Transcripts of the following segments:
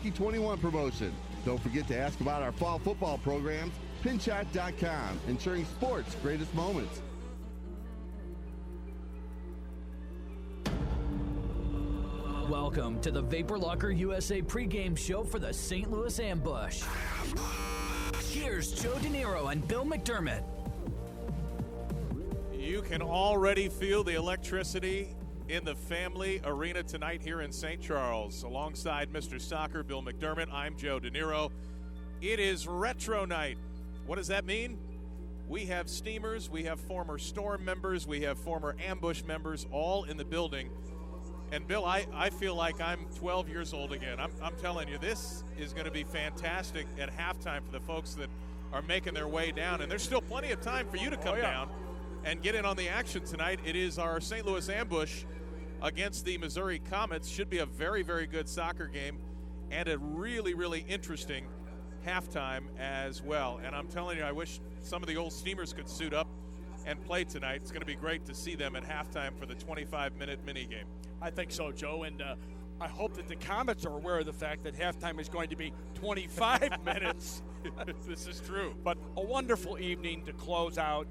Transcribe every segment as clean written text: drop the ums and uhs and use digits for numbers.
Hockey 21 promotion. Don't forget to ask about our fall football programs, pinshot.com, ensuring sports' greatest moments. Welcome to the Vapor Locker USA pregame show for the St. Louis Ambush. Here's Joe De Niro and Bill McDermott. You can already feel the electricity in the family arena tonight here in St. Charles. Alongside Mr. Soccer, Bill McDermott, I'm Joe De Niro. It is retro night. What does that mean? We have Steamers, we have former Storm members, we have former Ambush members all in the building. And Bill, I feel like I'm 12 years old again. I'm telling you, this is going to be fantastic at halftime for the folks that are making their way down. And there's still plenty of time for you to come down and get in on the action tonight. It is our St. Louis Ambush against the Missouri Comets. Should be a very, very good soccer game and a really, really interesting halftime as well. And I'm telling you, I wish some of the old Steamers could suit up and play tonight. It's going to be great to see them at halftime for the 25-minute mini game. I think so, Joe, and I hope that the Comets are aware of the fact that halftime is going to be 25 minutes. This is true. But a wonderful evening to close out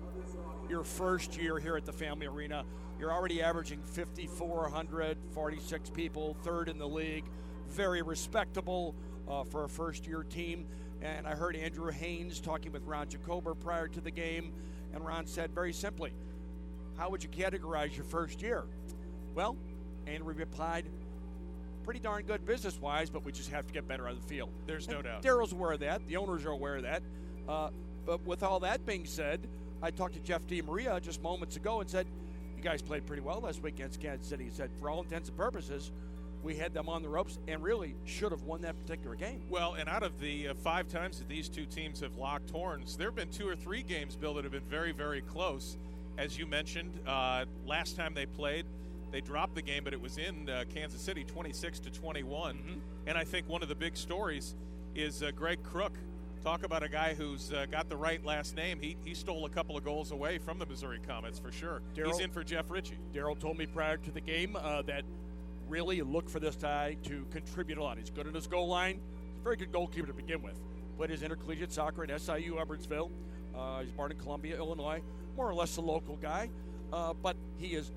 your first year here at the Family Arena. You're already averaging 5,446 people, third in the league. Very respectable for a first-year team. And I heard Andrew Haynes talking with Ron Jacober prior to the game, and Ron said very simply, how would you categorize your first year? Well, Andrew replied, pretty darn good business-wise, but we just have to get better on the field. There's no doubt. Daryl's aware of that. The owners are aware of that. But with all that being said, I talked to Jeff DiMaria just moments ago and said, you guys played pretty well last week against Kansas City. He said, for all intents and purposes, we had them on the ropes and really should have won that particular game. Well, and out of the 5 times that these two teams have locked horns, there have been 2 or 3 games, Bill, that have been very, very close. As you mentioned, last time they played, they dropped the game, but it was in Kansas City, 26-21. Mm-hmm. And I think one of the big stories is Greg Crook. Talk about a guy who's got the right last name. He stole a couple of goals away from the Missouri Comets for sure. He's in for Jeff Ritchie. Daryl told me prior to the game that really look for this guy to contribute a lot. He's good at his goal line. He's a very good goalkeeper to begin with. Played his intercollegiate soccer at SIU Evansville. He's born in Columbia, Illinois. More or less a local guy. But he is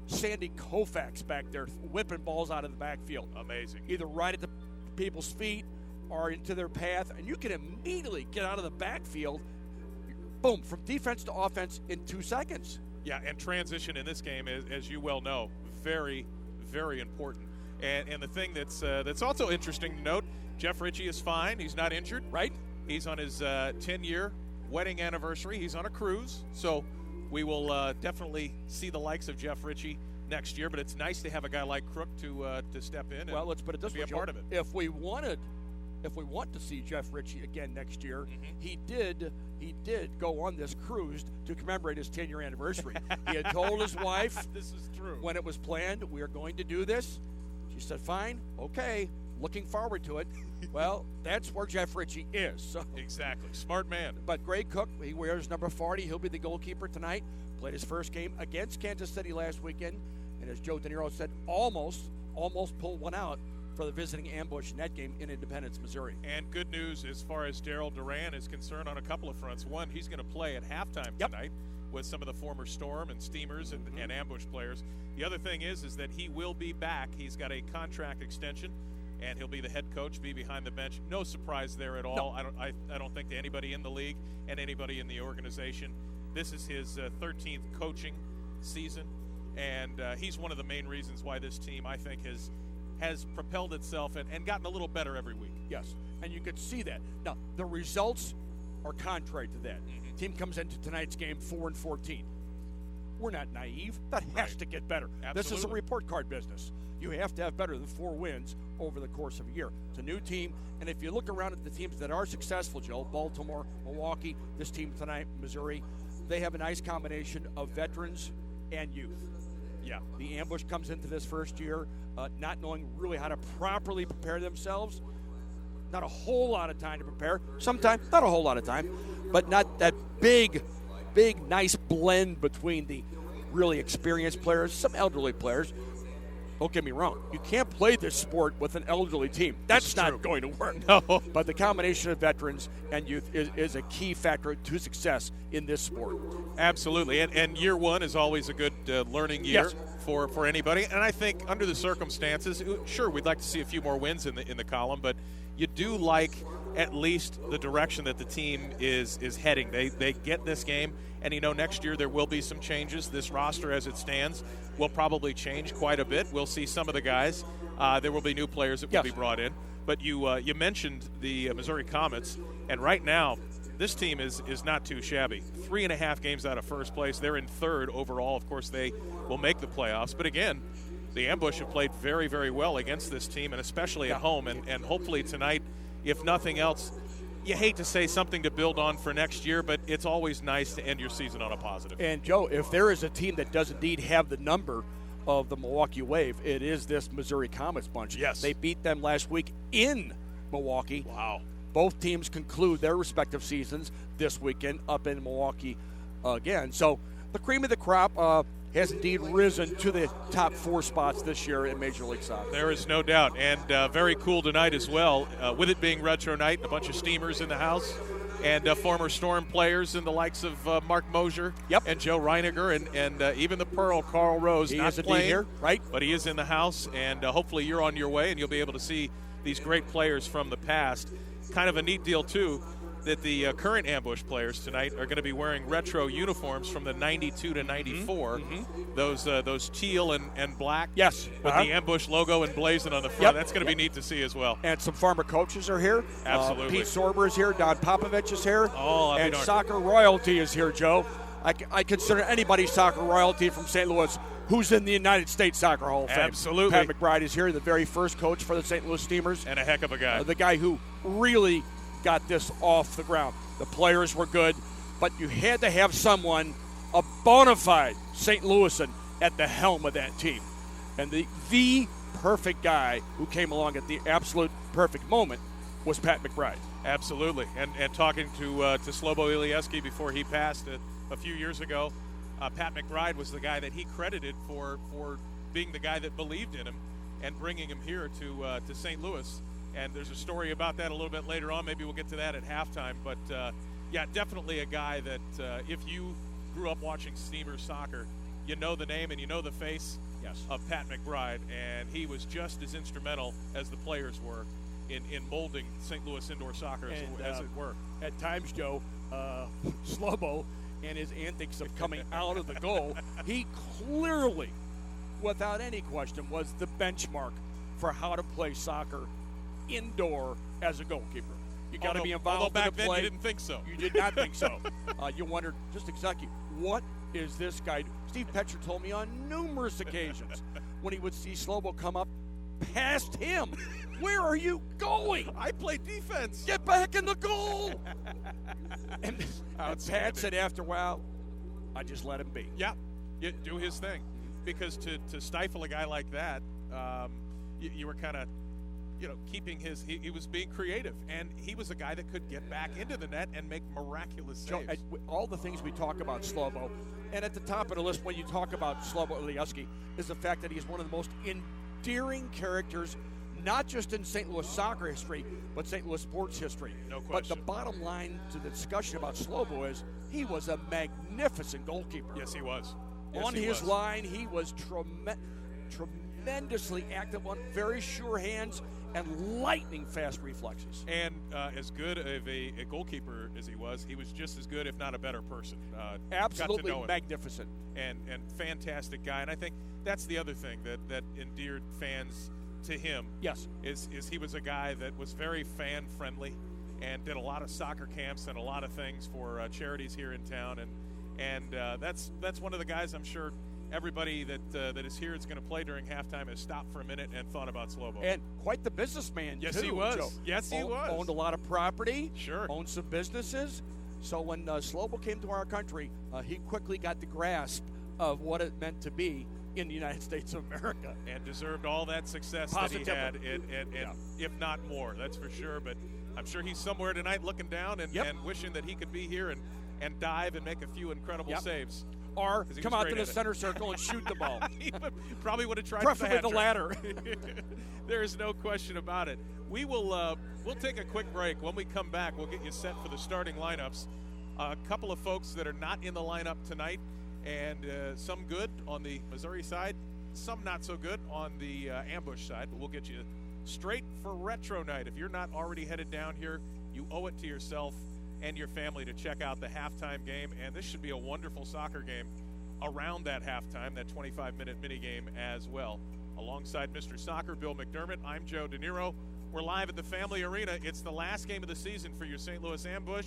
Sandy Koufax back there whipping balls out of the backfield. Amazing. Either right at the people's feet or into their path, and you can immediately get out of the backfield, boom, from defense to offense in 2 seconds. Yeah, and transition in this game, as you well know, very, very important. And the thing that's also interesting to note, Jeff Ritchie is fine. He's not injured. Right. He's on his 10-year wedding anniversary. He's on a cruise, so we will definitely see the likes of Jeff Ritchie next year. But it's nice to have a guy like Crook to step in. Well, let's put it this way, be a part of it. If we want to see Jeff Ritchie again next year, he did go on this cruise to commemorate his 10-year anniversary. He had told his wife, this is true, when it was planned, we are going to do this. She said, fine, okay, looking forward to it. Well, that's where Jeff Ritchie is. So. Exactly. Smart man. But Greg Cook, he wears number 40. He'll be the goalkeeper tonight. Played his first game against Kansas City last weekend. And as Joe De Niro said, almost pulled one out for the visiting Ambush in that game in Independence, Missouri. And good news as far as Daryl Duran is concerned on a couple of fronts. One, he's going to play at halftime tonight with some of the former Storm and Steamers and Ambush players. The other thing is that he will be back. He's got a contract extension, and he'll be the head coach, be behind the bench. No surprise there at all. No. I don't think to anybody in the league and anybody in the organization. This is his 13th coaching season, and he's one of the main reasons why this team, I think, has propelled itself and gotten a little better every week. Yes, and you could see that. Now, the results are contrary to that. Team comes into tonight's game 4-14. We're not naive. That has to get better. Absolutely. This is a report card business. You have to have better than 4 wins over the course of a year. It's a new team, and if you look around at the teams that are successful, Joe, Baltimore, Milwaukee, this team tonight, Missouri, they have a nice combination of veterans and youth. Yeah, the Ambush comes into this first year not knowing really how to properly prepare themselves. Not a whole lot of time to prepare. Sometimes, not a whole lot of time, but not that big, nice blend between the really experienced players, some elderly players. don't get me wrong, you can't play this sport with an elderly team. That's not going to work. No. But the combination of veterans and youth is a key factor to success in this sport. Absolutely. And year one is always a good learning year for anybody. And I think under the circumstances, sure, we'd like to see a few more wins in the column, but you do like at least the direction that the team is heading. They get this game, and next year there will be some changes. This roster as it stands will probably change quite a bit. We'll see some of the guys. There will be new players that will be brought in. But you mentioned the Missouri Comets, and right now this team is not too shabby. 3.5 games out of first place. They're in third overall. Of course, they will make the playoffs. But again, the Ambush have played very, very well against this team, and especially at home. And hopefully tonight, if nothing else, you hate to say something to build on for next year, but it's always nice to end your season on a positive. And, Joe, if there is a team that does indeed have the number of the Milwaukee Wave, it is this Missouri Comets bunch. Yes. They beat them last week in Milwaukee. Wow. Both teams conclude their respective seasons this weekend up in Milwaukee again. So the cream of the crop has indeed risen to the top 4 spots this year in Major League Soccer. There is no doubt. And very cool tonight as well, with it being Retro Night, a bunch of Steamers in the house, and former Storm players and the likes of Mark Mosier and Joe Reiniger, and even the Pearl, Carl Rose. He not is playing here, right? But he is in the house, and hopefully you're on your way, and you'll be able to see these great players from the past. Kind of a neat deal, too, that the current Ambush players tonight are going to be wearing retro uniforms from the 92 to 94. Those teal and black. Yes. With the Ambush logo emblazoned on the front. That's going to be neat to see as well. And some former coaches are here. Absolutely. Pete Sorber is here. Don Popovich is here. And darn. soccer royalty is here, Joe. I consider anybody soccer royalty from St. Louis who's in the United States Soccer Hall of Fame. Absolutely. Pat McBride is here, the very first coach for the St. Louis Steamers. And a heck of a guy. The guy who really got this off the ground. The players were good, but you had to have someone, a bona fide St. Louisan, at the helm of that team. And the perfect guy who came along at the absolute perfect moment was Pat McBride. Absolutely. And talking to Slobo Ilieski before he passed a few years ago, Pat McBride was the guy that he credited for being the guy that believed in him and bringing him here to St. Louis. And there's a story about that a little bit later on. Maybe we'll get to that at halftime. But, definitely a guy that if you grew up watching Steamers soccer, you know the name and you know the face of Pat McBride. And he was just as instrumental as the players were in molding St. Louis indoor soccer as it were. At times, Joe, Slobo and his antics of coming out of the goal, he clearly, without any question, was the benchmark for how to play soccer indoor as a goalkeeper. You got to be involved back in the then play. You didn't think so. You did not think so. You wondered just exactly, what is this guy? Steve Petcher told me on numerous occasions when he would see Slobo come up past him, where are you going? I play defense. Get back in the goal. and Pat said after a while, I just let him be. Yeah, do his thing. Because to stifle a guy like that, you were kind of, keeping he was being creative. And he was a guy that could get back into the net and make miraculous saves. Joe, all the things we talk about Slobo, and at the top of the list when you talk about Slobo Ilieski, is the fact that he's one of the most endearing characters, not just in St. Louis soccer history, but St. Louis sports history. No question. But the bottom line to the discussion about Slobo is he was a magnificent goalkeeper. Yes, he was. On his line, he was tremendously active, on very sure hands and lightning fast reflexes. And as good of a goalkeeper as he was just as good, if not a better person. Absolutely magnificent. And fantastic guy. And I think that's the other thing that endeared fans to him. Yes. Is he was a guy that was very fan-friendly and did a lot of soccer camps and a lot of things for charities here in town. And that's one of the guys I'm sure everybody that is here is going to play during halftime has stopped for a minute and thought about Slobo. And quite the businessman, yes, too, he was. Joe. Yes, he was. Owned a lot of property. Sure. Owned some businesses. So when Slobo came to our country, he quickly got the grasp of what it meant to be in the United States of America. And deserved all that success Positively. that he had, and if not more, that's for sure. But I'm sure he's somewhere tonight looking down and wishing that he could be here and dive and make a few incredible saves. Or come out to the center circle and shoot the ball. He probably would have tried preferably the latter. There is no question about it. We'll take a quick break. When we come back, we'll get you set for the starting lineups. A couple of folks that are not in the lineup tonight, and some good on the Missouri side, some not so good on the Ambush side, but we'll get you straight for Retro Night. If you're not already headed down here, you owe it to yourself and your family to check out the halftime game, and this should be a wonderful soccer game around that halftime, that 25-minute mini game as well. Alongside Mr. Soccer, Bill McDermott, I'm Joe DeNiro. We're live at the Family Arena. It's the last game of the season for your St. Louis Ambush.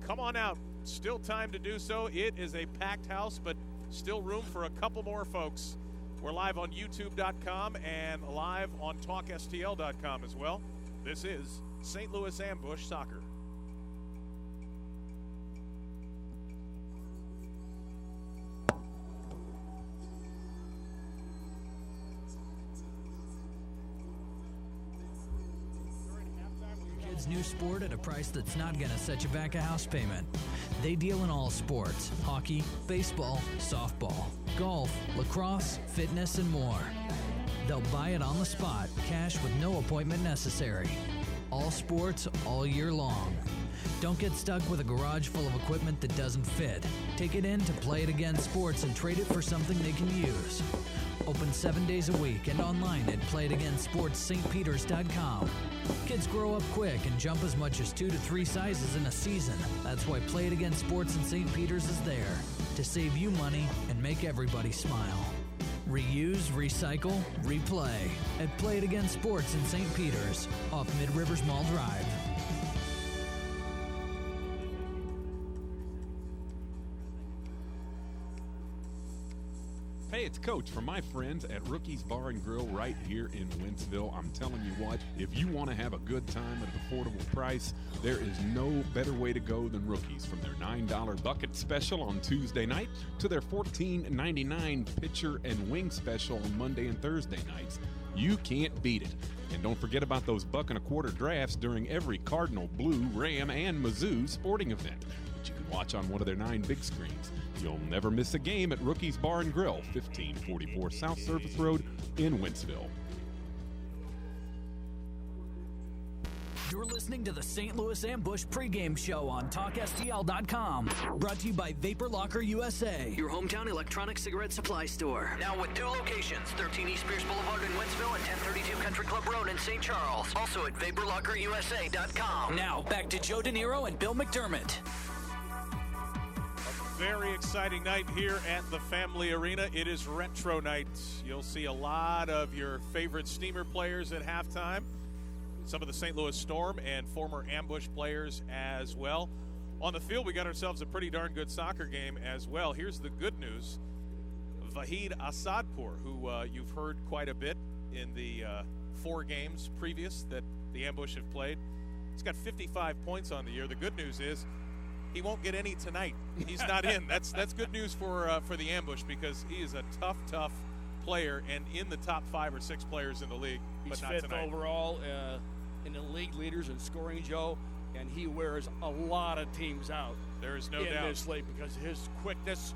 Come on out. Still time to do so. It is a packed house, but still room for a couple more folks. We're live on YouTube.com and live on TalkSTL.com as well. This is St. Louis Ambush Soccer. New sport at a price that's not going to set you back a house payment. They deal in all sports: hockey, baseball, softball, golf, lacrosse, fitness, and more. They'll buy it on the spot, cash with no appointment necessary. All sports, all year long. Don't get stuck with a garage full of equipment that doesn't fit. Take it in to Play It Again Sports and trade it for something they can use. Open 7 days a week and online at playitagainsportsstpeters.com. Kids grow up quick and jump as much as 2 to 3 sizes in a season. That's why Play It Again Sports in St. Peters is there to save you money and make everybody smile. Reuse, recycle, replay at Play It Again Sports in St. Peters off Mid-Rivers Mall Drive. Hey, it's Coach from my friends at Rookie's Bar and Grill right here in Wentzville. I'm telling you what, if you want to have a good time at an affordable price, there is no better way to go than Rookie's. From their $9 bucket special on Tuesday night to their $14.99 pitcher and wing special on Monday and Thursday nights. You can't beat it. And don't forget about those $1.25 drafts during every Cardinal, Blue, Ram, and Mizzou sporting event that you can watch on one of their 9 big screens. You'll never miss a game at Rookie's Bar and Grill, 1544 South Service Road in Wentzville. You're listening to the St. Louis Ambush pregame show on TalkSTL.com. Brought to you by Vapor Locker USA, your hometown electronic cigarette supply store. Now with 2 locations, 13 East Pierce Boulevard in Wentzville and 1032 Country Club Road in St. Charles. Also at VaporLockerUSA.com. Now back to Joe DeNiro and Bill McDermott. Very exciting night here at the Family Arena. It is Retro Night. You'll see a lot of your favorite Steamer players at halftime. Some of the St. Louis Storm and former Ambush players as well. On the field, we got ourselves a pretty darn good soccer game as well. Here's the good news. Vahid Asadpour, who you've heard quite a bit in the 4 games previous that the Ambush have played. He's got 55 points on the year. The good news is he won't get any tonight. He's not in. That's good news for the Ambush, because he is a tough player and in the top 5 or 6 players in the league. He's but not 5th tonight. overall in the league leaders in scoring, Joe, and he wears a lot of teams out. There is no in doubt this league because his quickness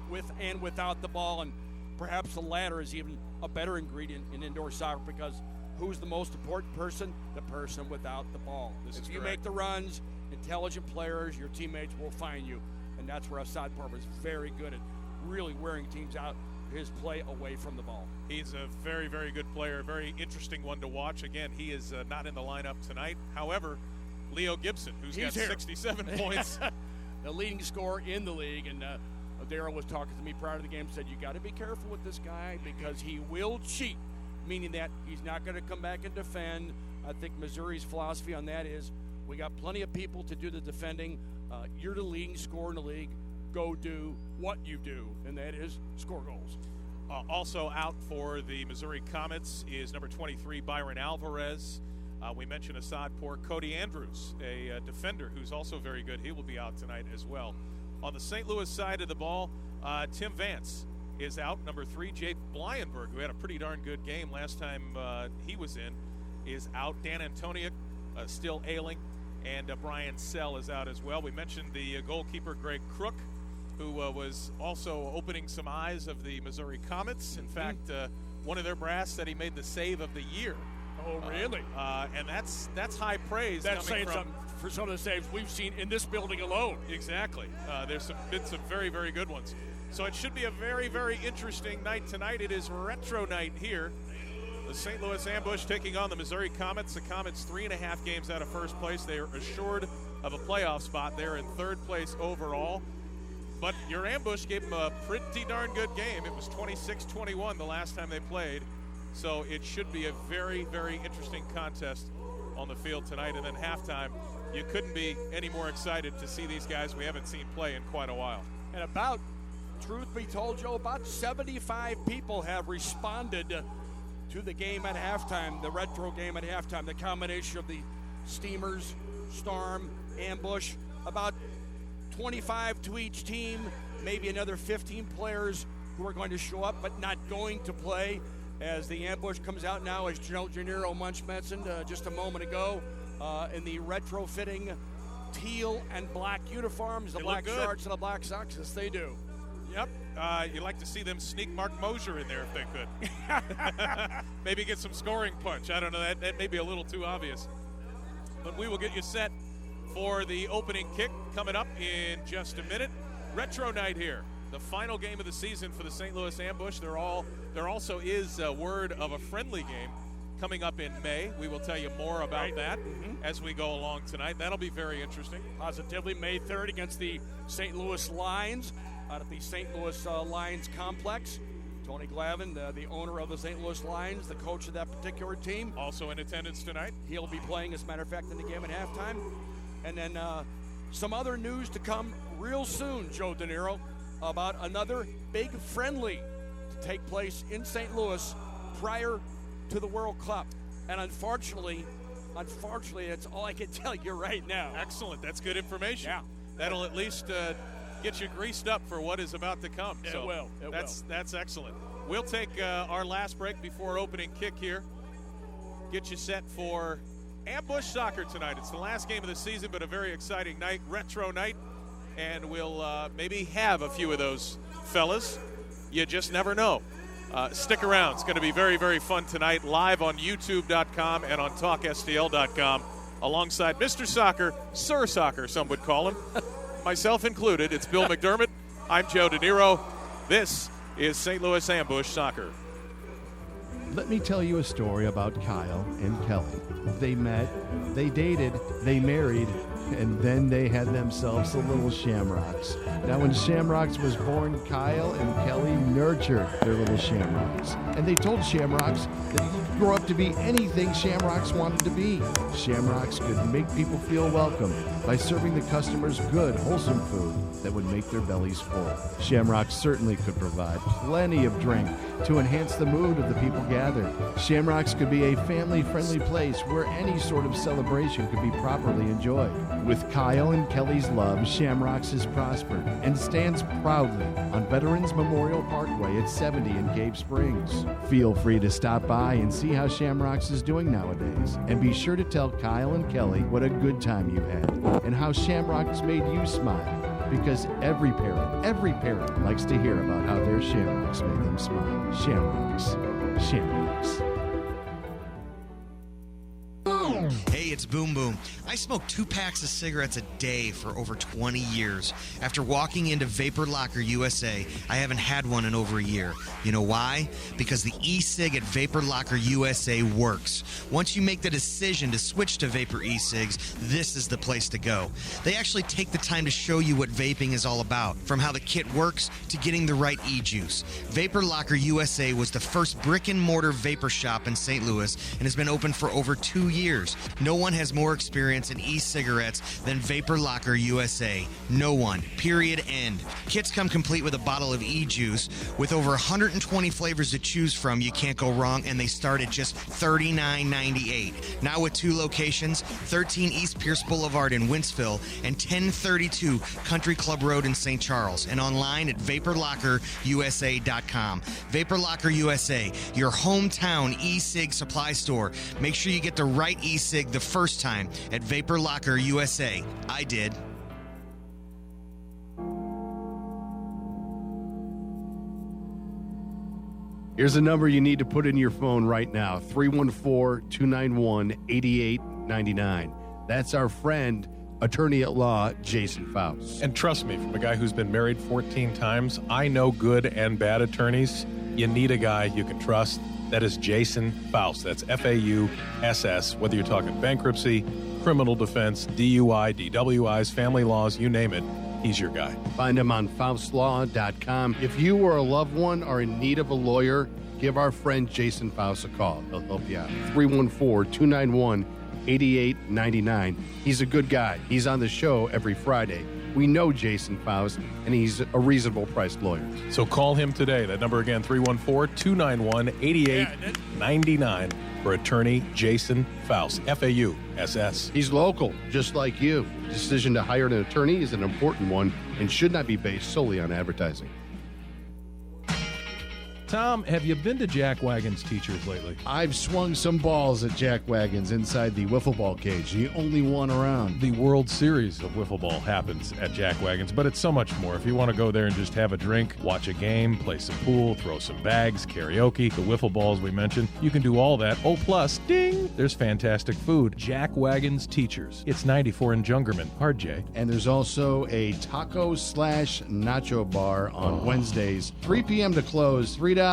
with and without the ball, and perhaps the latter is even a better ingredient in indoor soccer, because who's the most important person? The person without the ball. If you make the runs, intelligent players, your teammates will find you, and that's where Asadpour was very good at, really wearing teams out, his play away from the ball. He's a very, very good player, a very interesting one to watch. Again, he is not in the lineup tonight. However, Leo Gibson, who's got 67 points. The leading scorer in the league, and Darryl was talking to me prior to the game, said you got to be careful with this guy because he will cheat, meaning that he's not going to come back and defend. I think Missouri's philosophy on that is we got plenty of people to do the defending. You're the leading scorer in the league. Go do what you do, and that is score goals. Also out for the Missouri Comets is number 23, Byron Alvarez. We mentioned Asadpour. Cody Andrews, a defender who's also very good. He will be out tonight as well. On the St. Louis side of the ball, Tim Vance is out. Number 3, Jake Blyenberg, who had a pretty darn good game last time he was in, is out. Dan Antoniuk still ailing, and Brian Sell is out as well. We mentioned the goalkeeper, Greg Crook, who was also opening some eyes of the Missouri Comets. In fact, one of their brass said he made the save of the year. Oh, really? And that's high praise. That's coming saying something for some of the saves we've seen in this building alone. Exactly. There's been some very, very good ones. So it should be a very, very interesting night tonight. It is retro night here. The St. Louis Ambush taking on the Missouri Comets. The Comets 3.5 games out of first place. They are assured of a playoff spot. They're in third place overall. But your Ambush gave them a pretty darn good game. It was 26-21 the last time they played. So it should be a very, very interesting contest on the field tonight. And then halftime, you couldn't be any more excited to see these guys we haven't seen play in quite a while. And about, truth be told, Joe, about 75 people have responded to the game at halftime, the retro game at halftime, the combination of the Steamers, Storm, Ambush, about 25 to each team, maybe another 15 players who are going to show up but not going to play as the Ambush comes out now, as Joe Gennaro Munch mentioned just a moment ago, in the retrofitting teal and black uniforms, the black shorts and the black socks. Yes, they do. Yep. You'd like to see them sneak Mark Mosier in there if they could. Maybe get some scoring punch. I don't know. That may be a little too obvious. But we will get you set for the opening kick coming up in just a minute. Retro night here. The final game of the season for the St. Louis Ambush. There also is a word of a friendly game coming up in May. We will tell you more about that as we go along tonight. That'll be very interesting. Positively May 3rd against the St. Louis Lions out at the St. Louis Lions complex. Tony Glavin, the owner of the St. Louis Lions, the coach of that particular team. Also in attendance tonight. He'll be playing, as a matter of fact, in the game at halftime. And then some other news to come real soon, Joe De Niro, about another big friendly to take place in St. Louis prior to the World Cup. And unfortunately, that's all I can tell you right now. Excellent. That's good information. Yeah. That'll at least get you greased up for what is about to come. It will. That's excellent. We'll take our last break before opening kick here. Get you set for Ambush soccer tonight. It's the last game of the season, but a very exciting night, retro night. And we'll maybe have a few of those fellas. You just never know. Stick around. It's going to be very, very fun tonight, live on YouTube.com and on TalkSTL.com, alongside Mr. Soccer, Sir Soccer, some would call him, myself included. It's Bill McDermott. I'm Joe De Niro. This is St. Louis Ambush Soccer. Let me tell you a story about Kyle and Kelly. They met, they dated, they married, and then they had themselves the little Shamrocks. Now, when Shamrocks was born, Kyle and Kelly nurtured their little Shamrocks. And they told Shamrocks that he could grow up to be anything Shamrocks wanted to be. Shamrocks could make people feel welcome by serving the customers good, wholesome food that would make their bellies full. Shamrocks certainly could provide plenty of drink to enhance the mood of the people gathered. Shamrocks could be a family-friendly place where any sort of celebration could be properly enjoyed. With Kyle and Kelly's love, Shamrocks has prospered and stands proudly on Veterans Memorial Parkway at 70 in Cave Springs. Feel free to stop by and see how Shamrocks is doing nowadays. And be sure to tell Kyle and Kelly what a good time you had and how Shamrocks made you smile. Because every parent likes to hear about how their Shamrocks made them smile. Shamrocks. Shamrocks. Hey, it's Boom Boom. I smoke 2 packs of cigarettes a day for over 20 years. After walking into Vapor Locker USA, I haven't had one in over a year. You know why? Because the e-cig at Vapor Locker USA works. Once you make the decision to switch to Vapor e-cigs, this is the place to go. They actually take the time to show you what vaping is all about, from how the kit works to getting the right e-juice. Vapor Locker USA was the first brick-and-mortar vapor shop in St. Louis and has been open for over 2 years. No one has more experience in e-cigarettes than Vapor Locker USA. No one. Period. End. Kits come complete with a bottle of e-juice. With over 120 flavors to choose from, you can't go wrong, and they start at just $39.98. Now with 2 locations, 13 East Pierce Boulevard in Wentzville and 1032 Country Club Road in St. Charles, and online at VaporLockerUSA.com. Vapor Locker USA, your hometown e-cig supply store. Make sure you get the right e-cig the first time at Vapor Locker USA. I did. Here's a number you need to put in your phone right now, 314-291-8899. That's our friend, attorney at law, Jason Faust. And trust me, from a guy who's been married 14 times, I know good and bad attorneys. You need a guy you can trust. That is Jason Faust. That's F-A-U-S-S. Whether you're talking bankruptcy, criminal defense, DUI, DWIs, family laws, you name it, he's your guy. Find him on faustlaw.com. If you or a loved one are in need of a lawyer, give our friend Jason Faust a call. He'll help you out. 314-291-8899. He's a good guy. He's on the show every Friday. We know Jason Faust, and he's a reasonable priced lawyer. So call him today. That number again, 314-291-8899 for attorney Jason Faust, F-A-U-S-S. He's local, just like you. The decision to hire an attorney is an important one and should not be based solely on advertising. Tom, have you been to Jack Wagon's Teachers lately? I've swung some balls at Jack Wagons inside the wiffle ball cage, the only one around. The World Series of Wiffle Ball happens at Jack Wagons, but it's so much more. If you want to go there and just have a drink, watch a game, play some pool, throw some bags, karaoke, the wiffle balls we mentioned, you can do all that. Oh, plus, ding, there's fantastic food. Jack Wagons Teachers. It's 94 in Jungerman. Hard J. And there's also a taco/nacho bar on Wednesdays, 3 p.m. to close, $3.99.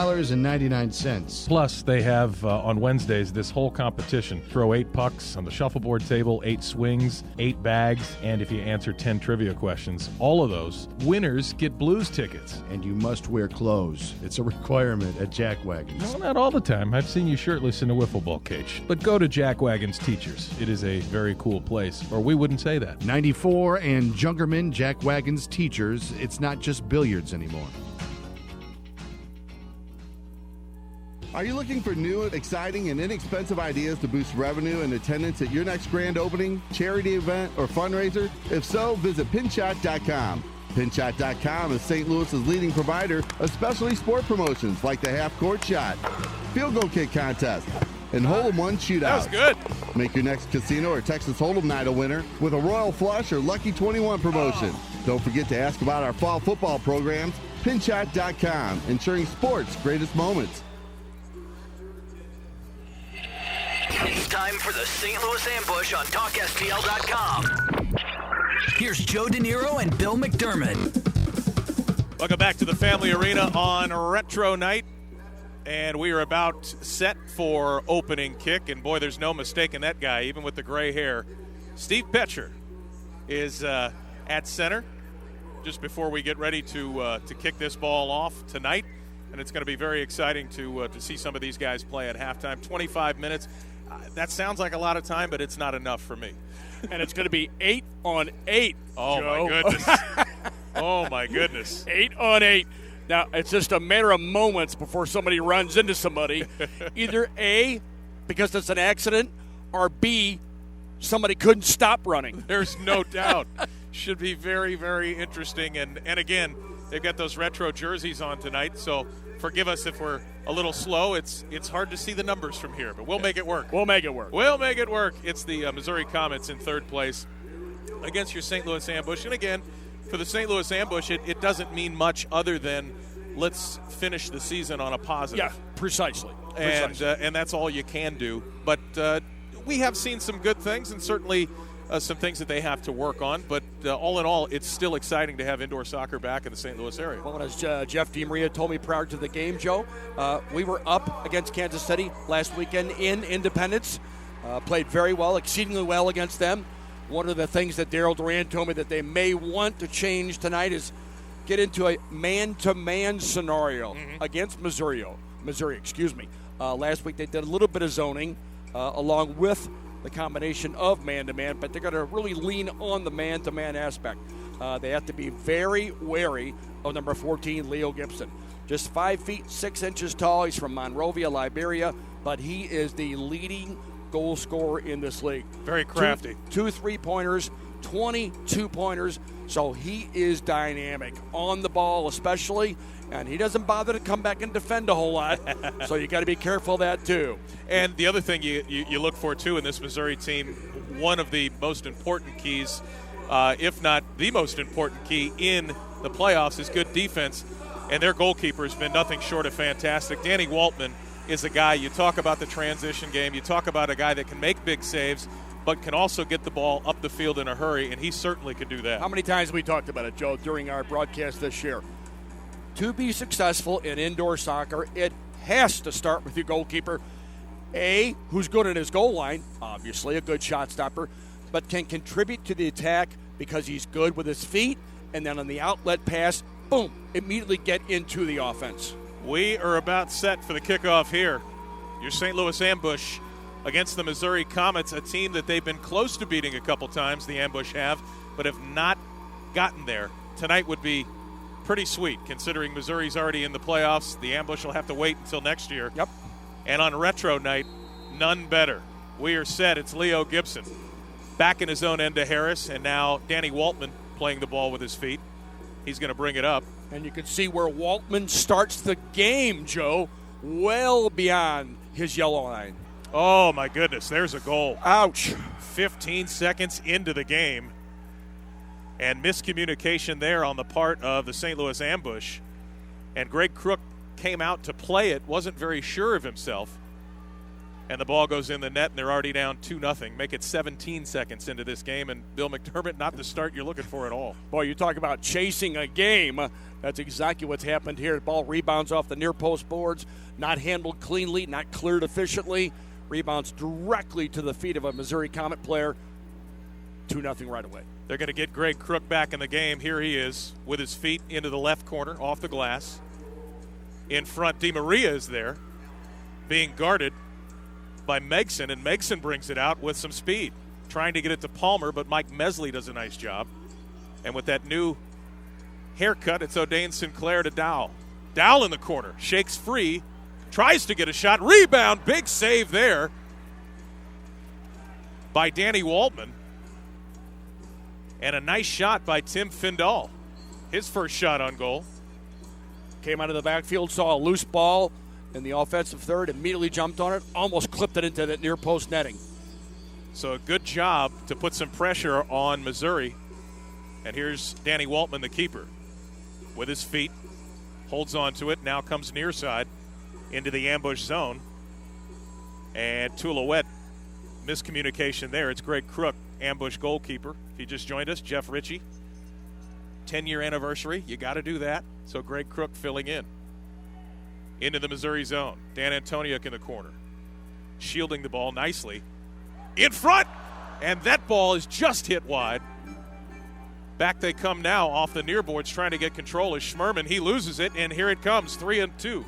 Plus, they have on Wednesdays this whole competition. Throw 8 pucks on the shuffleboard table, 8 swings, 8 bags, and if you answer 10 trivia questions, all of those winners get Blues tickets. And you must wear clothes. It's a requirement at Jack Wagons. Well, not all the time. I've seen you shirtless in a wiffle ball cage. But go to Jack Wagons Teachers. It is a very cool place, or we wouldn't say that. 94 and Jungerman, Jack Wagons Teachers. It's not just billiards anymore. Are you looking for new, exciting, and inexpensive ideas to boost revenue and attendance at your next grand opening, charity event, or fundraiser? If so, visit Pinshot.com. Pinshot.com is St. Louis's leading provider of specialty sport promotions like the half-court shot, field goal kick contest, and hole-in-one shootout. That was good. Make your next casino or Texas Hold'em night a winner with a Royal Flush or Lucky 21 promotion. Don't forget to ask about our fall football programs. Pinshot.com, ensuring sports' greatest moments. It's time for the St. Louis Ambush on TalkSTL.com. Here's Joe De Niro and Bill McDermott. Welcome back to the Family Arena on Retro Night. And we are about set for opening kick. And, boy, there's no mistaking that guy, even with the gray hair. Steve Petcher is at center just before we get ready to kick this ball off tonight. And it's going to be very exciting to see some of these guys play at halftime. 25 minutes. That sounds like a lot of time, but it's not enough for me. And it's going to be 8 on 8. Oh, Joe. my goodness. Oh, my goodness. 8 on 8. Now, it's just a matter of moments before somebody runs into somebody. Either A, because it's an accident, or B, somebody couldn't stop running. There's no doubt. Should be very, very interesting. And again, they've got those retro jerseys on tonight, so forgive us if we're a little slow. It's hard to see the numbers from here, but we'll make it work. We'll make it work. We'll make it work. It's the Missouri Comets in third place against your St. Louis Ambush. And again, for the St. Louis Ambush, it doesn't mean much other than let's finish the season on a positive. Yeah, precisely. And that's all you can do. But we have seen some good things and certainly some things that they have to work on. But all in all, it's still exciting to have indoor soccer back in the St. Louis area. Well, as Jeff DiMaria told me prior to the game, Joe, we were up against Kansas City last weekend in Independence. Played very well, exceedingly well against them. One of the things that Daryl Duran told me that they may want to change tonight is get into a man-to-man scenario against Missouri. Last week they did a little bit of zoning along with the combination of man-to-man, but they're going to really lean on the man-to-man aspect. They have to be very wary of number 14, Leo Gibson. Just 5 feet 6 inches tall. He's from Monrovia, Liberia, but he is the leading goal scorer in this league. Very crafty. Two 3-pointers, 22 pointers. So he is dynamic on the ball, especially, and he doesn't bother to come back and defend a whole lot. So you got to be careful of that too. And the other thing you look for too in this Missouri team, one of the most important keys, if not the most important key in the playoffs, is good defense. And their goalkeeper has been nothing short of fantastic. Danny Waltman is a guy, you talk about the transition game, you talk about a guy that can make big saves, but can also get the ball up the field in a hurry, and he certainly can do that. How many times have we talked about it, Joe, during our broadcast this year? To be successful in indoor soccer, it has to start with your goalkeeper, A, who's good at his goal line, obviously a good shot stopper, but can contribute to the attack because he's good with his feet, and then on the outlet pass, boom, immediately get into the offense. We are about set for the kickoff here. Your St. Louis Ambush against the Missouri Comets, a team that they've been close to beating a couple times, the Ambush have, but have not gotten there. Tonight would be pretty sweet, considering Missouri's already in the playoffs. The Ambush will have to wait until next year. Yep. And on retro night, none better. We are set. It's Leo Gibson back in his own end to Harris, and now Danny Waltman playing the ball with his feet. He's going to bring it up. And you can see where Waltman starts the game, Joe, well beyond his yellow line. Oh, my goodness. There's a goal. Ouch. 15 seconds into the game. And miscommunication there on the part of the St. Louis Ambush. And Greg Crook came out to play it, wasn't very sure of himself. And the ball goes in the net, and they're already down 2-0. Make it 17 seconds into this game, and Bill McDermott, not the start you're looking for at all. Boy, you talk about chasing a game. That's exactly what's happened here. The ball rebounds off the near post boards, not handled cleanly, not cleared efficiently. Rebounds directly to the feet of a Missouri Comet player. 2-0 right away. They're going to get Greg Crook back in the game. Here he is with his feet into the left corner, off the glass. In front, Di Maria is there, being guarded by Megson, and Megson brings it out with some speed, trying to get it to Palmer, but Mike Mesley does a nice job. And with that new haircut, it's O'Dane Sinclair to Dowell. Dowell in the corner, shakes free, tries to get a shot, rebound, big save there by Danny Waltman. And a nice shot by Tim Findall, his first shot on goal. Came out of the backfield, saw a loose ball in the offensive third, immediately jumped on it, almost clipped it into that near post netting. So a good job to put some pressure on Missouri. And here's Danny Waltman, the keeper, with his feet, holds on to it, now comes near side into the ambush zone. And Toulouette, miscommunication there. It's Greg Crook, ambush goalkeeper. If you just joined us, Jeff Ritchie, 10-year anniversary. You got to do that. So Greg Crook filling in. Into the Missouri zone. Dan Antoniuk in the corner. Shielding the ball nicely. In front! And that ball is just hit wide. Back they come now off the near boards trying to get control is Schmerman. He loses it, and here it comes, 3-2.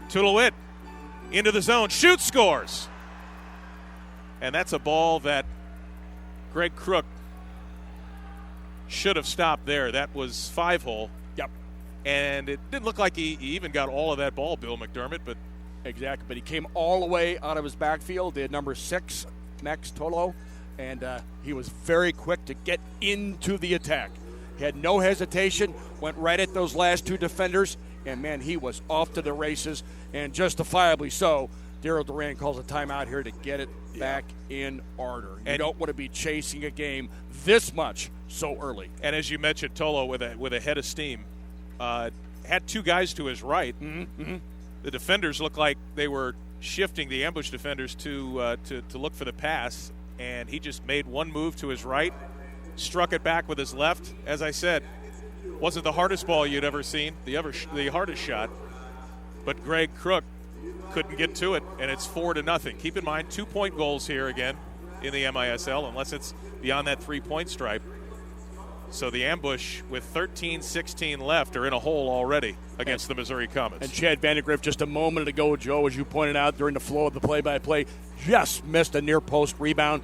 Toulouette into the zone. Shoots, scores. And that's a ball that Greg Crook should have stopped there. That was 5-hole. Yep. And it didn't look like he even got all of that ball, Bill McDermott, but exactly. But he came all the way out of his backfield. They had number 6, Max Tolo, and he was very quick to get into the attack. He had no hesitation, went right at those last 2 defenders, and, man, he was off to the races, and justifiably so. Daryl Duran calls a timeout here to get it back in order. You don't want to be chasing a game this much so early. And as you mentioned, Tolo with a head of steam. Had 2 guys to his right. The defenders looked like they were shifting, the ambush defenders, to look for the pass, and he just made one move to his right, struck it back with his left. As I said, wasn't the hardest ball you'd ever seen, the hardest shot, but Greg Crook couldn't get to it, and it's 4-0. Keep in mind, 2-point goals here again in the MISL, unless it's beyond that 3-point stripe. So the ambush with 13-16 left are in a hole already against the Missouri Comets. And Chad Vandergriff just a moment ago, Joe, as you pointed out during the flow of the play-by-play, just missed a near-post rebound.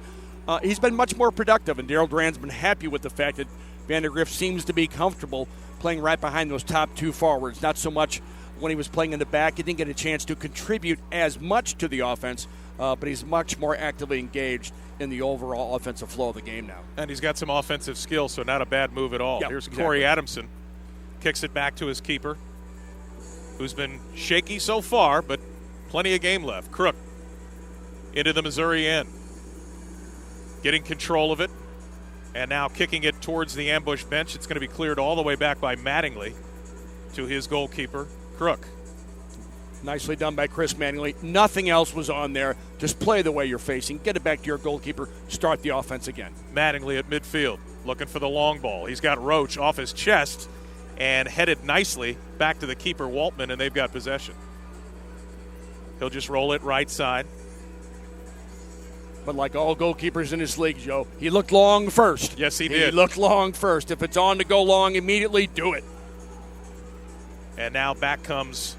He's been much more productive, and Daryl Duran's been happy with the fact that Vandergriff seems to be comfortable playing right behind those top 2 forwards. Not so much when he was playing in the back. He didn't get a chance to contribute as much to the offense, but he's much more actively engaged in the overall offensive flow of the game now. And he's got some offensive skill, so not a bad move at all. Yep, Here's exactly. Corey Adamson. Kicks it back to his keeper, who's been shaky so far, but plenty of game left. Crook into the Missouri end. Getting control of it, and now kicking it towards the ambush bench. It's going to be cleared all the way back by Mattingly. to his goalkeeper, Crook. Nicely done by Chris Mattingly. Nothing else was on there. Just play the way you're facing. Get it back to your goalkeeper. Start the offense again. Mattingly at midfield, looking for the long ball. He's got Roach off his chest and headed nicely back to the keeper, Waltman, and they've got possession. He'll just roll it right side. But like all goalkeepers in this league, Joe, he looked long first. Yes, he did. He looked long first. If it's on to go long immediately, do it. And now back comes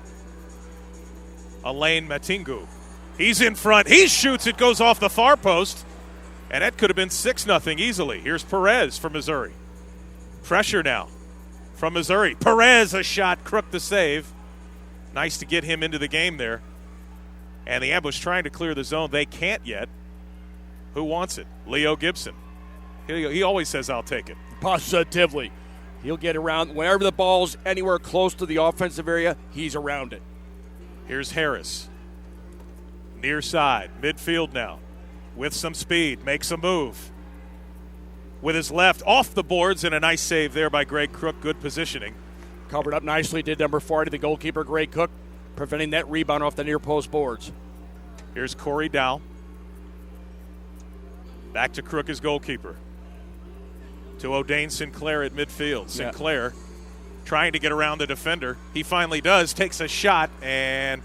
Alain Matingu. He's in front. He shoots. It goes off the far post. And that could have been 6-0 easily. Here's Perez for Missouri. Pressure now from Missouri. Perez, a shot. Crook the save. Nice to get him into the game there. And the ambush trying to clear the zone. They can't yet. Who wants it? Leo Gibson. He always says, I'll take it. Positively. He'll get around. Whenever the ball's anywhere close to the offensive area, he's around it. Here's Harris. Near side. Midfield now. With some speed. Makes a move. With his left. Off the boards, and a nice save there by Greg Crook. Good positioning. Covered up nicely. Did number 40, the goalkeeper, Greg Cook, preventing that rebound off the near post boards. Here's Corey Dow. Back to Crook as goalkeeper. To O'Dane Sinclair at midfield. Sinclair trying to get around the defender. He finally does. Takes a shot, and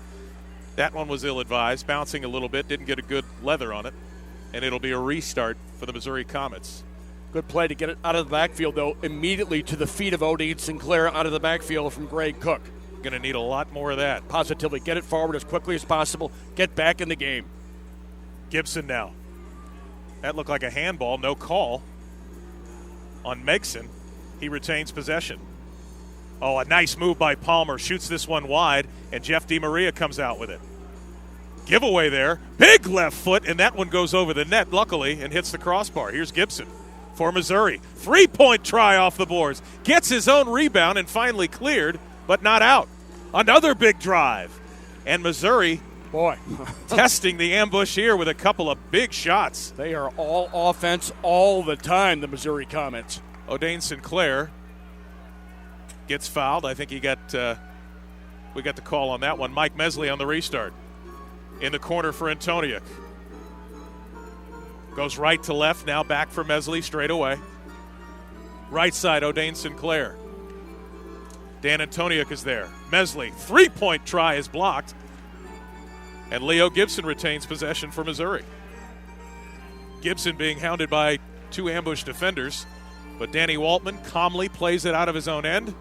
that one was ill-advised. Bouncing a little bit. Didn't get a good leather on it. And it'll be a restart for the Missouri Comets. Good play to get it out of the backfield, though, immediately to the feet of O'Dane Sinclair out of the backfield from Greg Cook. Going to need a lot more of that. Positively. Get it forward as quickly as possible. Get back in the game. Gibson now. That looked like a handball. No call on Megson. He retains possession. Oh, a nice move by Palmer. Shoots this one wide, and Jeff DiMaria comes out with it. Giveaway there. Big left foot, and that one goes over the net, luckily, and hits the crossbar. Here's Gibson for Missouri. 3-point try off the boards. Gets his own rebound and finally cleared, but not out. Another big drive. And Missouri, testing the ambush here with a couple of big shots. They are all offense all the time, the Missouri Comets. O'Dane Sinclair gets fouled. I think we got the call on that one. Mike Mesley on the restart. In the corner for Antoniuk. Goes right to left, now back for Mesley straight away. Right side, O'Dane Sinclair. Dan Antoniuk is there. Mesley, 3-point try is blocked. And Leo Gibson retains possession for Missouri. Gibson being hounded by two ambush defenders. But Danny Waltman calmly plays it out of his own end.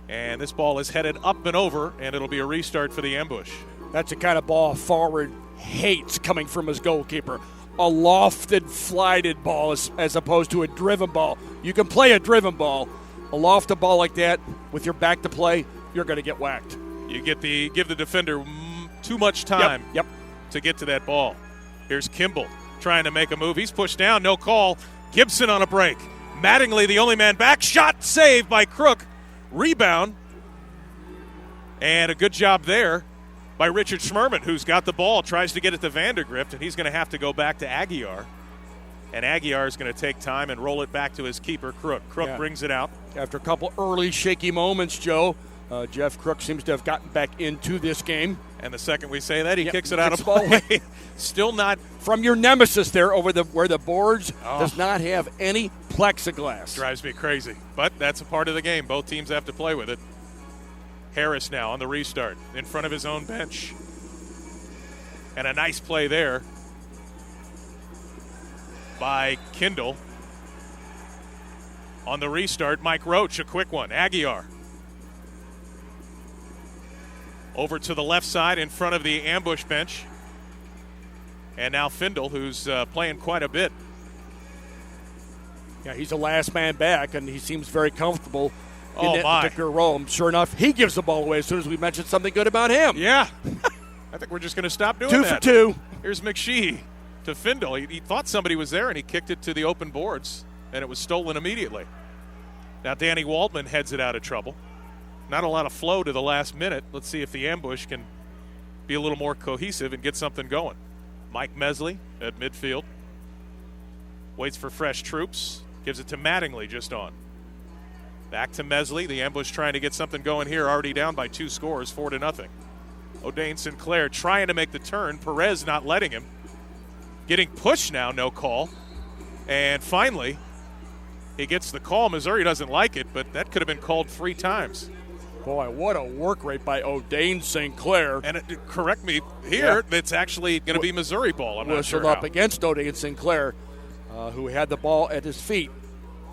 And this ball is headed up and over, and it'll be a restart for the ambush. That's the kind of ball forward hates coming from his goalkeeper. A lofted, flighted ball as opposed to a driven ball. You can play a driven ball. A lofted ball like that with your back to play, you're going to get whacked. You give the defender too much time to get to that ball. Here's Kimball trying to make a move. He's pushed down, no call. Gibson on a break. Mattingly, the only man back. Shot saved by Crook. Rebound. And a good job there by Richard Schmerman, who's got the ball, tries to get it to Vandergrift, and he's going to have to go back to Aguiar. And Aguiar is going to take time and roll it back to his keeper, Crook. Crook brings it out. After a couple early shaky moments, Joe, Jeff Crook seems to have gotten back into this game. And the second we say that, he kicks it out of play. Still not. From your nemesis there over where the boards does not have any plexiglass. Drives me crazy. But that's a part of the game. Both teams have to play with it. Harris now on the restart in front of his own bench. And a nice play there by Kindle. On the restart, Mike Roach, a quick one. Aguiar. Over to the left side in front of the ambush bench. And now Findle, who's playing quite a bit. Yeah, he's the last man back, and he seems very comfortable in that my particular role. And sure enough, he gives the ball away as soon as we mentioned something good about him. Yeah. I think we're just going to stop doing 2 that. 2 for 2. Here's McShee to Findle. He thought somebody was there, and he kicked it to the open boards, and it was stolen immediately. Now Danny Waldman heads it out of trouble. Not a lot of flow to the last minute. Let's see if the ambush can be a little more cohesive and get something going. Mike Mesley at midfield. Waits for fresh troops. Gives it to Mattingly just on. Back to Mesley. The ambush trying to get something going here. Already down by 2 scores, 4-0. O'Dane Sinclair trying to make the turn. Perez not letting him. Getting pushed now, no call. And finally, he gets the call. Missouri doesn't like it, but that could have been called 3 times. Boy, what a work rate by O'Dane Sinclair. And correct me here, it's actually going to be Missouri ball. I'm not sure up how. Against O'Dane Sinclair, who had the ball at his feet.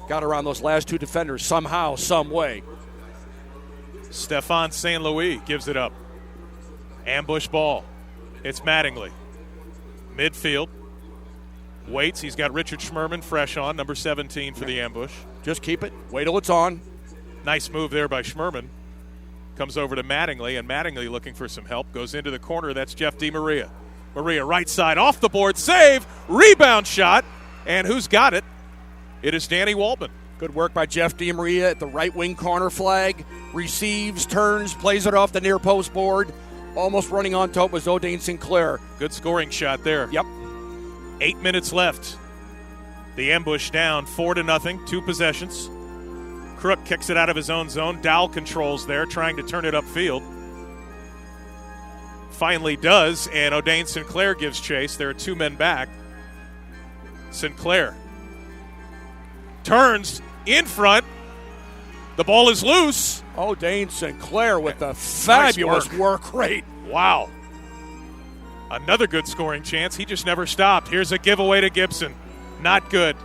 Got around those last 2 defenders somehow, some way. Stefan St. Louis gives it up. Ambush ball. It's Mattingly. Midfield. Waits. He's got Richard Schmerman fresh on, number 17 for the ambush. Just keep it. Wait till it's on. Nice move there by Schmerman. Comes over to Mattingly, and Mattingly looking for some help. Goes into the corner. That's Jeff DiMaria. Maria right side off the board. Save. Rebound shot. And who's got it? It is Danny Waltman. Good work by Jeff DiMaria at the right wing corner flag. Receives, turns, plays it off the near post board. Almost running on top was O'Dane Sinclair. Good scoring shot there. Yep. 8 minutes left. The ambush down 4-0, 2 possessions. Crook kicks it out of his own zone. Dowell controls there, trying to turn it upfield. Finally does, and O'Dane Sinclair gives chase. There are 2 men back. Sinclair turns in front. The ball is loose. O'Dane Sinclair with a fabulous work rate. Wow. Another good scoring chance. He just never stopped. Here's a giveaway to Gibson. Not good.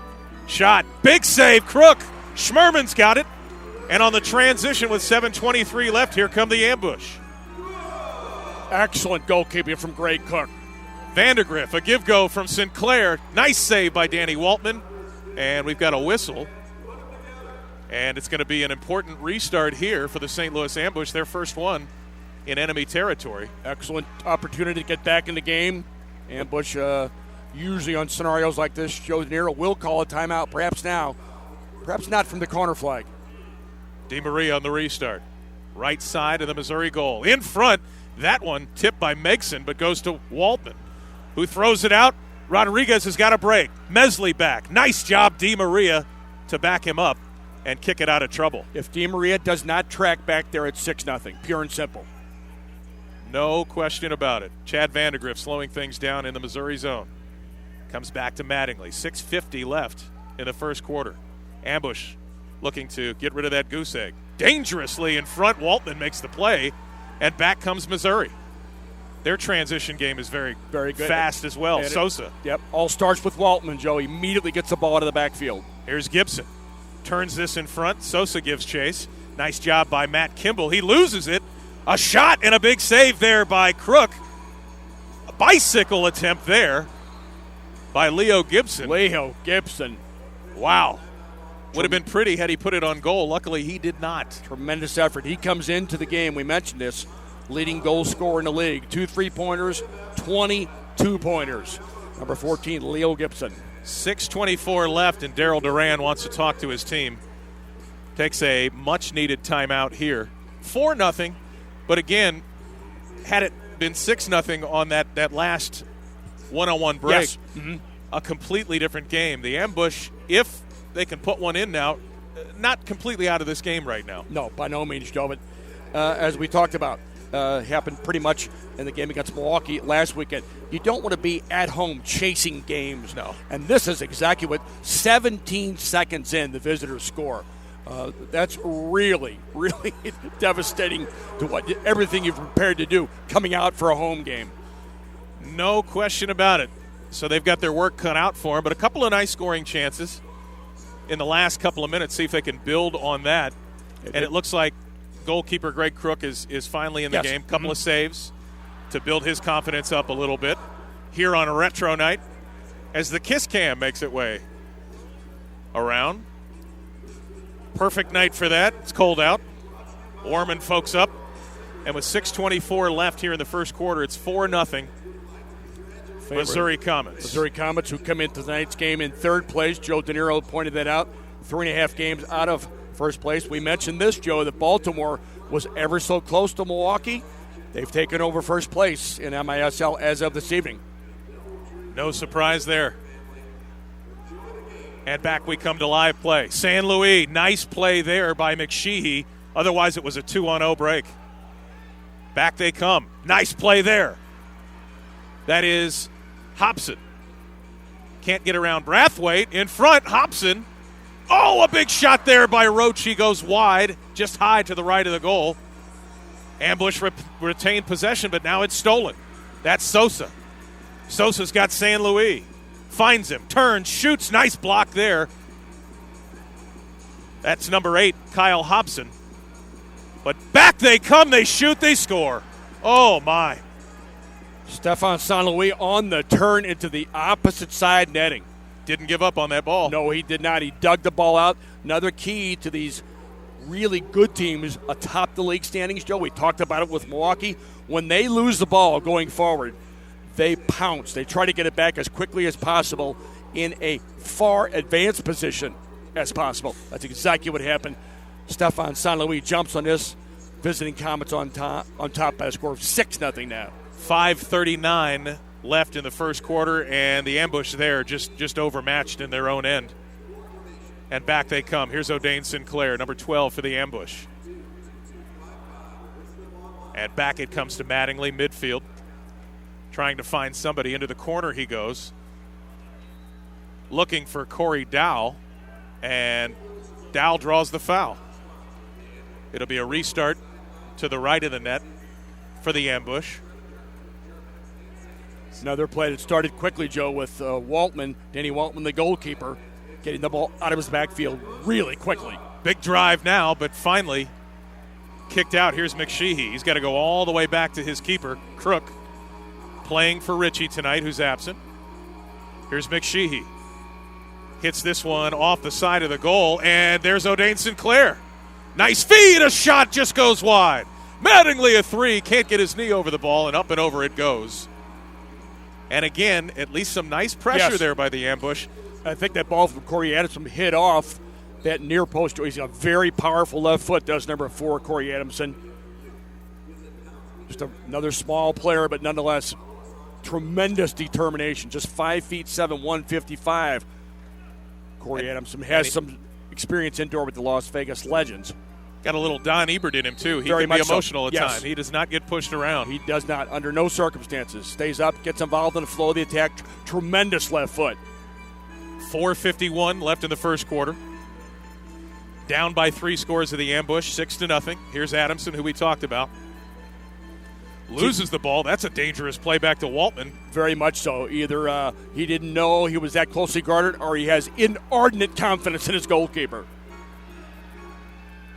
Shot. Big save. Crook. Schmerman's got it. And on the transition with 7:23 left, here come the ambush. Excellent goalkeeping from Greg Cook. Vandergriff, a give-go from Sinclair. Nice save by Danny Waltman. And we've got a whistle. And it's going to be an important restart here for the St. Louis Ambush, their first one in enemy territory. Excellent opportunity to get back in the game. Ambush, usually on scenarios like this, Joe De Niro will call a timeout, perhaps now. Perhaps not from the corner flag. DiMaria on the restart. Right side of the Missouri goal. In front, that one tipped by Megson, but goes to Waltman, who throws it out. Rodriguez has got a break. Mesley back. Nice job, DiMaria, to back him up and kick it out of trouble. If DiMaria does not track back there, it's 6-0, pure and simple. No question about it. Chad Vandergriff slowing things down in the Missouri zone. Comes back to Mattingly. 6:50 left in the first quarter. Ambush looking to get rid of that goose egg. Dangerously in front. Waltman makes the play, and back comes Missouri. Their transition game is very, very good. Fast as well. Sosa. Yep. All starts with Waltman, Joe. He immediately gets the ball out of the backfield. Here's Gibson. Turns this in front. Sosa gives chase. Nice job by Matt Kimball. He loses it. A shot and a big save there by Crook. A bicycle attempt there by Leo Gibson. Wow. Would have been pretty had he put it on goal. Luckily, he did not. Tremendous effort. He comes into the game, we mentioned this, leading goal scorer in the league. 2 3-pointers, 22 pointers. Number 14, Leo Gibson. 6:24 left, and Daryl Duran wants to talk to his team. Takes a much-needed timeout here. 4-0, but again, had it been 6-0 on that last one-on-one break, yes. A completely different game. The Ambush, if they can put one in now, not completely out of this game right now. No, by no means, Joe. But as we talked about, happened pretty much in the game against Milwaukee last weekend. You don't want to be at home chasing games. No. And this is exactly what 17 seconds in the visitors score. That's really, really devastating to what everything you've prepared to do coming out for a home game. No question about it. So they've got their work cut out for them, but a couple of nice scoring chances in the last couple of minutes. See if they can build on that. And it looks like goalkeeper Greg Crook is finally in the game. Couple of saves to build his confidence up a little bit here on a retro night as the Kiss Cam makes its way around. Perfect night for that. It's cold out. Warming folks up. And with 6:24 left here in the first quarter, it's 4-0. Missouri Comets. Missouri Comets, who come into tonight's game in third place. Joe De Niro pointed that out. 3.5 games out of first place. We mentioned this, Joe, that Baltimore was ever so close to Milwaukee. They've taken over first place in MISL as of this evening. No surprise there. And back we come to live play. San Luis, nice play there by McSheehy. Otherwise, it was a 2-on-0 break. Back they come. Nice play there. That is Hobson. Can't get around Brathwaite. In front, Hobson. Oh, a big shot there by Roach. He goes wide, just high to the right of the goal. Ambush retained possession, but now it's stolen. That's Sosa. Sosa's got San Luis. Finds him, turns, shoots. Nice block there. That's number 8, Kyle Hobson. But back they come, they shoot, they score. Oh, my. Stefan San Luis on the turn into the opposite side netting. Didn't give up on that ball. No, he did not. He dug the ball out. Another key to these really good teams atop the league standings, Joe. We talked about it with Milwaukee. When they lose the ball going forward, they pounce. They try to get it back as quickly as possible in a far advanced position as possible. That's exactly what happened. Stefan San Luis jumps on this, visiting Comets on top by a score of 6-0 now. 5:39 left in the first quarter, and the ambush there just overmatched in their own end. And back they come. Here's O'Dane Sinclair, number 12 for the ambush. And back it comes to Mattingly, midfield. Trying to find somebody. Into the corner he goes. Looking for Corey Dow. And Dow draws the foul. It'll be a restart to the right of the net for the ambush. Another play that started quickly, Joe, with Waltman, Danny Waltman, the goalkeeper, getting the ball out of his backfield really quickly. Big drive now, but finally kicked out. Here's McSheehy. He's got to go all the way back to his keeper, Crook, playing for Ritchie tonight, who's absent. Here's McSheehy. Hits this one off the side of the goal, and there's O'Dane Sinclair. Nice feed, a shot just goes wide. Mattingly a 3, can't get his knee over the ball, and up and over it goes. And again, at least some nice pressure there by the ambush. I think that ball from Corey Adamson hit off that near post. He's got a very powerful left foot, does number 4, Corey Adamson. Just another small player, but nonetheless, tremendous determination. Just 5'7", 155. Corey Adamson has some experience indoor with the Las Vegas Legends. Got a little Don Ebert in him, too. He Very can be much emotional so. at times. He does not get pushed around. He does not, under no circumstances. Stays up, gets involved in the flow of the attack. Tremendous left foot. 4:51 left in the first quarter. Down by 3 scores of the ambush, 6-0. Here's Adamson, who we talked about. Loses the ball. That's a dangerous play back to Waltman. Very much so. Either he didn't know he was that closely guarded, or he has inordinate confidence in his goalkeeper.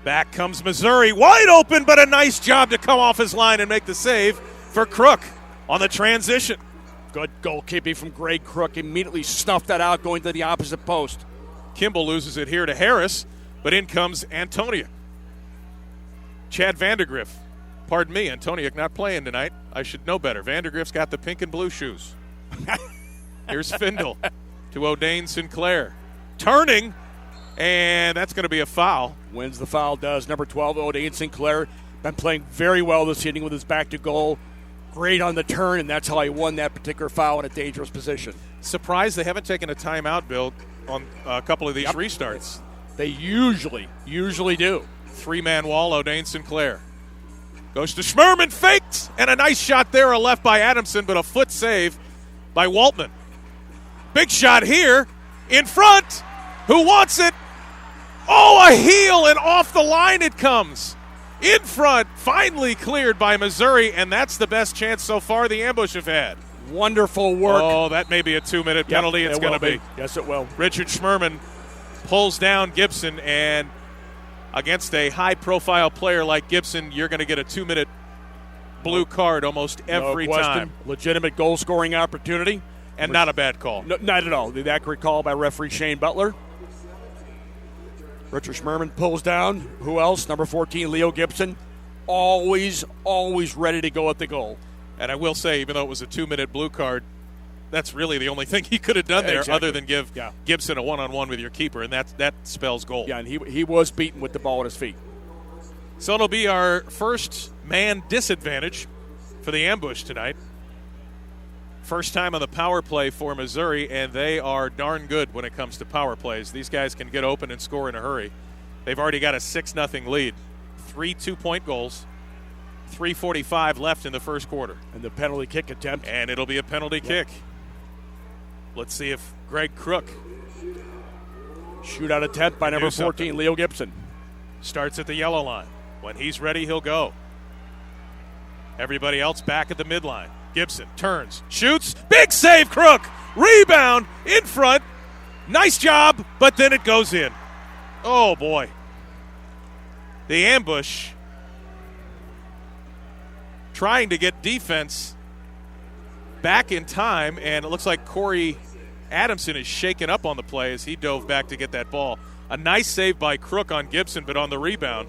Back comes Missouri, wide open, but a nice job to come off his line and make the save for Crook on the transition. Good goalkeeping from Greg Crook. Immediately snuffed that out, going to the opposite post. Kimball loses it here to Harris, but in comes Antoniuk. Chad Vandergriff. Pardon me, Antoniuk not playing tonight. I should know better. Vandergriff's got the pink and blue shoes. Here's Findle to O'Dane Sinclair. Turning, and that's going to be a foul. Wins the foul, does. Number 12, O'Dane Sinclair. Been playing very well this inning with his back to goal. Great on the turn, and that's how he won that particular foul in a dangerous position. Surprised they haven't taken a timeout, Bill, on a couple of these restarts. They usually do. 3-man wall, O'Dane Sinclair. Goes to Schmerman, faked, and a nice shot there, a left by Adamson, but a foot save by Waltman. Big shot here, in front. Who wants it? Oh, a heel, and off the line it comes. In front, finally cleared by Missouri, and that's the best chance so far the ambush have had. Wonderful work. Oh, that may be a 2-minute penalty. It's going to be. Yes, it will. Richard Schmerman pulls down Gibson, and against a high-profile player like Gibson, you're going to get a 2-minute blue card almost every time. Legitimate goal-scoring opportunity. And not a bad call. No, not at all. The accurate call by referee Shane Butler. Richard Schmerman pulls down. Who else? Number 14, Leo Gibson. Always ready to go at the goal. And I will say, even though it was a 2-minute blue card, that's really the only thing he could have done there other than give Gibson a one-on-one with your keeper, and that spells goal. Yeah, and he was beaten with the ball at his feet. So it'll be our first man disadvantage for the ambush tonight. First time on the power play for Missouri, and they are darn good when it comes to power plays. These guys can get open and score in a hurry. They've already got a 6-0 lead. 3 2-point goals. 3:45 left in the first quarter. And the penalty kick attempt. And it'll be a penalty kick. Let's see if Greg Crook. Shootout attempt by number 14, Leo Gibson. Starts at the yellow line. When he's ready, he'll go. Everybody else back at the midline. Gibson turns, shoots, big save, Crook. Rebound in front. Nice job, but then it goes in. Oh, boy. The ambush trying to get defense back in time, and it looks like Corey Adamson is shaken up on the play as he dove back to get that ball. A nice save by Crook on Gibson, but on the rebound,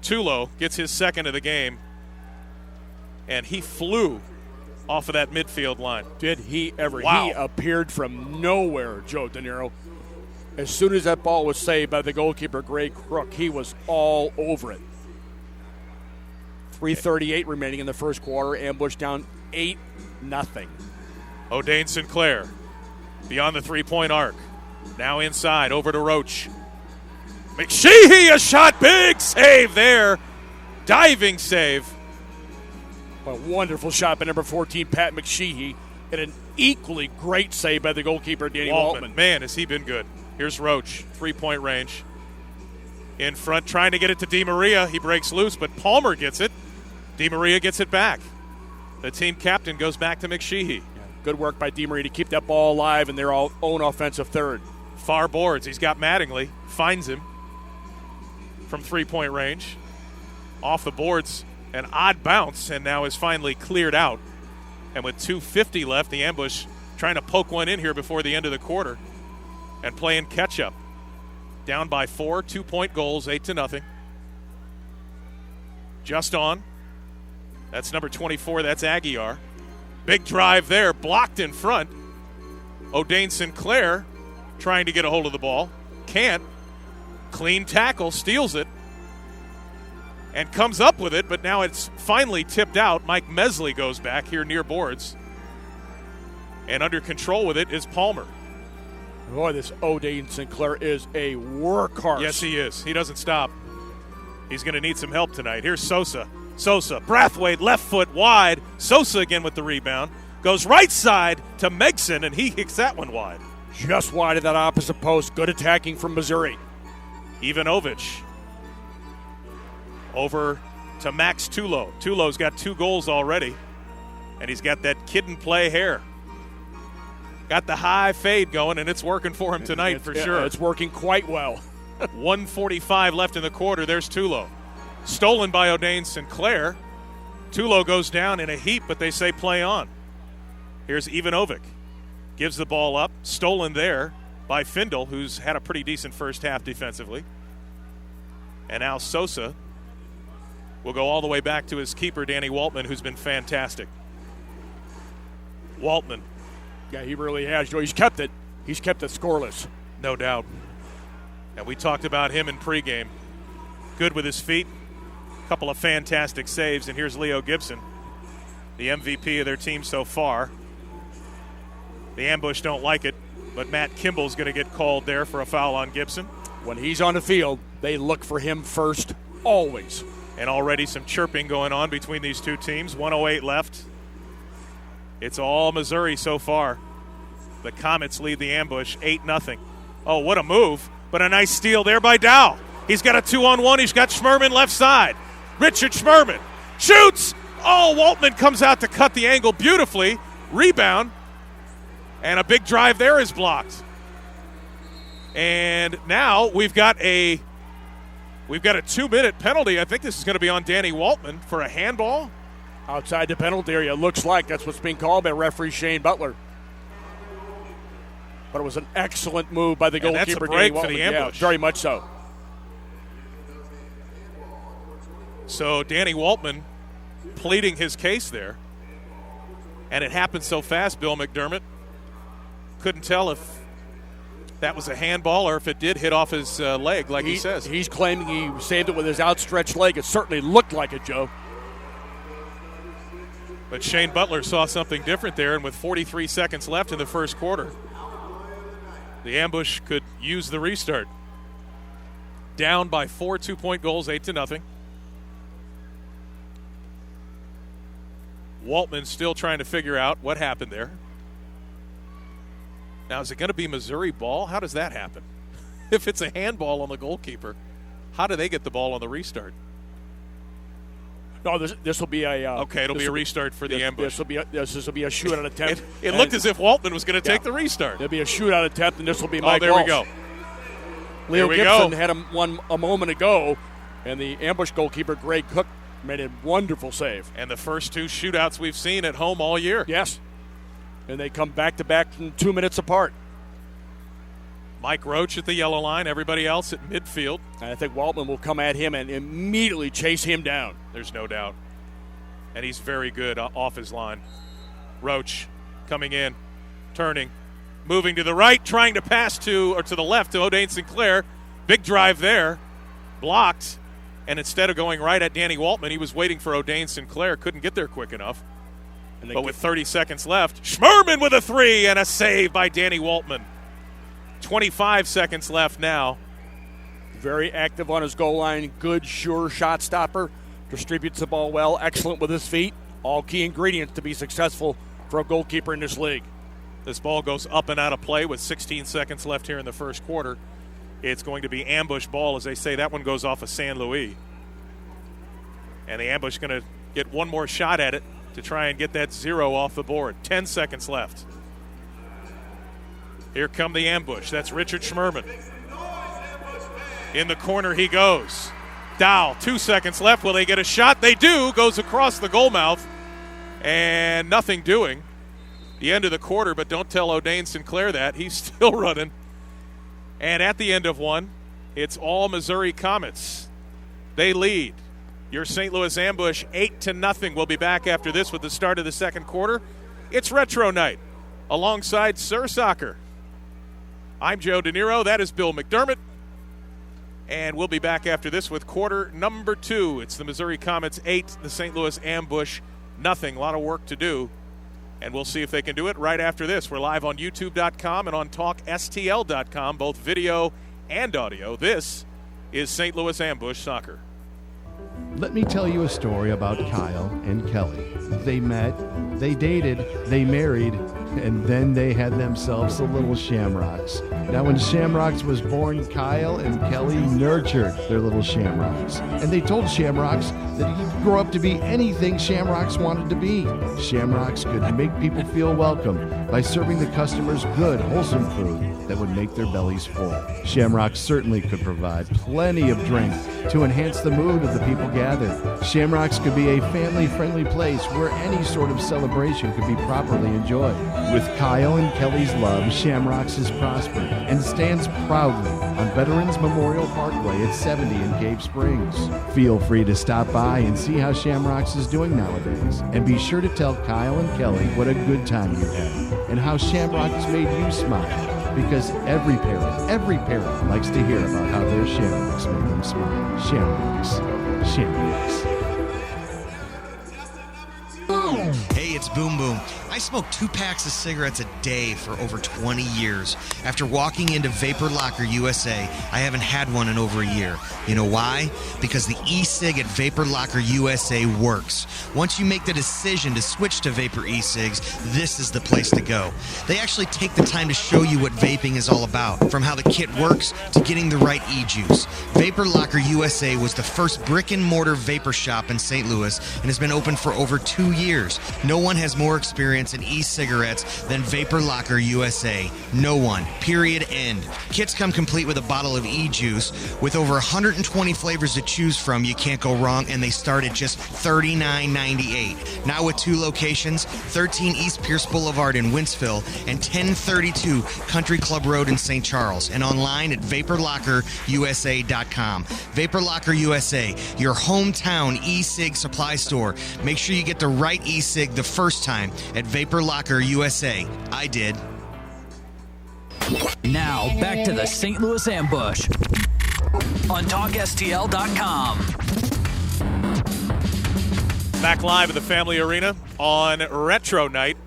Tulo gets his second of the game, and he flew off of that midfield line. Did he ever? Wow. He appeared from nowhere, Joe De Niro. As soon as that ball was saved by the goalkeeper, Greg Crook, he was all over it. 3:38 remaining in the first quarter. Ambush down 8-0. O'Dane Sinclair beyond the three-point arc. Now inside, over to Roach. McSheehy, a shot, big save there. Diving save. A wonderful shot by number 14, Pat McSheehy, and an equally great save by the goalkeeper, Danny Waltman. Man, has he been good. Here's Roach, three-point range. In front, trying to get it to Di Maria. He breaks loose, but Palmer gets it. Di Maria gets it back. The team captain goes back to McSheehy. Good work by Di Maria to keep that ball alive in their own offensive third. Far boards. He's got Mattingly. Finds him from three-point range. Off the boards, an odd bounce, and now is finally cleared out. And with 2:50 left, the ambush trying to poke one in here before the end of the quarter and playing catch-up. Down by 4, 2-point goals, 8-0. Just on. That's number 24. That's Aguiar. Big drive there, blocked in front. O'Dane Sinclair trying to get a hold of the ball. Can't. Clean tackle, steals it, and comes up with it, but now it's finally tipped out. Mike Mesley goes back here near boards. And under control with it is Palmer. Boy, this O'Dane Sinclair is a workhorse. Yes, he is. He doesn't stop. He's going to need some help tonight. Here's Sosa. Brathwaite, left foot wide. Sosa again with the rebound. Goes right side to Megson, and he kicks that one wide. Just wide of that opposite post. Good attacking from Missouri. Ivanovic. Over to Max Tulo. Tulo's got 2 goals already, and he's got that kid-and-play hair. Got the high fade going, and it's working for him tonight for sure. It's working quite well. 1:45 left in the quarter. There's Tulo. Stolen by O'Dane Sinclair. Tulo goes down in a heap, but they say play on. Here's Ivanovic. Gives the ball up. Stolen there by Findle, who's had a pretty decent first half defensively. And now Sosa will go all the way back to his keeper, Danny Waltman, who's been fantastic. Waltman. Yeah, he really has. He's kept it. He's kept it scoreless. No doubt. And we talked about him in pregame. Good with his feet. Couple of fantastic saves. And here's Leo Gibson, the MVP of their team so far. The ambush don't like it, but Matt Kimball's going to get called there for a foul on Gibson. When he's on the field, they look for him first, always. And already some chirping going on between these two teams. 1:08 left. It's all Missouri so far. The Comets lead the ambush 8-0. Oh, what a move. But a nice steal there by Dow. He's got a 2-on-1. He's got Schmerman left side. Richard Schmerman shoots. Oh, Waltman comes out to cut the angle beautifully. Rebound. And a big drive there is blocked. And now we've got a 2-minute penalty. I think this is going to be on Danny Waltman for a handball. Outside the penalty area. Looks like that's what's being called by referee Shane Butler. But it was an excellent move by the goalkeeper. That's a break Danny for the Waltman. ambush. Yeah, very much so. So Danny Waltman pleading his case there. And it happened so fast, Bill McDermott. Couldn't tell if that was a handball or if it did hit off his leg, like he says. He's claiming he saved it with his outstretched leg. It certainly looked like it, Joe. But Shane Butler saw something different there, and with 43 seconds left in the first quarter, the Ambush could use the restart. Down by 4 2-point goals, 8-0. Waltman still trying to figure out what happened there. Now, is it going to be Missouri ball? How does that happen? If it's a handball on the goalkeeper, how do they get the ball on the restart? No, this will be a okay. It'll be a restart for the Ambush. This will be a shootout attempt. It looked as if Waltman was going to take the restart. There'll be a shootout attempt, and this will be Mike there Walsh. We go. Leo Gibson had one a moment ago, and the Ambush goalkeeper Greg Cook made a wonderful save. And the first two shootouts we've seen at home all year. Yes, and they come back to back in 2 minutes apart. Mike Roach at the yellow line, everybody else at midfield. And I think Waltman will come at him and immediately chase him down. There's no doubt. And he's very good off his line. Roach coming in, turning, moving to the right, trying to pass to the left to O'Dane Sinclair. Big drive there, blocked. And instead of going right at Danny Waltman, he was waiting for O'Dane Sinclair. Couldn't get there quick enough. But with 30 seconds left, Schmerman with a three and a save by Danny Waltman. 25 seconds left now. Very active on his goal line. Good, sure shot stopper. Distributes the ball well. Excellent with his feet. All key ingredients to be successful for a goalkeeper in this league. This ball goes up and out of play with 16 seconds left here in the first quarter. It's going to be Ambush ball, as they say. That one goes off of San Luis. And the Ambush going to get one more shot at it to try and get that 0 off the board. 10 seconds left. Here come the Ambush. That's Richard Schmerman. In the corner he goes. Dow, 2 seconds left. Will they get a shot? They do. Goes across the goal mouth. And nothing doing. The end of the quarter, but don't tell O'Dane Sinclair that. He's still running. And at the end of one, it's all Missouri Comets. They lead. Your St. Louis Ambush 8-0. We'll be back after this with the start of the second quarter. It's Retro Night alongside Sir Soccer. I'm Joe DeNiro. That is Bill McDermott. And we'll be back after this with quarter number 2. It's the Missouri Comets 8, the St. Louis Ambush nothing. A lot of work to do. And we'll see if they can do it right after this. We're live on YouTube.com and on TalkSTL.com, both video and audio. This is St. Louis Ambush Soccer. Let me tell you a story about Kyle and Kelly. They met, they dated, they married, and then they had themselves a little Shamrocks. Now, when Shamrocks was born, Kyle and Kelly nurtured their little Shamrocks. And they told Shamrocks that he could grow up to be anything Shamrocks wanted to be. Shamrocks could make people feel welcome by serving the customers good, wholesome food that would make their bellies full. Shamrocks certainly could provide plenty of drink to enhance the mood of the people gathered. Shamrocks could be a family-friendly place where any sort of celebration could be properly enjoyed. With Kyle and Kelly's love, Shamrocks has prospered and stands proudly on Veterans Memorial Parkway at 70 in Cave Springs. Feel free to stop by and see how Shamrocks is doing nowadays. And be sure to tell Kyle and Kelly what a good time you had and how Shamrocks made you smile. Because every parent likes to hear about how their Shamrocks made them smile. Shamrocks. Hey, it's Boom Boom. I smoke 2 packs of cigarettes a day for over 20 years. After walking into Vapor Locker USA, I haven't had one in over a year. You know why? Because the e-cig at Vapor Locker USA works. Once you make the decision to switch to Vapor e-cigs, this is the place to go. They actually take the time to show you what vaping is all about, from how the kit works to getting the right e-juice. Vapor Locker USA was the first brick-and-mortar vapor shop in St. Louis and has been open for over 2 years. No one has more experience in e-cigarettes than Vapor Locker USA. No one. Period. End. Kits come complete with a bottle of e-juice. With over 120 flavors to choose from, you can't go wrong, and they start at just $39.98. Now with 2 locations, 13 East Pierce Boulevard in Wentzville and 1032 Country Club Road in St. Charles, and online at VaporLockerUSA.com. Vapor Locker USA, your hometown e-cig supply store. Make sure you get the right e-cig the first time at Vapor Locker USA. I did. Now, back to the St. Louis Ambush on TalkSTL.com. Back live at the Family Arena on Retro Night.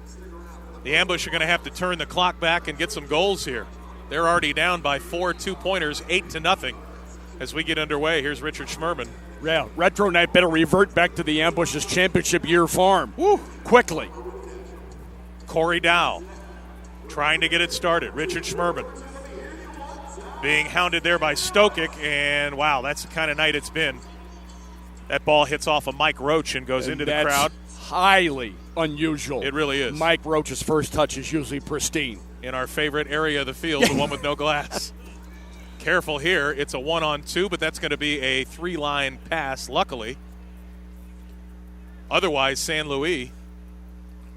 The Ambush are going to have to turn the clock back and get some goals here. They're already down by 4 2-pointers, 8-0. As we get underway, here's Richard Schmerman. Yeah, Retro Night better revert back to the Ambush's championship year farm. Woo, quickly. Corey Dow trying to get it started. Richard Schmerman being hounded there by Stokic, and wow, that's the kind of night it's been. That ball hits off of Mike Roach and goes into the crowd. Highly unusual. It really is. Mike Roach's first touch is usually pristine. In our favorite area of the field, the one with no glass. Careful here. It's a 1-on-2, but that's going to be a 3-line pass, luckily. Otherwise, San Luis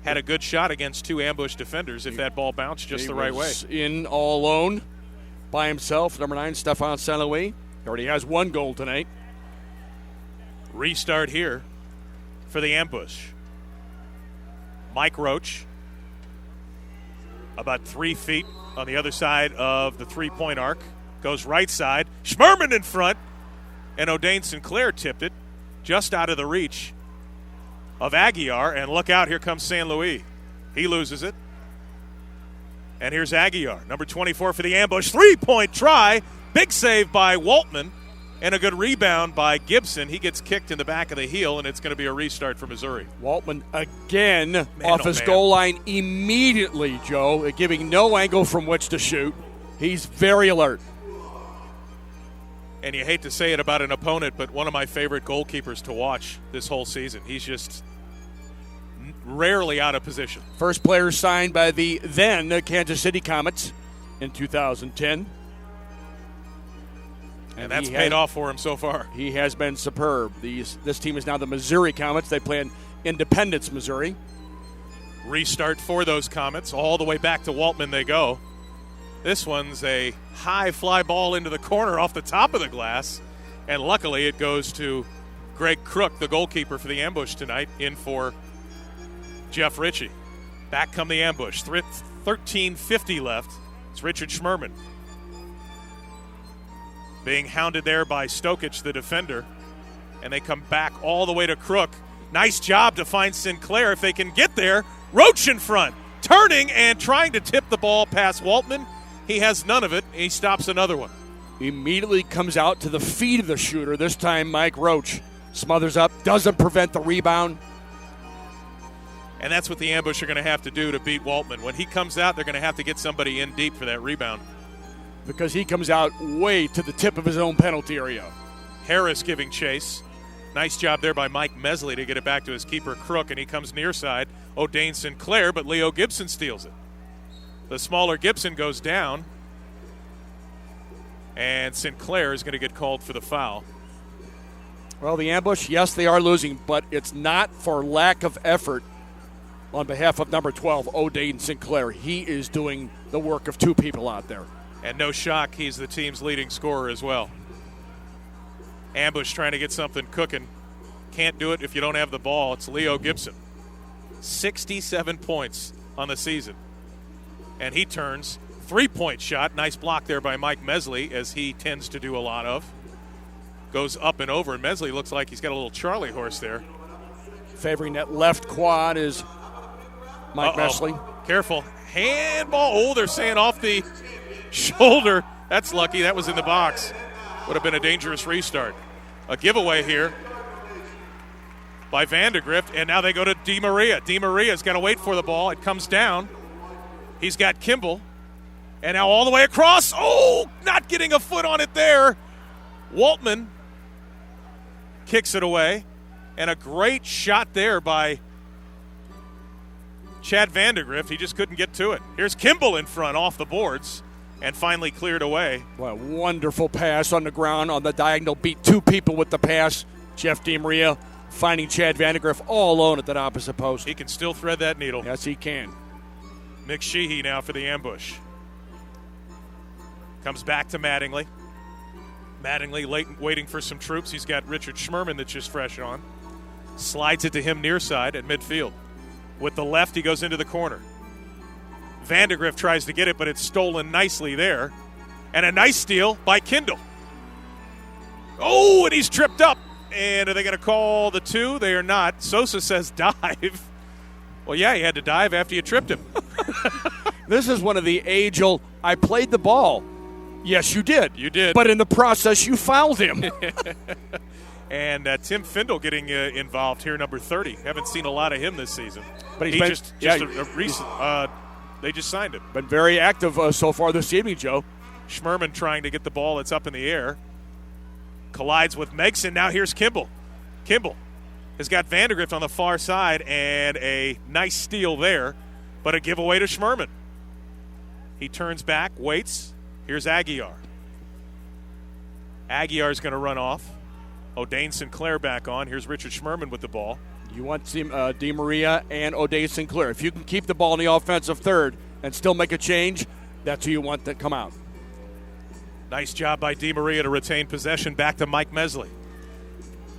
had a good shot against 2 Ambush defenders if that ball bounced just the right way. In all alone by himself, number 9, Stefan San Luis. He already has 1 goal tonight. Restart here for the Ambush. Mike Roach, about 3 feet on the other side of the 3-point arc. Goes right side. Schmerman in front. And O'Dane Sinclair tipped it just out of the reach of Aguiar. And look out, here comes San Luis. He loses it. And here's Aguiar, number 24 for the Ambush. 3-point try. Big save by Waltman. And a good rebound by Gibson. He gets kicked in the back of the heel, and it's going to be a restart for Missouri. Waltman again off his goal line immediately, Joe, giving no angle from which to shoot. He's very alert. And you hate to say it about an opponent, but one of my favorite goalkeepers to watch this whole season. He's just rarely out of position. First player signed by the then Kansas City Comets in 2010. And that's paid off for him so far. He has been superb. This team is now the Missouri Comets. They play in Independence, Missouri. Restart for those Comets. All the way back to Waltman they go. This one's a high fly ball into the corner off the top of the glass. And luckily it goes to Greg Crook, the goalkeeper for the Ambush tonight, in for Jeff Ritchie. Back come the Ambush. 13:50 left. It's Richard Schmerman being hounded there by Stokic, the defender. And they come back all the way to Crook. Nice job to find Sinclair if they can get there. Roach in front, turning and trying to tip the ball past Waltman. He has none of it. He stops another one. Immediately comes out to the feet of the shooter. This time Mike Roach smothers up, doesn't prevent the rebound. And that's what the Ambush are going to have to do to beat Waltman. When he comes out, they're going to have to get somebody in deep for that rebound. Because he comes out way to the tip of his own penalty area. Harris giving chase. Nice job there by Mike Mesley to get it back to his keeper, Crook, and he comes near side. O'Dane Sinclair, but Leo Gibson steals it. The smaller Gibson goes down, and Sinclair is going to get called for the foul. Well, the Ambush, yes, they are losing, but it's not for lack of effort on behalf of number 12, O'Dane Sinclair. He is doing the work of 2 people out there. And no shock, he's the team's leading scorer as well. Ambush trying to get something cooking. Can't do it if you don't have the ball. It's Leo Gibson. 67 points on the season. And he turns. 3-point shot. Nice block there by Mike Mesley, as he tends to do a lot of. Goes up and over, and Mesley looks like he's got a little Charlie horse there. Favoring that left quad is Mike Mesley. Careful. Handball. Oh, they're saying off the shoulder. That's lucky. That was in the box. Would have been a dangerous restart. A giveaway here by Vandegrift, and now they go to Di Maria. Di Maria's got to wait for the ball. It comes down. He's got Kimball. And now all the way across. Oh, not getting a foot on it there. Waltman kicks it away. And a great shot there by Chad Vandegrift. He just couldn't get to it. Here's Kimball in front off the boards. And finally cleared away. Well, wonderful pass on the ground on the diagonal. Beat 2 people with the pass. Jeff DiMaria finding Chad Vandegrift all alone at that opposite post. He can still thread that needle. Yes, he can. Mick Sheehy now for the Ambush. Comes back to Mattingly. Mattingly waiting for some troops. He's got Richard Schmerman that's just fresh on. Slides it to him near side at midfield. With the left, he goes into the corner. Vandegrift tries to get it, but it's stolen nicely there. And a nice steal by Kindle. Oh, and he's tripped up. And are they going to call the 2? They are not. Sosa says dive. Well, yeah, he had to dive after you tripped him. This is one of the age-old, I played the ball. Yes, you did. You did. But in the process, you fouled him. And Tim Findle getting involved here, number 30. Haven't seen a lot of him this season. But he's he been, just a recent. They just signed him. Been very active so far this evening, Joe. Schmerman trying to get the ball that's up in the air. Collides with Megson. Now here's Kimball. Kimball has got Vandegrift on the far side, and a nice steal there, but a giveaway to Schmerman. He turns back, waits. Here's Aguiar. Aguiar's going to run off. O'Dane Sinclair back on. Here's Richard Schmerman with the ball. You want Di Maria and O'Dane Sinclair. If you can keep the ball in the offensive third and still make a change, that's who you want to come out. Nice job by Di Maria to retain possession. Back to Mike Mesley.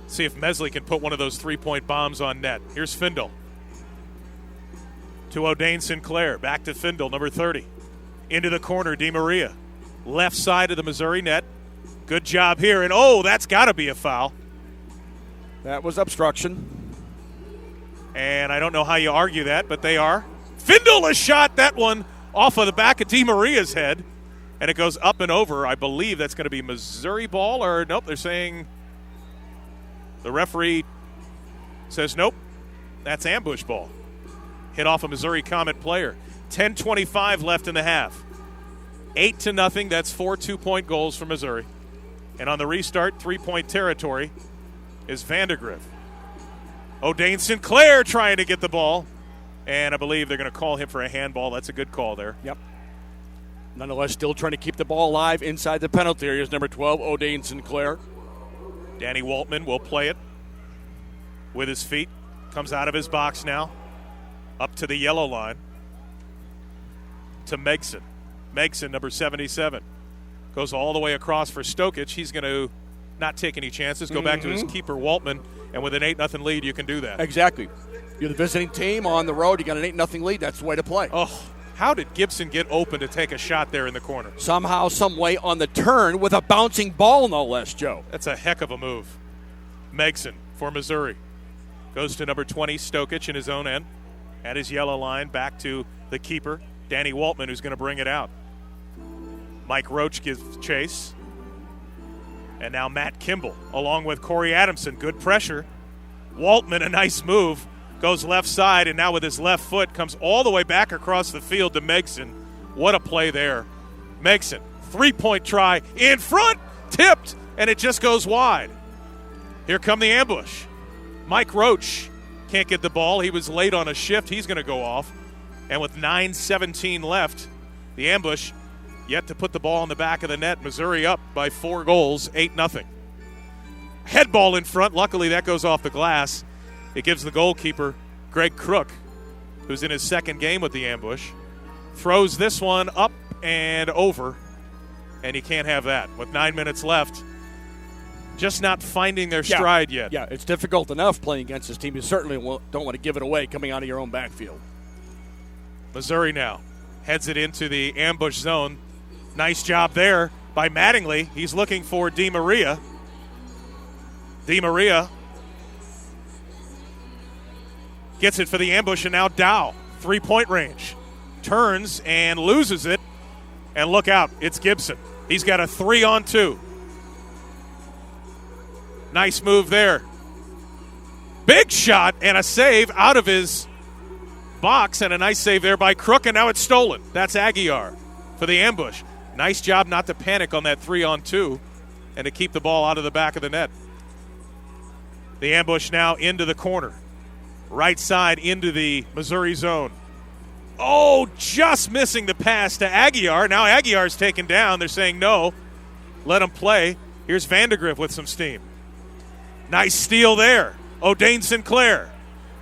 See if Mesley can put one of those three-point bombs on net. Here's Findle. To O'Dane Sinclair. Back to Findle, number 30. Into the corner, Di Maria. Left side of the Missouri net. Good job here. And, that's got to be a foul. That was obstruction. And I don't know how you argue that, but they are. Findle has shot that one off of the back of Di Maria's head. And it goes up and over. I believe that's going to be Missouri ball. Or, nope, they're saying the referee says, nope, that's ambush ball. Hit off a Missouri Comet player. 10:25 left in the half. 8-0. That's 4 2-point goals for Missouri. And on the restart, 3-point territory is Vandegrift. O'Dane Sinclair trying to get the ball. And I believe they're going to call him for a handball. That's a good call there. Yep. Nonetheless, still trying to keep the ball alive inside the penalty area is number 12, O'Dane Sinclair. Danny Waltman will play it with his feet. Comes out of his box now. Up to the yellow line. To Megson. Megson, number 77. Goes all the way across for Stokic. He's going to not take any chances. Go back to his keeper, Waltman. And with an 8-0 lead, you can do that. Exactly. You're the visiting team on the road. You got an 8-0 lead. That's the way to play. Oh, how did Gibson get open to take a shot there in the corner? Somehow, some way on the turn with a bouncing ball, no less, Joe. That's a heck of a move. Megson for Missouri. Goes to number 20, Stokic in his own end. At his yellow line, back to the keeper, Danny Waltman, who's going to bring it out. Mike Roach gives chase. And now Matt Kimball, along with Corey Adamson. Good pressure. Waltman, a nice move. Goes left side, and now with his left foot, comes all the way back across the field to Megson. What a play there. Megson, 3-point try, in front, tipped, and it just goes wide. Here come the ambush. Mike Roach can't get the ball. He was late on a shift. He's going to go off. And with 9:17 left, the ambush yet to put the ball in the back of the net. Missouri up by 4 goals, 8-0. Head ball in front. Luckily, that goes off the glass. It gives the goalkeeper, Greg Crook, who's in his second game with the ambush, throws this one up and over, and you can't have that. With 9 minutes left, just not finding their stride yet. Yeah, it's difficult enough playing against this team. You certainly don't want to give it away coming out of your own backfield. Missouri now heads it into the ambush zone. Nice job there by Mattingly. He's looking for Di Maria. Di Maria gets it for the ambush, and now Dow, 3-point range. Turns and loses it. And look out, it's Gibson. He's got a 3-on-2. Nice move there. Big shot and a save out of his box, and a nice save there by Crook, and now it's stolen. That's Aguiar for the ambush. Nice job not to panic on that 3-on-2 and to keep the ball out of the back of the net. The ambush now into the corner. Right side into the Missouri zone. Oh, just missing the pass to Aguiar. Now Aguiar's taken down. They're saying no. Let him play. Here's Vandegrift with some steam. Nice steal there. O'Dane Sinclair.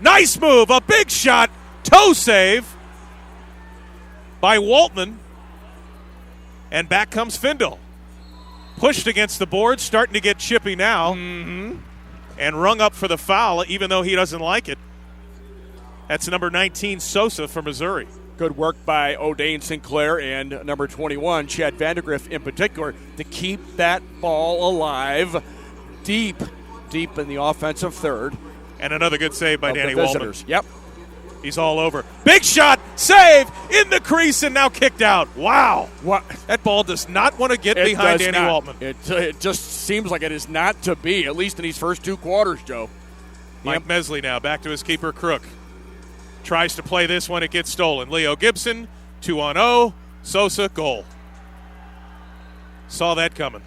Nice move. A big shot. Toe save by Waltman. And back comes Findle. Pushed against the board. Starting to get chippy now. And rung up for the foul, even though he doesn't like it. That's number 19, Sosa for Missouri. Good work by O'Dane Sinclair and number 21, Chad Vandegrift in particular, to keep that ball alive deep deep in the offensive third. And another good save by of Danny the Waltman. visitors. Yep. He's all over. Big shot, save, in the crease, and now kicked out. Wow. What? That ball does not want to get behind Danny Waltman. It just seems like it is not to be, at least in these first 2 quarters, Joe. Mike Mesley now back to his keeper, Crook. Tries to play this one. It gets stolen. Leo Gibson, 2-0. Sosa, goal. Saw that coming.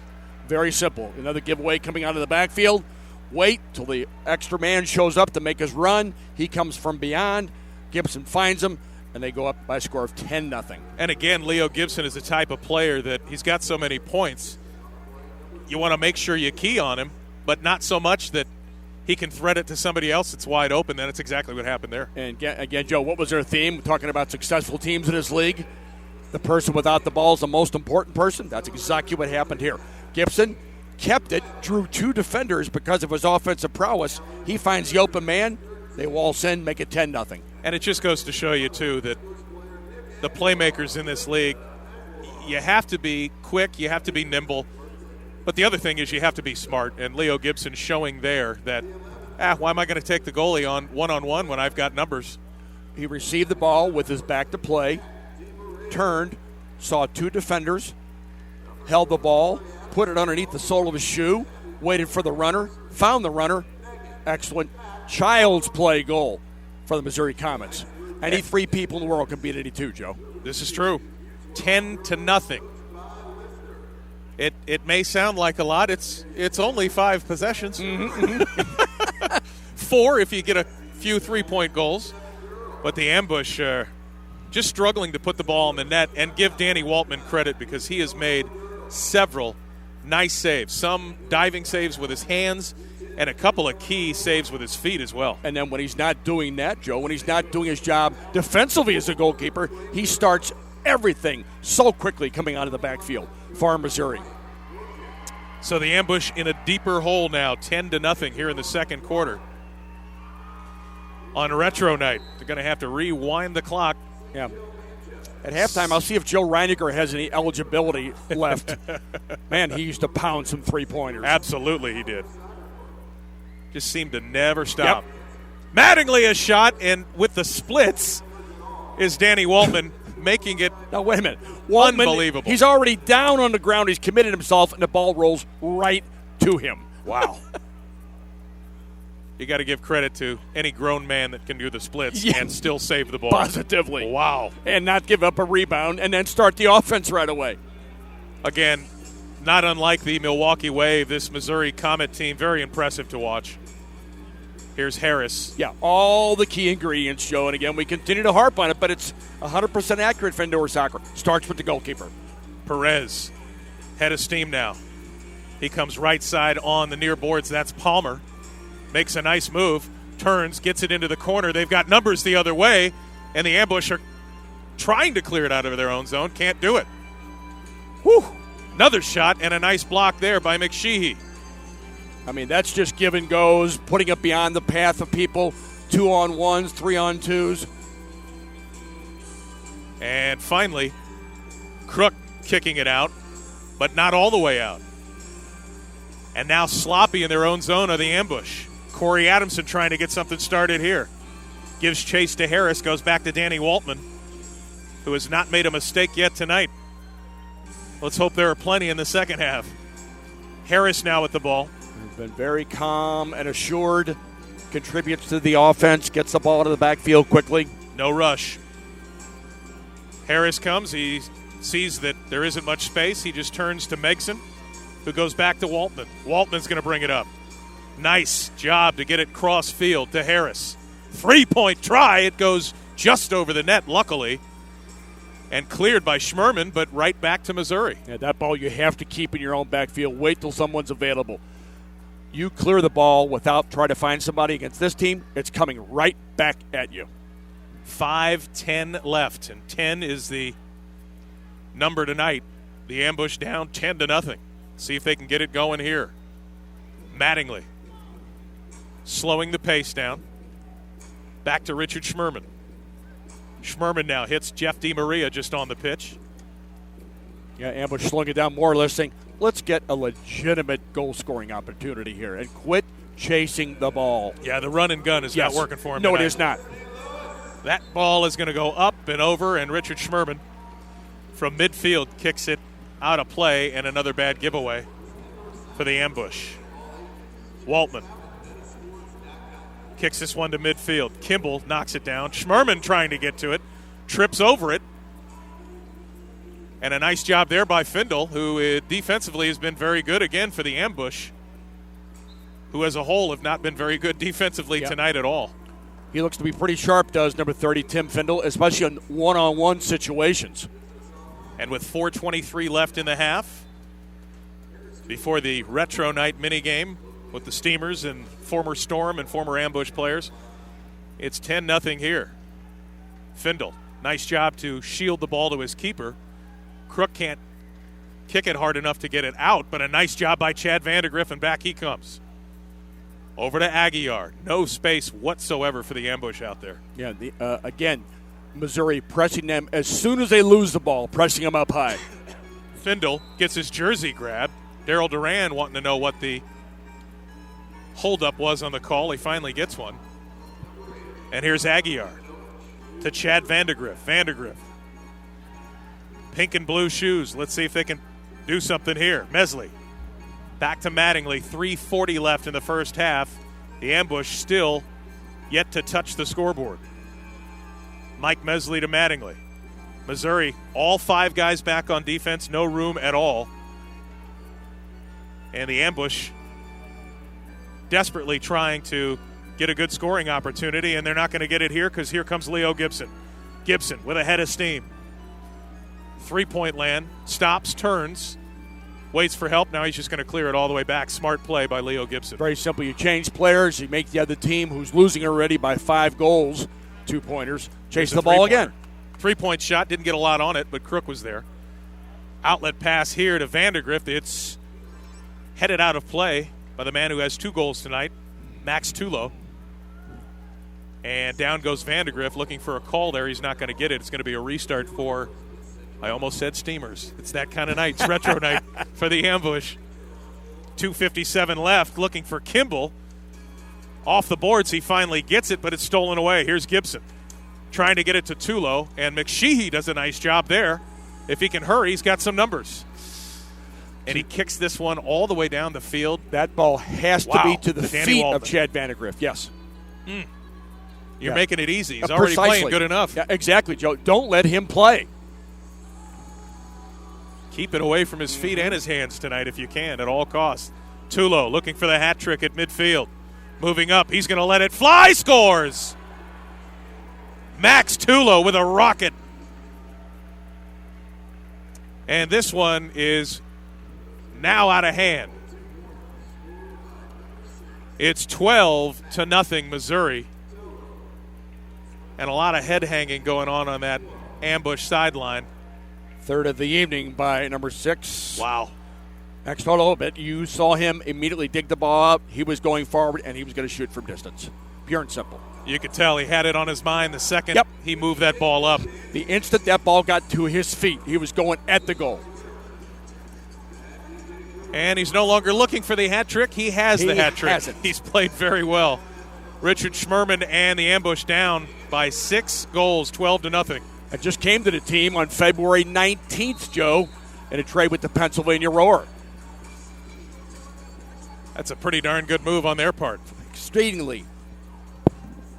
Very simple. Another giveaway coming out of the backfield. Wait till the extra man shows up to make his run. He comes from beyond. Gibson finds him, and they go up by a score of 10-0. And again, Leo Gibson is the type of player that he's got so many points. You want to make sure you key on him, but not so much that he can thread it to somebody else that's wide open. Then it's exactly what happened there. And again, Joe, what was their theme? We're talking about successful teams in this league. The person without the ball is the most important person. That's exactly what happened here. Gibson kept it, drew 2 defenders because of his offensive prowess. He finds the open man. They waltz in, make it 10-0. And it just goes to show you, too, that the playmakers in this league, you have to be quick, you have to be nimble. But the other thing is you have to be smart. And Leo Gibson showing there that, why am I going to take the goalie on one-on-one when I've got numbers? He received the ball with his back to play, turned, saw 2 defenders, held the ball, put it underneath the sole of his shoe, waited for the runner, found the runner. Excellent child's play goal for the Missouri Comets. Any 3 people in the world can beat 82, Joe. This is true. 10-0. It may sound like a lot. It's only 5 possessions. 4 if you get a few 3-point goals. But the ambush just struggling to put the ball in the net, and give Danny Waltman credit because he has made several nice saves. Some diving saves with his hands, and a couple of key saves with his feet as well. And then when he's not doing that, Joe, when he's not doing his job defensively as a goalkeeper, he starts everything so quickly coming out of the backfield for Missouri. So the ambush in a deeper hole now, 10-0 here in the second quarter. On retro night, they're going to have to rewind the clock. Yeah. At halftime, I'll see if Joe Reiniger has any eligibility left. Man, he used to pound some 3-pointers. Absolutely he did. Just seemed to never stop. Yep. Mattingly a shot, and with the splits is Danny Waltman making it. Now, wait a minute. Waltman, unbelievable. He's already down on the ground. He's committed himself, and the ball rolls right to him. Wow. You got to give credit to any grown man that can do the splits and still save the ball. Positively. Wow. And not give up a rebound and then start the offense right away. Again, not unlike the Milwaukee Wave, this Missouri Comet team, very impressive to watch. Here's Harris. Yeah, all the key ingredients, Joe. And again, we continue to harp on it, but it's 100% accurate for indoor soccer. Starts with the goalkeeper. Perez, head of steam now. He comes right side on the near boards. That's Palmer. Makes a nice move, turns, gets it into the corner. They've got numbers the other way, and the ambush are trying to clear it out of their own zone. Can't do it. Whew. Another shot and a nice block there by McSheehy. I mean, that's just give and goes, putting it beyond the path of people, 2-on-1s, 3-on-2s. And finally, Crook kicking it out, but not all the way out. And now sloppy in their own zone of the ambush. Corey Adamson trying to get something started here. Gives chase to Harris, goes back to Danny Waltman, who has not made a mistake yet tonight. Let's hope there are plenty in the second half. Harris now with the ball. He's been very calm and assured, contributes to the offense, gets the ball to the backfield quickly. No rush. Harris comes, he sees that there isn't much space. He just turns to Megson, who goes back to Waltman. Waltman's going to bring it up. Nice job to get it cross field to Harris. 3-point try. It goes just over the net, luckily, and cleared by Schmerman, but right back to Missouri. Yeah, that ball you have to keep in your own backfield. Wait till someone's available. You clear the ball without trying to find somebody against this team, it's coming right back at you. 5:10 left, and 10 is the number tonight. The ambush down 10-0. See if they can get it going here. Mattingly slowing the pace down. Back to Richard Schmerman. Schmerman now hits Jeff DiMaria just on the pitch. Yeah, ambush slowing it down more or less saying, let's get a legitimate goal-scoring opportunity here and quit chasing the ball. Yeah, the run and gun is not working for him No, tonight. it is not. That ball is going to go up and over, and Richard Schmerman from midfield kicks it out of play, and another bad giveaway for the ambush. Waltman kicks this one to midfield. Kimball knocks it down. Schmerman trying to get to it, trips over it. And a nice job there by Findle, who defensively has been very good again for the ambush, who as a whole have not been very good defensively tonight at all. He looks to be pretty sharp, does number 30, Tim Findle, especially in one-on-one situations. And with 4:23 left in the half, before the Retro Night minigame with the Steamers and former Storm and former Ambush players, it's 10-0 here. Findle, nice job to shield the ball to his keeper. Crook can't kick it hard enough to get it out, but a nice job by Chad Vandergriff, and back he comes. Over to Aguiar. No space whatsoever for the ambush out there. Yeah, again, Missouri pressing them as soon as they lose the ball, pressing them up high. Findle gets his jersey grabbed. Daryl Duran wanting to know what the holdup was on the call. He finally gets one. And here's Aguiar to Chad Vandergriff. Vandergriff. Pink and blue shoes. Let's see if they can do something here. Mesley. Back to Mattingly. 3:40 left in the first half. The ambush still yet to touch the scoreboard. Mike Mesley to Mattingly. Missouri, all 5 guys back on defense. No room at all. And the ambush desperately trying to get a good scoring opportunity, and they're not going to get it here because here comes Leo Gibson. Gibson with a head of steam. 3-point land. Stops, turns. Waits for help. Now he's just going to clear it all the way back. Smart play by Leo Gibson. Very simple. You change players. You make the other team who's losing already by 5 goals, 2-pointers, chase the ball again. 3-point shot. Didn't get a lot on it, but Crook was there. Outlet pass here to Vandergriff. It's headed out of play by the man who has 2 goals tonight, Max Tulo. And down goes Vandergriff looking for a call there. He's not going to get it. It's going to be a restart for, I almost said Steamers. It's that kind of night. It's retro night for the ambush. 2:57 left, looking for Kimball. Off the boards, he finally gets it, but it's stolen away. Here's Gibson trying to get it to Tulo, and McSheehy does a nice job there. If he can hurry, he's got some numbers. And he kicks this one all the way down the field. That ball has to be to the feet of Chad Vandergriff, yes. You're making it easy. He's already playing good enough. Yeah, exactly, Joe. Don't let him play. Keep it away from his feet and his hands tonight if you can at all costs. Tulo looking for the hat trick at midfield. Moving up. He's going to let it fly. Scores! Max Tulo with a rocket. And this one is now out of hand. It's 12-0 Missouri. And a lot of head hanging going on that ambush sideline. Third of the evening by number 6. Wow. Max Tulo, but you saw him immediately dig the ball up. He was going forward, and he was going to shoot from distance. Pure and simple. You could tell he had it on his mind the second he moved that ball up. The instant that ball got to his feet, he was going at the goal. And he's no longer looking for the hat trick. He has the hat trick. He's played very well. Richard Schmerman and the ambush down by 6 goals, 12-0. I just came to the team on February 19th, Joe, in a trade with the Pennsylvania Roar. That's a pretty darn good move on their part. Extremely.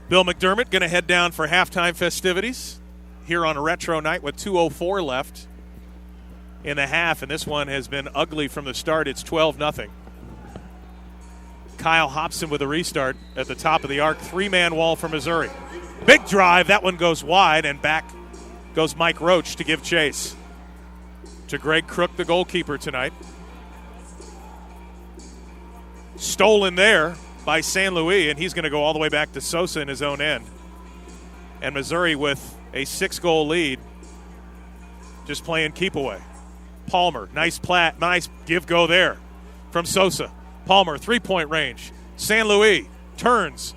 Bill McDermott going to head down for halftime festivities here on a retro night with 2:04 left in the half, and this one has been ugly from the start. It's 12-0. Kyle Hobson with a restart at the top of the arc. 3-man wall for Missouri. Big drive. That one goes wide, and back goes Mike Roach to give chase to Greg Crook, the goalkeeper tonight. Stolen there by San Luis, and he's going to go all the way back to Sosa in his own end. And Missouri with a 6-goal lead, just playing keep away. Palmer, nice give-go there from Sosa. Palmer, 3-point range. San Luis turns,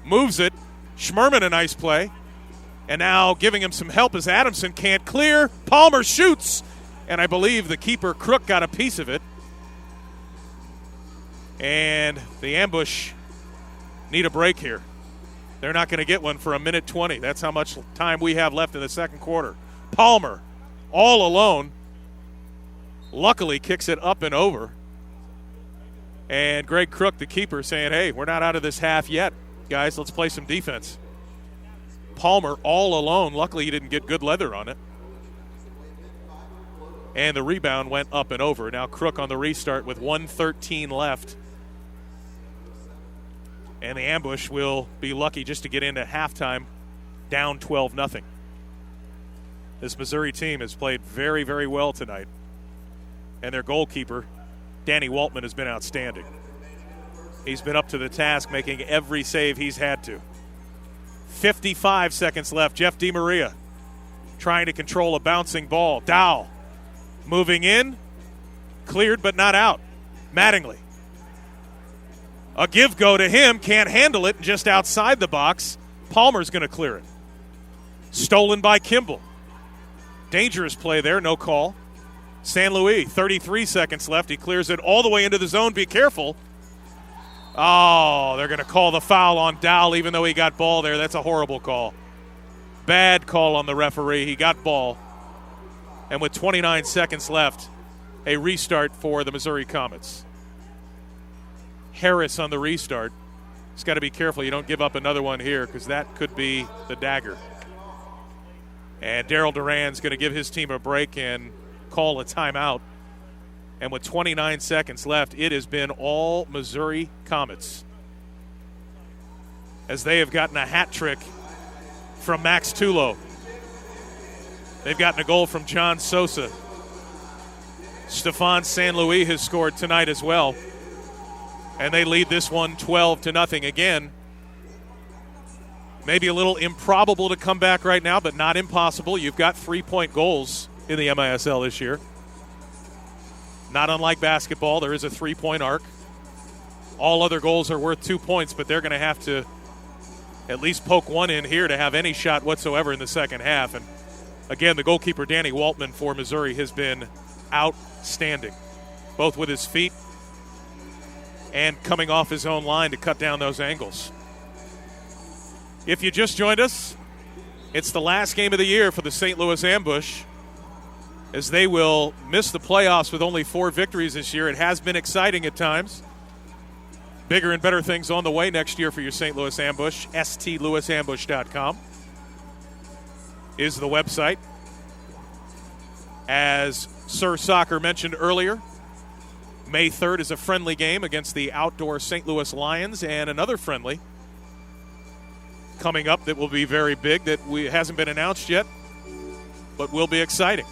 moves it. Schmerman, a nice play. And now giving him some help as Adamson can't clear. Palmer shoots, and I believe the keeper, Crook, got a piece of it. And the Ambush need a break here. They're not going to get one for 1:20. That's how much time we have left in the second quarter. Palmer, all alone, luckily kicks it up and over. And Greg Crook, the keeper, saying, hey, we're not out of this half yet. Guys, let's play some defense. Palmer all alone. Luckily, he didn't get good leather on it. And the rebound went up and over. Now Crook on the restart with 1:13 left. And the Ambush will be lucky just to get into halftime down 12-0. This Missouri team has played very, very well tonight. And their goalkeeper, Danny Waltman, has been outstanding. He's been up to the task, making every save he's had to. 55 seconds left. Jeff DiMaria trying to control a bouncing ball. Dow moving in, cleared but not out. Mattingly. A give-go to him, can't handle it, just outside the box. Palmer's going to clear it. Stolen by Kimball. Dangerous play there, no call. San Luis, 33 seconds left. He clears it all the way into the zone. Be careful. Oh, they're going to call the foul on Dowell, even though he got ball there. That's a horrible call. Bad call on the referee. He got ball. And with 29 seconds left, a restart for the Missouri Comets. Harris on the restart. He's got to be careful you don't give up another one here because that could be the dagger. And Daryl Duran's going to give his team a break and call a timeout. And with 29 seconds left, it has been all Missouri Comets, as they have gotten a hat trick from Max Tulo. They've gotten a goal from John Sosa. Stefan San Luis has scored tonight as well. And they lead this one 12-0 again. Maybe a little improbable to come back right now, but not impossible. You've got 3-point goals in the MISL this year. Not unlike basketball, there is a 3-point arc. All other goals are worth 2 points, but they're going to have to at least poke one in here to have any shot whatsoever in the second half. And again, the goalkeeper, Danny Waltman, for Missouri has been outstanding, both with his feet and coming off his own line to cut down those angles. If you just joined us, it's the last game of the year for the St. Louis Ambush, as they will miss the playoffs with only 4 victories this year. It has been exciting at times. Bigger and better things on the way next year for your St. Louis Ambush. stlouisambush.com is the website. As Sir Soccer mentioned earlier, May 3rd is a friendly game against the outdoor St. Louis Lions, and another friendly coming up that will be very big that hasn't been announced yet, but will be exciting.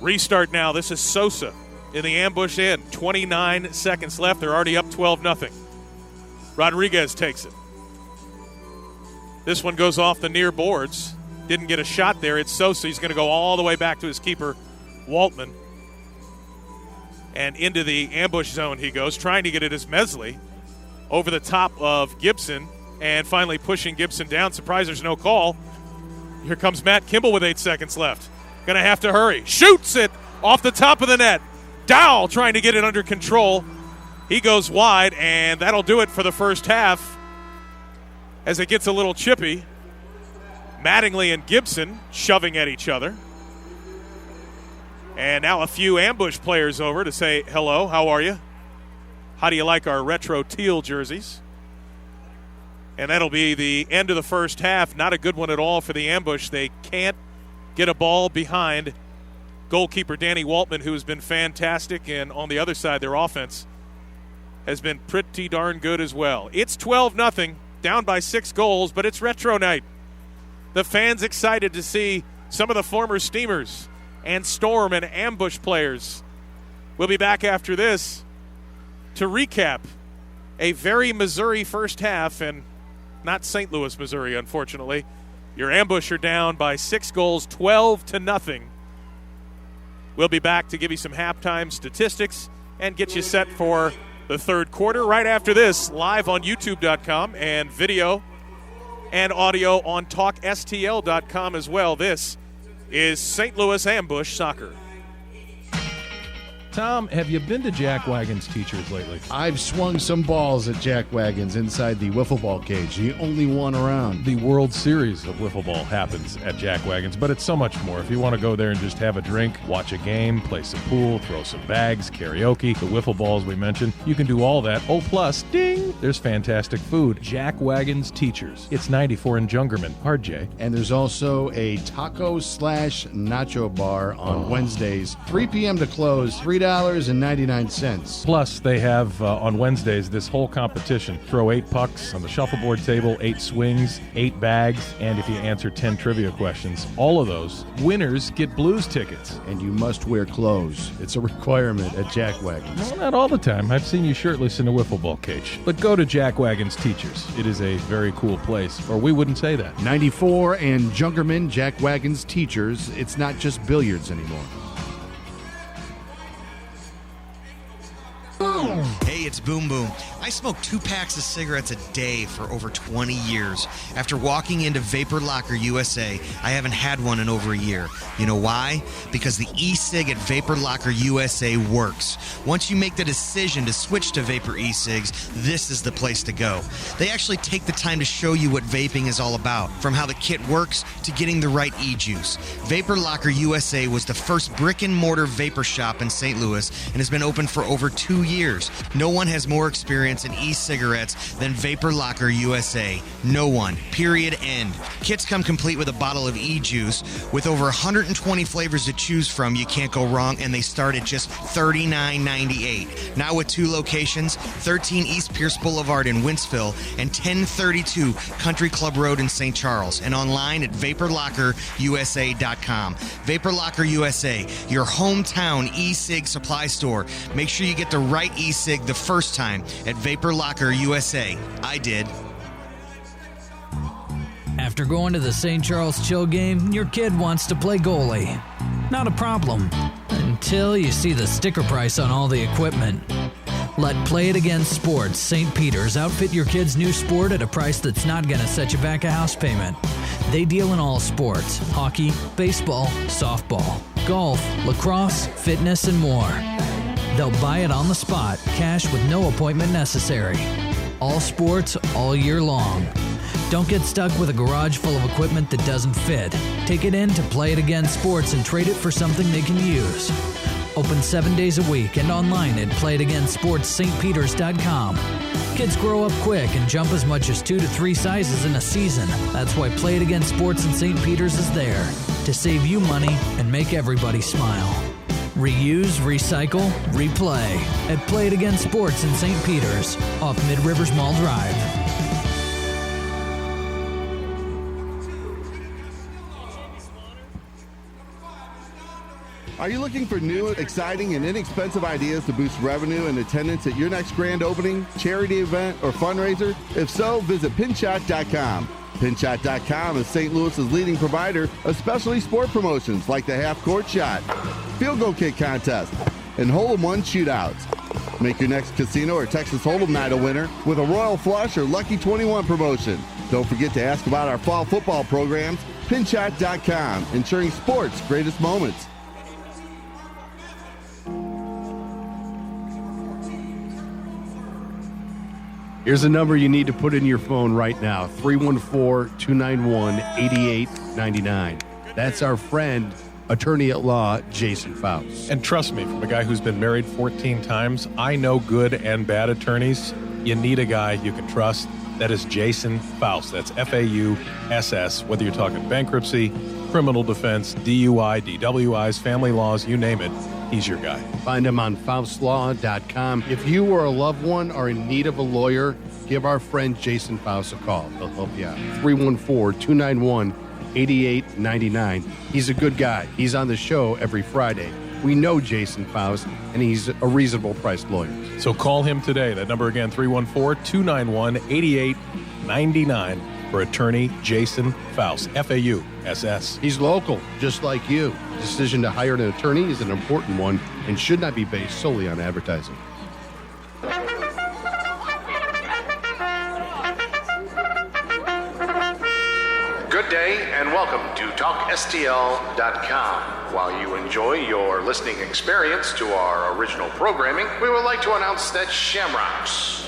Restart now. This is Sosa in the Ambush end. 29 seconds left. They're already up 12-0. Rodriguez takes it. This one goes off the near boards. Didn't get a shot there. It's Sosa. He's going to go all the way back to his keeper, Waltman. And into the ambush zone he goes, trying to get it as Mesley over the top of Gibson and finally pushing Gibson down. Surprised there's no call. Here comes Matt Kimball with 8 seconds left. Going to have to hurry. Shoots it off the top of the net. Dowell trying to get it under control. He goes wide, and that'll do it for the first half as it gets a little chippy. Mattingly and Gibson shoving at each other. And now a few Ambush players over to say, hello, how are you? How do you like our retro teal jerseys? And that'll be the end of the first half. Not a good one at all for the Ambush. They can't get a ball behind goalkeeper Danny Waltman, who has been fantastic. And on the other side, their offense has been pretty darn good as well. It's 12-0, down by 6 goals, but it's retro night. The fans excited to see some of the former Steamers and Storm and Ambush players. We'll be back after this to recap a very Missouri first half, and not St. Louis, Missouri, unfortunately. Your Ambush are down by 6 goals, 12-0. We'll be back to give you some halftime statistics and get you set for the third quarter right after this, live on YouTube.com and video and audio on TalkSTL.com as well. This is St. Louis Ambush Soccer. Tom, have you been to Jack Wagon's Teachers lately? I've swung some balls at Jack Wagons inside the wiffle ball cage, the only one around. The World Series of wiffle ball happens at Jack Wagons, but it's so much more. If you want to go there and just have a drink, watch a game, play some pool, throw some bags, karaoke, the wiffle balls we mentioned, you can do all that. Oh, plus, ding, there's fantastic food. Jack Wagons Teachers. It's 94 in Jungerman, RJ. And there's also a taco/nacho bar on Wednesdays, 3 p.m. to close, $3.99. Plus, they have on Wednesdays this whole competition. Throw 8 pucks on the shuffleboard table, 8 swings, 8 bags, and if you answer 10 trivia questions, all of those winners get Blues tickets. And you must wear clothes. It's a requirement at Jack Wagons. Well, not all the time. I've seen you shirtless in a wiffle ball cage. But go to Jack Wagons Teachers. It is a very cool place, or we wouldn't say that. 94 and Jungerman, Jack Wagons Teachers. It's not just billiards anymore. Hey, it's Boom Boom. I smoke 2 packs of cigarettes a day for over 20 years. After walking into Vapor Locker USA, I haven't had one in over a year. You know why? Because the e-cig at Vapor Locker USA works. Once you make the decision to switch to Vapor e-cigs, this is the place to go. They actually take the time to show you what vaping is all about, from how the kit works to getting the right e-juice. Vapor Locker USA was the first brick-and-mortar vapor shop in St. Louis and has been open for over 2 years. No one has more experience in e-cigarettes than Vapor Locker USA. No one. Period. End. Kits come complete with a bottle of e-juice. With over 120 flavors to choose from, you can't go wrong, and they start at just $39.98. Now with 2 locations, 13 East Pierce Boulevard in Wentzville and 1032 Country Club Road in St. Charles, and online at VaporLockerUSA.com. Vapor Locker USA, your hometown e-cig supply store. Make sure you get the right e-cig the first time at Vapor Locker USA. I did. After going to the St. Charles Chill game, your kid wants to play goalie. Not a problem, until you see the sticker price on all the equipment. Let Play It Again Sports St. Peter's outfit your kid's new sport at a price that's not going to set you back a house payment. They deal in all sports: hockey, baseball, softball, golf, lacrosse, fitness, and more. They'll buy it on the spot, cash with no appointment necessary. All sports, all year long. Don't get stuck with a garage full of equipment that doesn't fit. Take it in to Play It Again Sports and trade it for something they can use. Open 7 days a week and online at playitagainsportsstpeters.com. Kids grow up quick and jump as much as 2 to 3 sizes in a season. That's why Play It Again Sports in St. Peter's is there to save you money and make everybody smile. Reuse, recycle, replay at Play It Again Sports in St. Peter's off Mid-Rivers Mall Drive. Are you looking for new, exciting, and inexpensive ideas to boost revenue and attendance at your next grand opening, charity event, or fundraiser? If so, visit Pinshot.com. Pinshot.com is St. Louis's leading provider of specialty sport promotions like the half-court shot, field goal kick contest, and hole-in-one shootouts. Make your next casino or Texas Hold'em night a winner with a Royal Flush or Lucky 21 promotion. Don't forget to ask about our fall football programs. Pinshot.com, ensuring sports' greatest moments. Here's a number you need to put in your phone right now, 314-291-8899. That's our friend, attorney at law, Jason Faust. And trust me, from a guy who's been married 14 times, I know good and bad attorneys. You need a guy you can trust. That is Jason Faust. That's F-A-U-S-S. Whether you're talking bankruptcy, criminal defense, DUI, DWIs, family laws, you name it, he's your guy. Find him on faustlaw.com. If you or a loved one are in need of a lawyer, give our friend Jason Faust a call. He'll help you out. 314-291-8899. He's a good guy. He's on the show every Friday. We know Jason Faust, and he's a reasonable priced lawyer. So call him today. That number again, 314-291-8899 for attorney Jason Faust, F-A-U-S-S. He's local, just like you. The decision to hire an attorney is an important one and should not be based solely on advertising. Good day and welcome welcome to TalkSTL.com. While you enjoy your listening experience to our original programming, we would like to announce that Shamrocks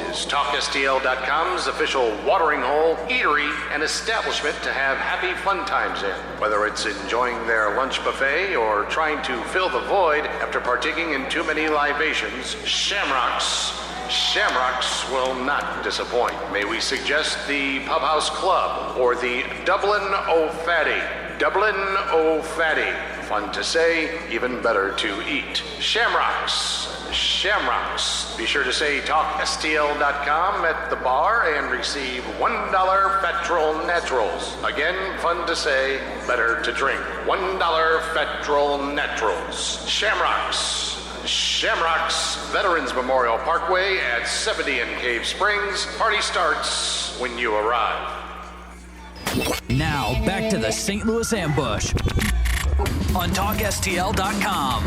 is TalkSTL.com's official watering hole, eatery, and establishment to have happy fun times in. Whether it's enjoying their lunch buffet or trying to fill the void after partaking in too many libations, Shamrocks will not disappoint. May we suggest the Pub House Club or the Dublin O'Fatty. Fun to say, even better to eat. Shamrocks. Be sure to say TalkSTL.com at the bar and receive $1 Petrol Naturals. Again, fun to say, better to drink. $1 Petrol Naturals. Shamrocks, Veterans Memorial Parkway at 70 in Cave Springs. Party starts when you arrive. Now, back to the St. Louis Ambush on TalkSTL.com.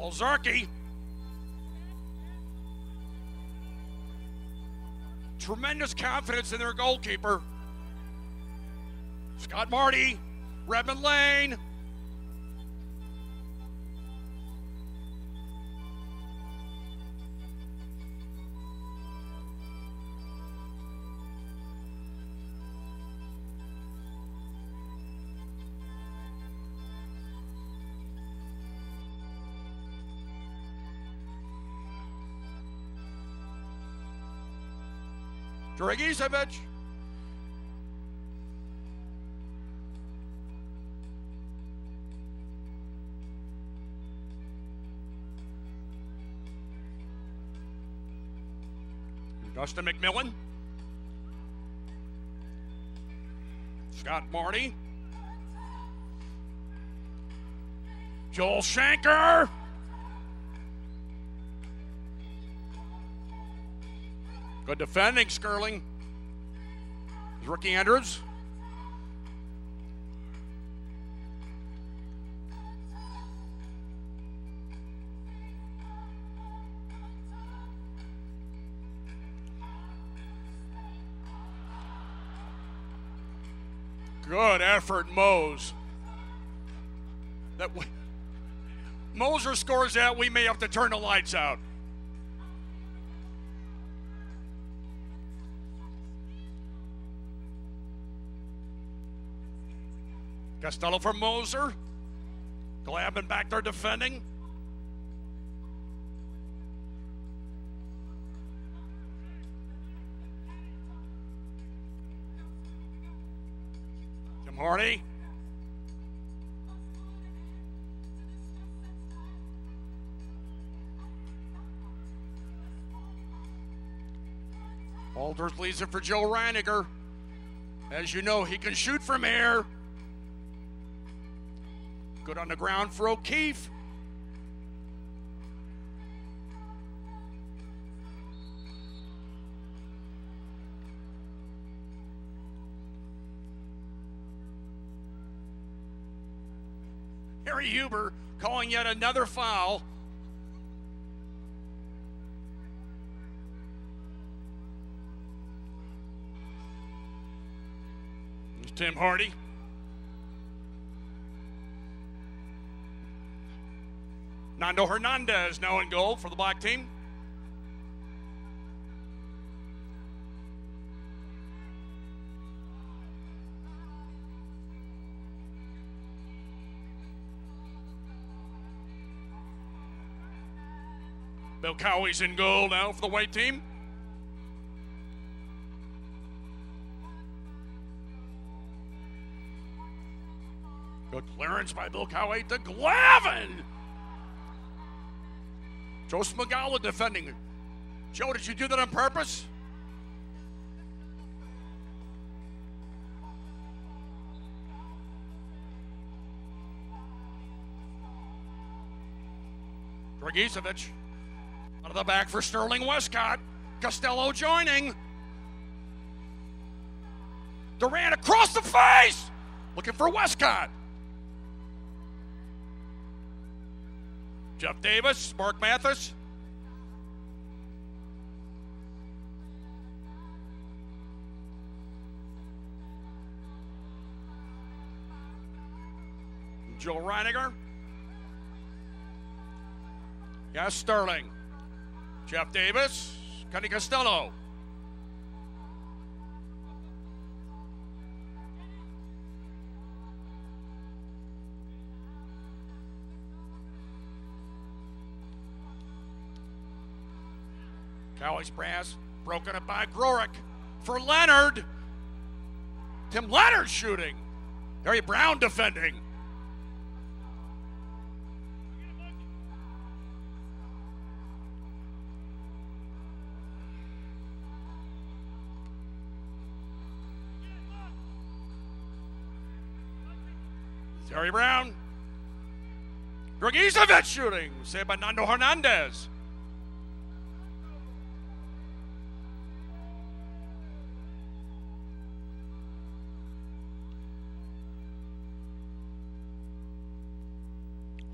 Olzarki. Tremendous confidence in their goalkeeper. Scott Marty, Redmond Lane. Dragicevic. Dustin McMillan. Scott Marty. Joel Shanker. Good defending, Skirling. Rookie Andrews. Good effort, Mose. Moser scores that, we may have to turn the lights out. Costello for Moser. Glavin back there defending. Tim Hardy. Walters leads it for Joe Reiniger. As you know, he can shoot from here. Good on the ground for O'Keefe. Harry Huber calling yet another foul. There's Tim Hardy. Nando Hernandez now in goal for the black team. Bill Cowie's in goal now for the white team. Good clearance by Bill Cowie to Glavin. Joe Smagala defending. Joe, did you do that on purpose? Dragicevic out of the back for Sterling Westcott. Costello joining. Durant across the face. Looking for Westcott. Jeff Davis, Mark Mathis. Joe Reiniger. Yes, Sterling. Jeff Davis, Kenny Costello. Cowie's brass, broken up by Grorick for Leonard. Tim Leonard shooting. Harry Brown defending. Harry Brown. Dragicevic shooting. Saved by Nando Hernandez.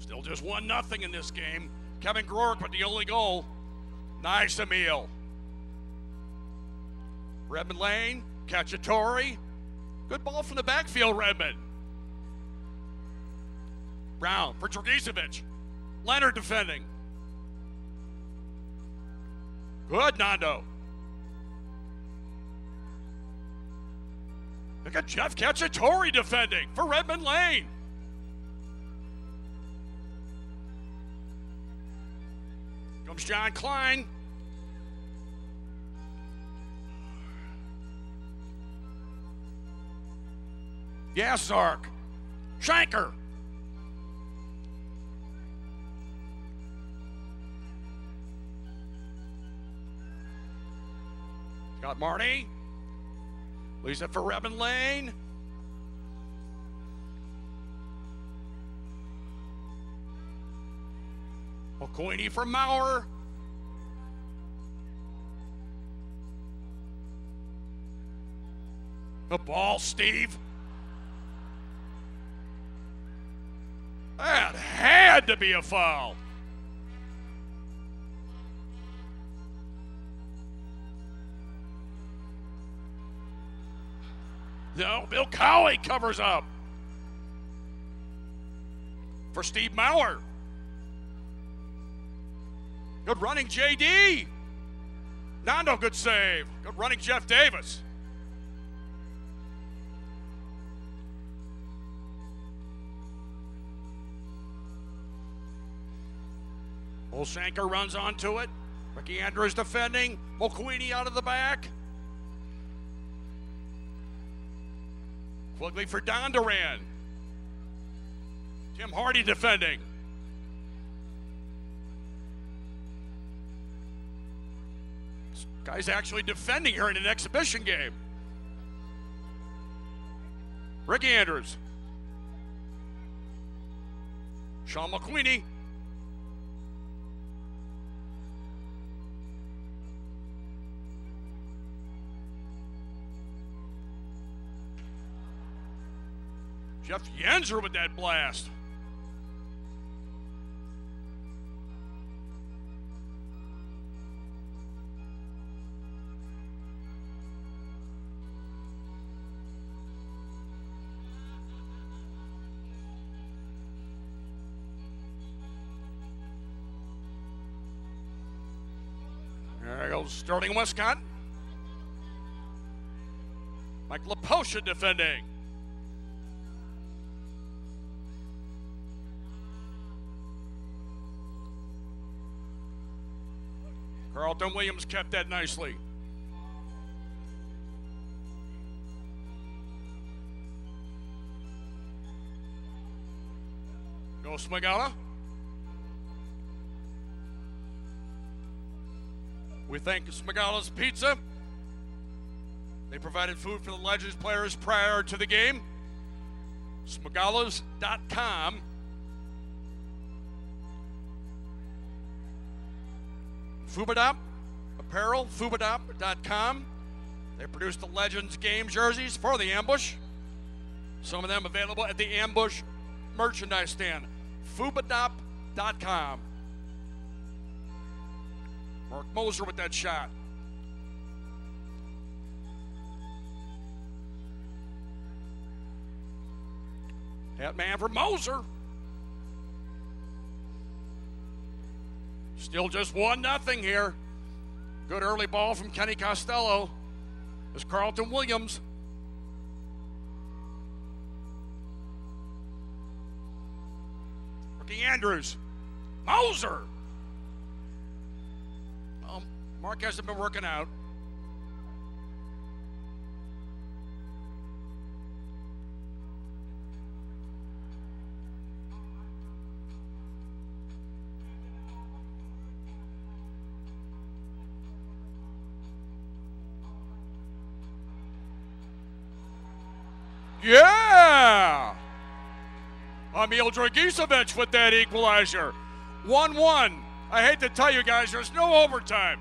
Still just 1-0 in this game. Kevin Grork with the only goal. Nice, Emil. Redmond Lane, Cacciatore. Good ball from the backfield, Redmond. Brown for Dragicevic. Leonard defending. Good, Nando. Look at Jeff Cacciatore defending for Redmond Lane. Comes John Klein. Yassark. Shanker. Got Marty. Leaves it for Redmond Lane. McQueenie for Maurer. The ball, Steve. That had to be a foul. No, Bill Cowie covers up for Steve Maurer. Good running, JD. Nando, good save. Good running, Jeff Davis. Olshanker runs onto it. Ricky Andrews defending. McQueenie out of the back. Quigley for Don Duran. Tim Hardy defending. This guy's actually defending here in an exhibition game. Ricky Andrews. Sean McQueenie. Jeff Yenser with that blast. There goes Sterling Westcott. Mike Laposha defending. Carlton Williams kept that nicely. Go Smigala. We thank Smigala's Pizza. They provided food for the Legends players prior to the game. Smigalas.com. Fubadop Apparel, Fubadop.com. They produce the Legends game jerseys for the Ambush. Some of them available at the Ambush merchandise stand. Fubadop.com. Mark Moser with that shot. Hat man for Moser. Still just 1-0 here. Good early ball from Kenny Costello. There's Carlton Williams. Ricky Andrews. Moser. Mark hasn't been working out. Yeah! Emil Dragicevic with that equalizer. 1-1. I hate to tell you guys, there's no overtime.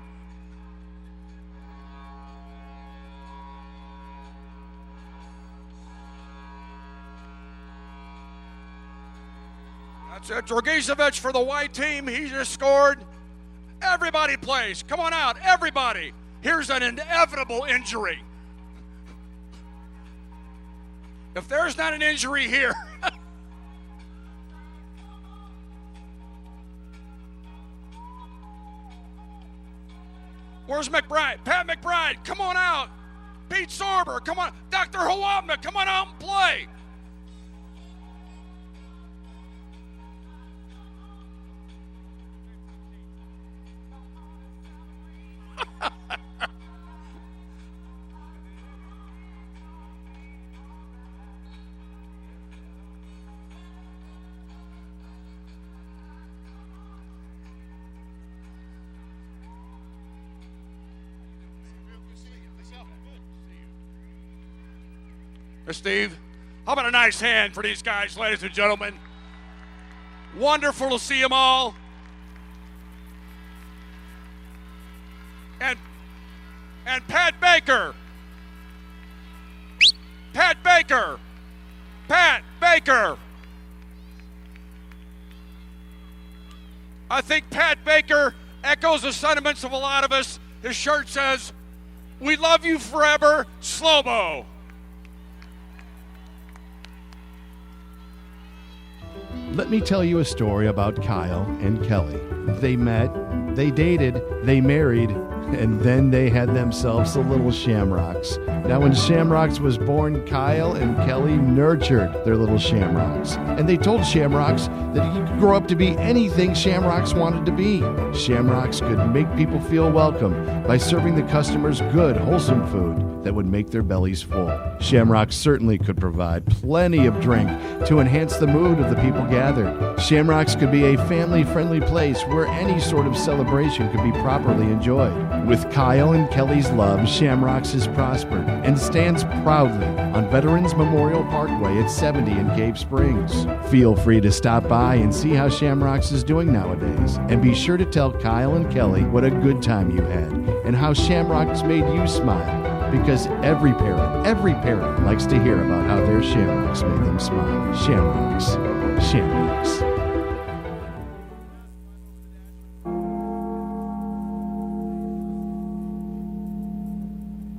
That's it. Dragicevic for the white team. He just scored. Everybody plays. Come on out, everybody. Here's an inevitable injury. If there's not an injury here. Where's McBride? Pat McBride, come on out. Pete Sorber, come on. Dr. Hawabna, come on out and play. Steve, how about a nice hand for these guys, ladies and gentlemen? Wonderful to see them all. And Pat Baker. Pat Baker. Pat Baker. I think Pat Baker echoes the sentiments of a lot of us. His shirt says, "We love you forever, Slow-Mo." Let me tell you a story about Kyle and Kelly. They met, they dated, they married, and then they had themselves a little Shamrocks. Now, when Shamrocks was born, Kyle and Kelly nurtured their little Shamrocks. And they told Shamrocks that he could grow up to be anything Shamrocks wanted to be. Shamrocks could make people feel welcome by serving the customers good, wholesome food that would make their bellies full. Shamrocks certainly could provide plenty of drink to enhance the mood of the people gathered. Shamrocks could be a family-friendly place where any sort of celebration could be properly enjoyed. With Kyle and Kelly's love, Shamrocks has prospered and stands proudly on Veterans Memorial Parkway at 70 in Cave Springs. Feel free to stop by and see how Shamrocks is doing nowadays. And be sure to tell Kyle and Kelly what a good time you had and how Shamrocks made you smile. Because every parent likes to hear about how their Shamrocks made them smile. Shamrocks. Shamrocks.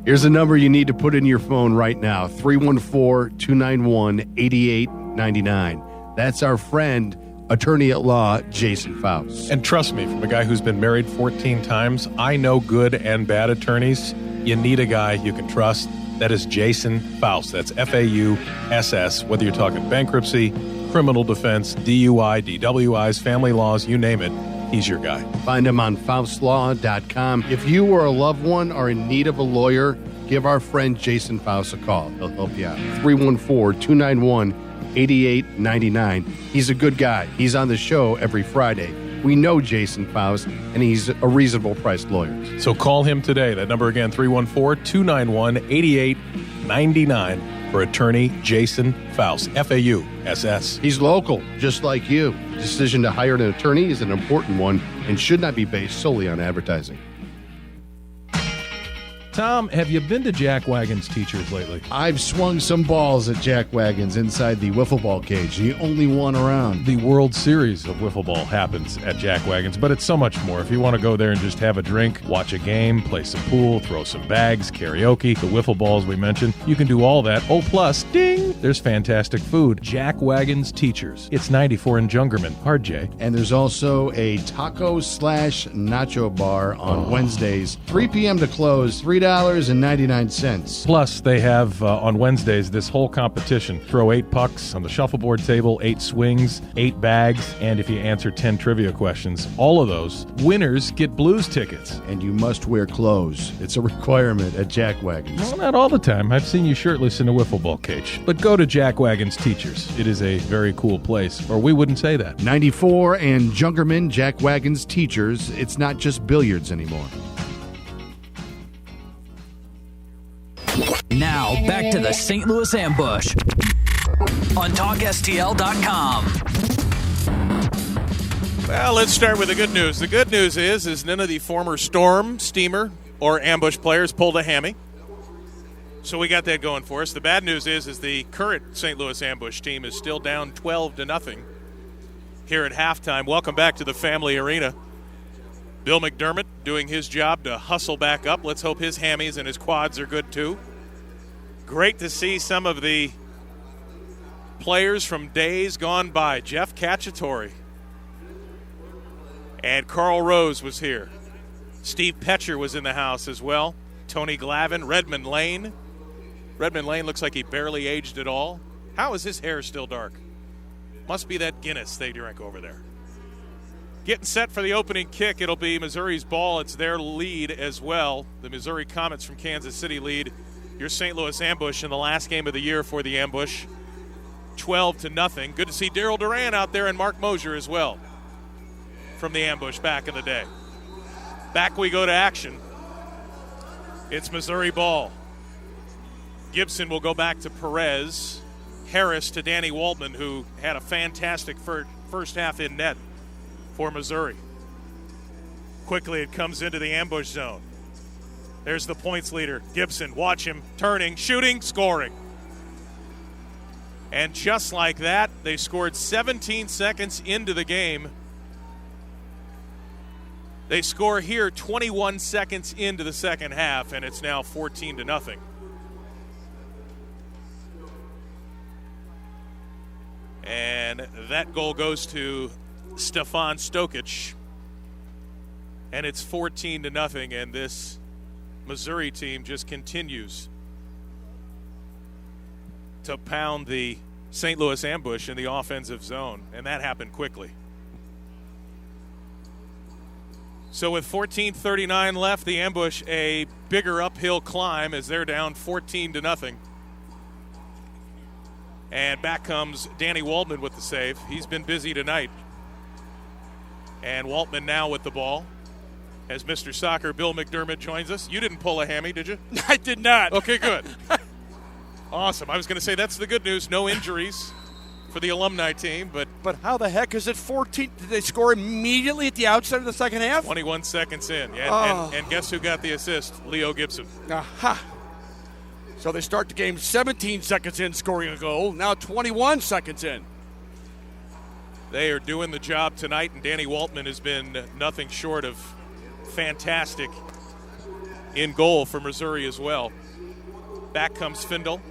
Here's a number you need to put in your phone right now, 314-291-8899. That's our friend, attorney at law, Jason Faust. And trust me, from a guy who's been married 14 times, I know good and bad attorneys. You need a guy you can trust. That is Jason Faust. That's F-A-U-S-S. Whether you're talking bankruptcy, criminal defense, DUI, DWIs, family laws, you name it, he's your guy. Find him on faustlaw.com. If you or a loved one are in need of a lawyer, give our friend Jason Faust a call. He'll help you out. 314-291-8899. He's a good guy. He's on the show every Friday. We know Jason Faust, and he's a reasonable priced lawyer. So call him today. That number again, 314-291-8899 for attorney Jason Faust, F-A-U-S-S. He's local, just like you. The decision to hire an attorney is an important one and should not be based solely on advertising. Tom, have you been to Jack Wagon's Teachers lately? I've swung some balls at Jack Wagons inside the wiffle ball cage, the only one around. The World Series of Wiffle Ball happens at Jack Wagons, but it's so much more. If you want to go there and just have a drink, watch a game, play some pool, throw some bags, karaoke, the wiffle balls we mentioned, you can do all that. Oh, plus, ding, there's fantastic food. Jack Wagons Teachers. It's 94 in Jungerman. Hard J. And there's also a taco/nacho bar on Wednesdays, 3 p.m. to close, $3.99. Plus, they have on Wednesdays this whole competition. Throw 8 pucks on the shuffleboard table, 8 swings, 8 bags, and if you answer 10 trivia questions, all of those winners get Blues tickets. And you must wear clothes. It's a requirement at Jack Wagons. Well, not all the time. I've seen you shirtless in a wiffle ball cage. But go to Jack Wagons Teachers. It is a very cool place, or we wouldn't say that. 94 and Jungerman, Jack Wagons Teachers. It's not just billiards anymore. Now, back to the St. Louis Ambush on TalkSTL.com. Well, let's start with the good news. The good news is none of the former Storm, Steamer, or Ambush players pulled a hammy. So we got that going for us. The bad news is the current St. Louis Ambush team is still down 12-0 here at halftime. Welcome back to the Family Arena. Bill McDermott doing his job to hustle back up. Let's hope his hammies and his quads are good too. Great to see some of the players from days gone by. Jeff Cacciatore and Carl Rose was here. Steve Petcher was in the house as well. Tony Glavin, Redmond Lane. Redmond Lane looks like he barely aged at all. How is his hair still dark? Must be that Guinness they drink over there. Getting set for the opening kick. It'll be Missouri's ball. It's their lead as well. The Missouri Comets from Kansas City lead your St. Louis Ambush in the last game of the year for the Ambush. 12-0. Good to see Daryl Duran out there and Mark Mosier as well from the Ambush back in the day. Back we go to action. It's Missouri ball. Gibson will go back to Perez. Harris to Danny Waldman, who had a fantastic first half in net for Missouri. Quickly it comes into the ambush zone. There's the points leader, Gibson. Watch him, turning, shooting, scoring. And just like that, they scored 17 seconds into the game. They score here 21 seconds into the second half, and it's now 14-0. And that goal goes to Stefan Stokic. And it's 14-0, and this Missouri team just continues to pound the St. Louis Ambush in the offensive zone, and that happened quickly. So with 14:39 left, the Ambush a bigger uphill climb as they're down 14-0. And back comes Danny Waldman with the save. He's been busy tonight. And Waltman now with the ball as Mr. Soccer Bill McDermott joins us. You didn't pull a hammy, did you? I did not. Okay, good. Awesome. I was going to say that's the good news. No injuries for the alumni team, but how the heck is it 14? Did they score immediately at the outset of the second half? 21 seconds in. Yeah, and guess who got the assist? Leo Gibson. Aha. So they start the game 17 seconds in scoring a goal. Now 21 seconds in. They are doing the job tonight, and Danny Waltman has been nothing short of fantastic in goal for Missouri as well. Back comes Findle.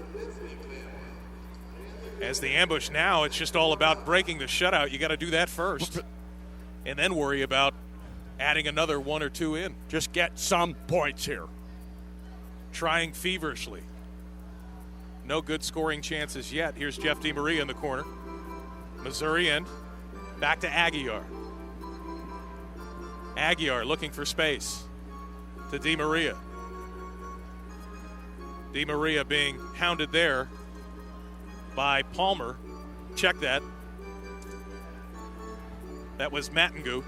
As the Ambush now, it's just all about breaking the shutout. You got to do that first, and then worry about adding another one or two in. Just get some points here. Trying feverishly. No good scoring chances yet. Here's Jeff DeMaria in the corner. Missouri end. Back to Aguiar. Aguiar looking for space to DeMaria. DeMaria being hounded there by Palmer. Check that. That was Mattingou.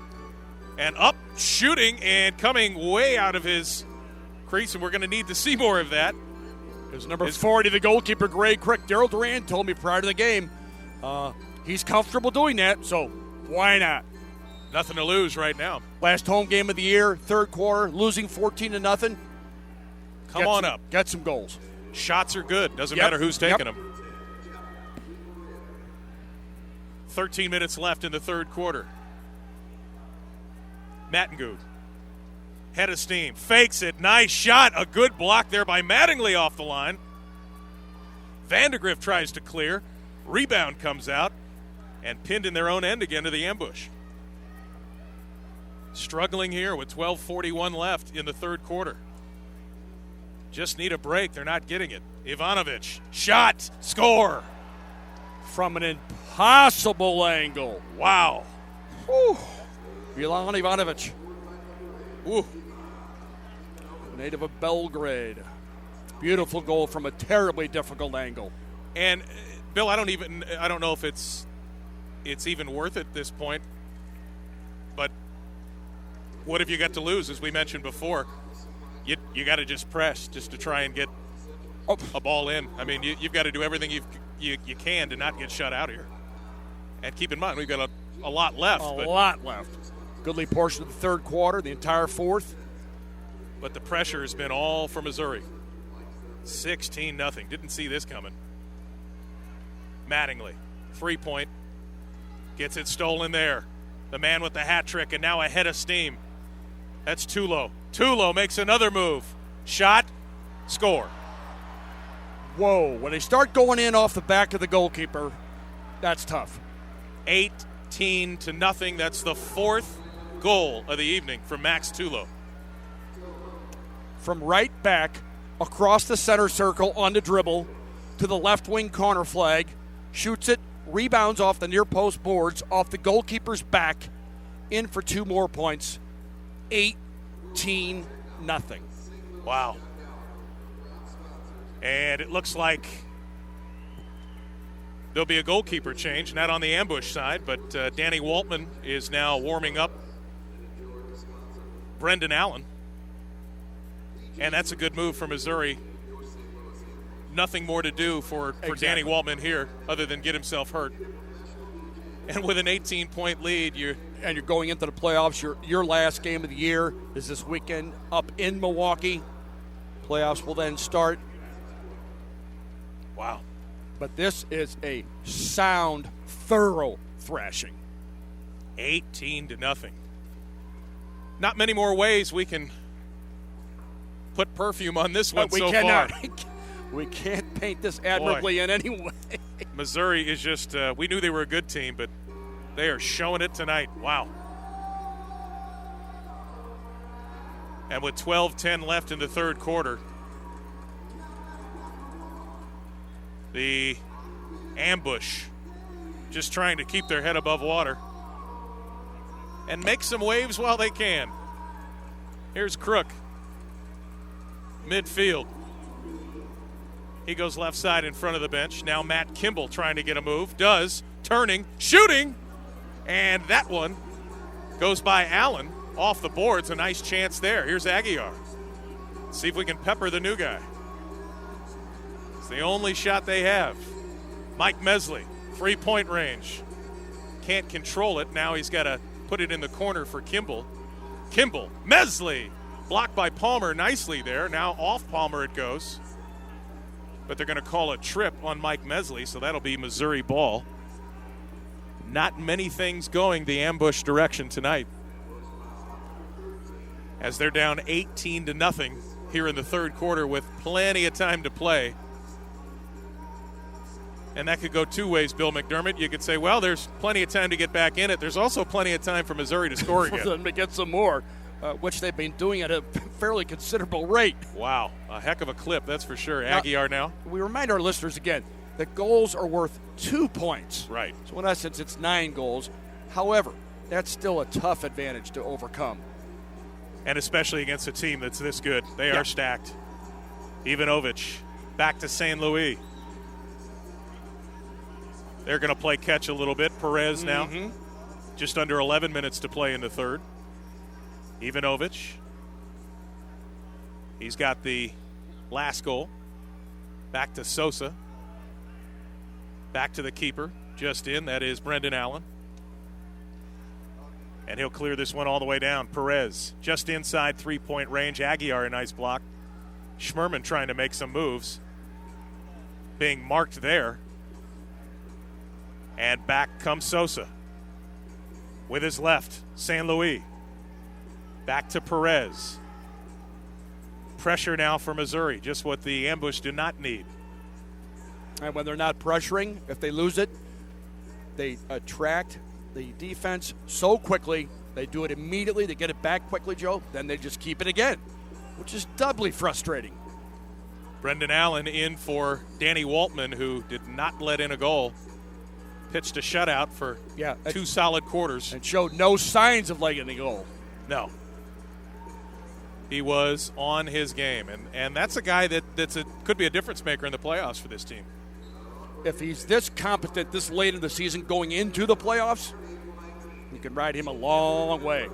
And up, shooting, and coming way out of his crease, and we're going to need to see more of that. There's number 40, the goalkeeper, Greg Crick. Daryl Duran told me prior to the game he's comfortable doing that, so why not? Nothing to lose right now. Last home game of the year, third quarter, losing 14-0. Come on up. Get some goals. Shots are good. Doesn't matter who's taking them. 13 minutes left in the third quarter. Mattingou. Head of steam. Fakes it. Nice shot. A good block there by Mattingly off the line. Vandegrift tries to clear. Rebound comes out. And pinned in their own end again to the Ambush. Struggling here with 12:41 left in the third quarter. Just need a break. They're not getting it. Ivanovic. Shot. Score. From an impossible angle. Wow. Whew. Milan Ivanovic. Ooh. Native of Belgrade. Beautiful goal from a terribly difficult angle. And Bill, I don't know if it's even worth it at this point. But what have you got to lose? As we mentioned before, you got to just press just to try and get a ball in. I mean, you've got to do everything you can to not get shut out here. And keep in mind, we've got a lot left. A lot left. Goodly portion of the third quarter, the entire fourth. But the pressure has been all for Missouri. 16-0. Didn't see this coming. Mattingly. 3-point. Gets it stolen there. The man with the hat trick and now ahead of steam. That's Tulo. Tulo makes another move. Shot, score. Whoa, when they start going in off the back of the goalkeeper, that's tough. 18-0. That's the fourth goal of the evening from Max Tulo. From right back, across the center circle on the dribble, to the left wing corner flag, shoots it, rebounds off the near post boards, off the goalkeeper's back, in for 2 more points. 18-0. Wow. And it looks like there'll be a goalkeeper change, not on the Ambush side, but Danny Waltman is now warming up Brendan Allen. And that's a good move for Missouri. Nothing more to do for Danny Waltman here other than get himself hurt. And with an 18-point lead, you're going into the playoffs. Your last game of the year is this weekend up in Milwaukee. Playoffs will then start. Wow. But this is a sound, thorough thrashing. 18-0. Not many more ways we can put perfume on this one so far. We can't paint this admirably in any way. Missouri is just, we knew they were a good team, but they are showing it tonight. Wow. And with 12:10 left in the third quarter, the Ambush just trying to keep their head above water and make some waves while they can. Here's Crook. Midfield. He goes left side in front of the bench. Now Matt Kimball trying to get a move. Does. Turning. Shooting. And that one goes by Allen off the boards. A nice chance there. Here's Aguiar. See if we can pepper the new guy. It's the only shot they have. Mike Mesley, 3-point range. Can't control it. Now he's got to put it in the corner for Kimball. Kimball. Mesley. Blocked by Palmer nicely there. Now off Palmer it goes. But they're going to call a trip on Mike Mesley, so that'll be Missouri ball. Not many things going the Ambush direction tonight, as they're down 18-0 here in the third quarter with plenty of time to play. And that could go 2 ways, Bill McDermott. You could say, well, there's plenty of time to get back in it. There's also plenty of time for Missouri to score again. For them to get some more, which they've been doing at a fairly considerable rate. Wow, a heck of a clip, that's for sure. Aguiar now. We remind our listeners again, that goals are worth 2 points. Right. So in essence, it's 9 goals. However, that's still a tough advantage to overcome. And especially against a team that's this good. They are stacked. Ivanovic back to St. Louis. They're going to play catch a little bit. Perez now. Just under 11 minutes to play in the third. Ivanovic. He's got the last goal. Back to Sosa. Back to the keeper. Just in. That is Brendan Allen. And he'll clear this one all the way down. Perez just inside 3-point range. Aguiar, a nice block. Schmerman trying to make some moves. Being marked there. And back comes Sosa. With his left, St. Louis. Back to Perez. Pressure now for Missouri. Just what the Ambush do not need. And when they're not pressuring, if they lose it, they attract the defense so quickly. They do it immediately. They get it back quickly, Joe. Then they just keep it again, which is doubly frustrating. Brendan Allen in for Danny Waltman, who did not let in a goal. Pitched a shutout for 2 solid quarters. And showed no signs of letting a goal. No. He was on his game. And that's a guy could be a difference maker in the playoffs for this team. If he's this competent this late in the season going into the playoffs, you can ride him a long way.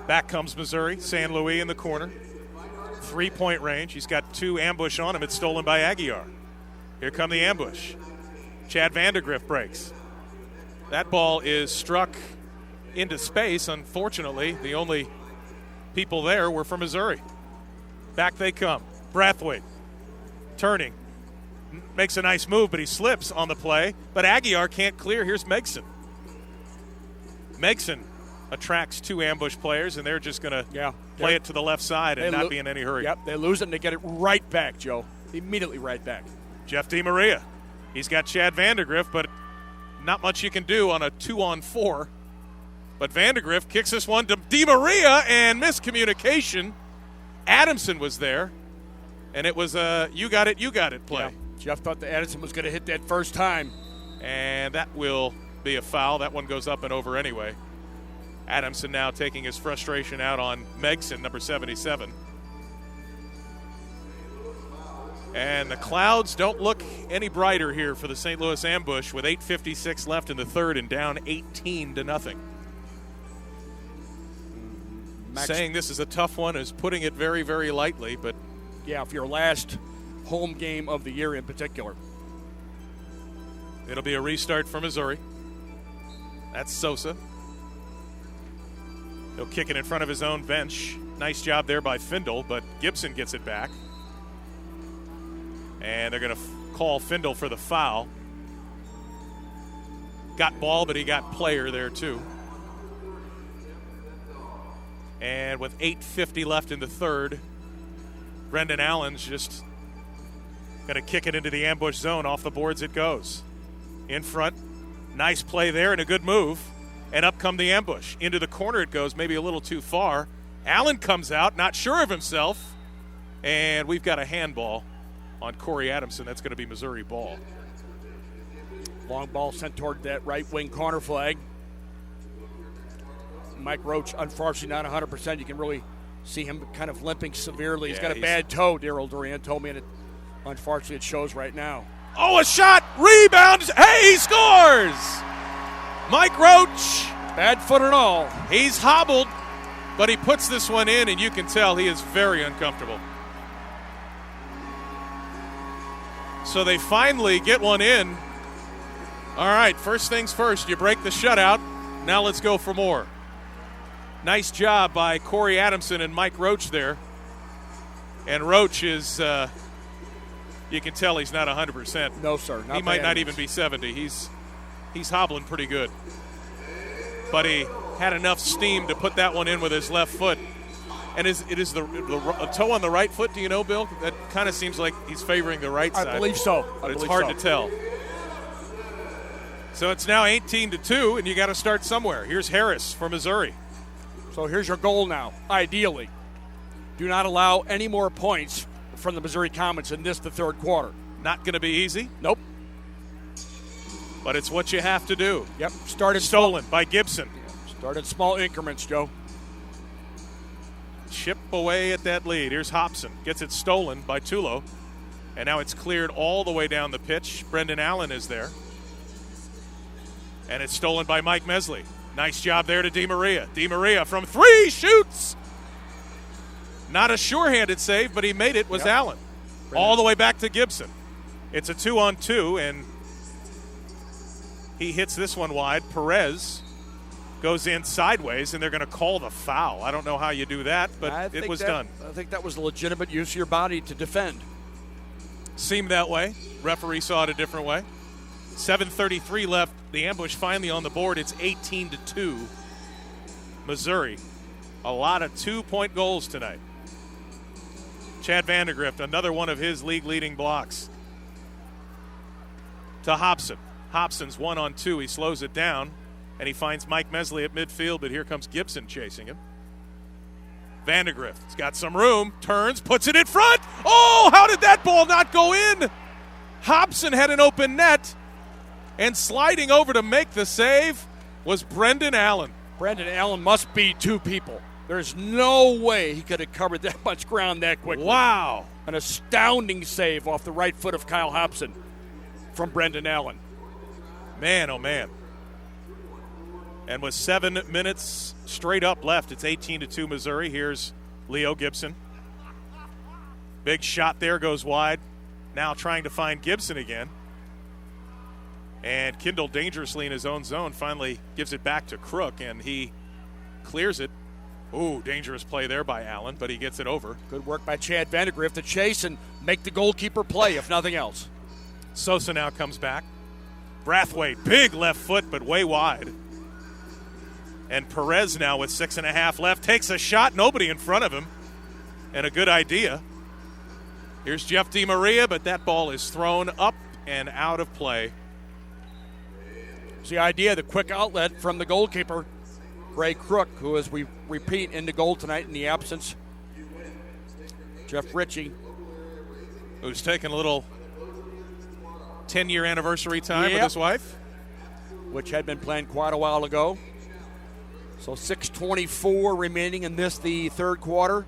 Back comes Missouri. St. Louis in the corner. 3-point range. He's got 2 ambush on him. It's stolen by Aguiar. Here come the ambush. Chad Vandergriff breaks. That ball is struck into space. Unfortunately, the only people there were from Missouri. Back they come. Brathwaite turning. makes a nice move, but he slips on the play. But Aguiar can't clear. Here's Megson. Megson attracts 2 ambush players, and they're just going to play it to the left side and not be in any hurry. Yep, they lose it, and they get it right back, Joe. Immediately right back. Jeff DiMaria. He's got Chad Vandergrift, but not much you can do on a 2-on-4. But Vandergrift kicks this one to DiMaria, and miscommunication. Adamson was there, and it was a you got it play. Yeah. Jeff thought that Adamson was going to hit that first time. And that will be a foul. That one goes up and over anyway. Adamson now taking his frustration out on Megson, number 77. And the clouds don't look any brighter here for the St. Louis Ambush with 8:56 left in the third and down 18-0. Saying this is a tough one is putting it very, very lightly, but yeah, for your last home game of the year in particular. It'll be a restart for Missouri. That's Sosa. He'll kick it in front of his own bench. Nice job there by Findle, but Gibson gets it back. And they're going to call Findle for the foul. Got ball, but he got player there too. And with 8:50 left in the third, Brendan Allen's just going to kick it into the ambush zone. Off the boards it goes. In front, nice play there and a good move. And up come the ambush. Into the corner it goes, maybe a little too far. Allen comes out, not sure of himself. And we've got a handball on Corey Adamson. That's going to be Missouri ball. Long ball sent toward that right wing corner flag. Mike Roach, unfortunately, not 100%. You can really see him kind of limping severely. He's got a bad toe, Daryl Duran told me, and unfortunately it shows right now. Oh, a shot! Rebound! Hey, he scores! Mike Roach. Bad foot and all. He's hobbled, but he puts this one in, and you can tell he is very uncomfortable. So they finally get one in. All right, first things first, you break the shutout. Now let's go for more. Nice job by Corey Adamson and Mike Roach there. And Roach is, you can tell he's not 100%. No, sir. He might not even be 70. He's hobbling pretty good. But he had enough steam to put that one in with his left foot. And it is the toe on the right foot, do you know, Bill? That kind of seems like he's favoring the right side. I believe so. But it's hard to tell. So it's now 18-2, and you got to start somewhere. Here's Harris for Missouri. So here's your goal now, ideally. Do not allow any more points from the Missouri Comets in the third quarter. Not going to be easy. Nope. But it's what you have to do. Yep. Started stolen by Gibson. Started small increments, Joe. Chip away at that lead. Here's Hobson. Gets it stolen by Tulo. And now it's cleared all the way down the pitch. Brendan Allen is there. And it's stolen by Mike Mesley. Nice job there to DiMaria. DiMaria from three, shoots. Not a sure-handed save, but he made it, was Allen. All the way back to Gibson. It's a 2-on-2, and he hits this one wide. Perez goes in sideways, and they're going to call the foul. I don't know how you do that, but it was done. I think that was a legitimate use of your body to defend. Seemed that way. Referee saw it a different way. 7:33 left. The ambush finally on the board. It's 18-2. Missouri. A lot of 2-point goals tonight. Chad Vandergrift, another one of his league-leading blocks. To Hobson. Hobson's 1-on-2. He slows it down, and he finds Mike Mesley at midfield, but here comes Gibson chasing him. Vandergrift's got some room, turns, puts it in front. Oh, how did that ball not go in? Hobson had an open net, and sliding over to make the save was Brendan Allen. Brendan Allen must be two people. There's no way he could have covered that much ground that quickly. Wow. An astounding save off the right foot of Kyle Hobson from Brendan Allen. Man, oh man. And with 7 minutes straight up left, it's 18-2 Missouri. Here's Leo Gibson. Big shot there, goes wide. Now trying to find Gibson again. And Kindle dangerously in his own zone finally gives it back to Crook, and he clears it. Ooh, dangerous play there by Allen, but he gets it over. Good work by Chad Vandergrift to chase and make the goalkeeper play, if nothing else. Sosa now comes back. Brathwaite, big left foot, but way wide. And Perez now with 6.5 left, takes a shot, nobody in front of him, and a good idea. Here's Jeff DiMaria, but that ball is thrown up and out of play. It's the idea, the quick outlet from the goalkeeper, Ray Crook, who, as we repeat, into goal tonight in the absence. Jeff Ritchie. Who's taking a little 10-year anniversary time with his wife. Which had been planned quite a while ago. So 6:24 remaining in this, the third quarter.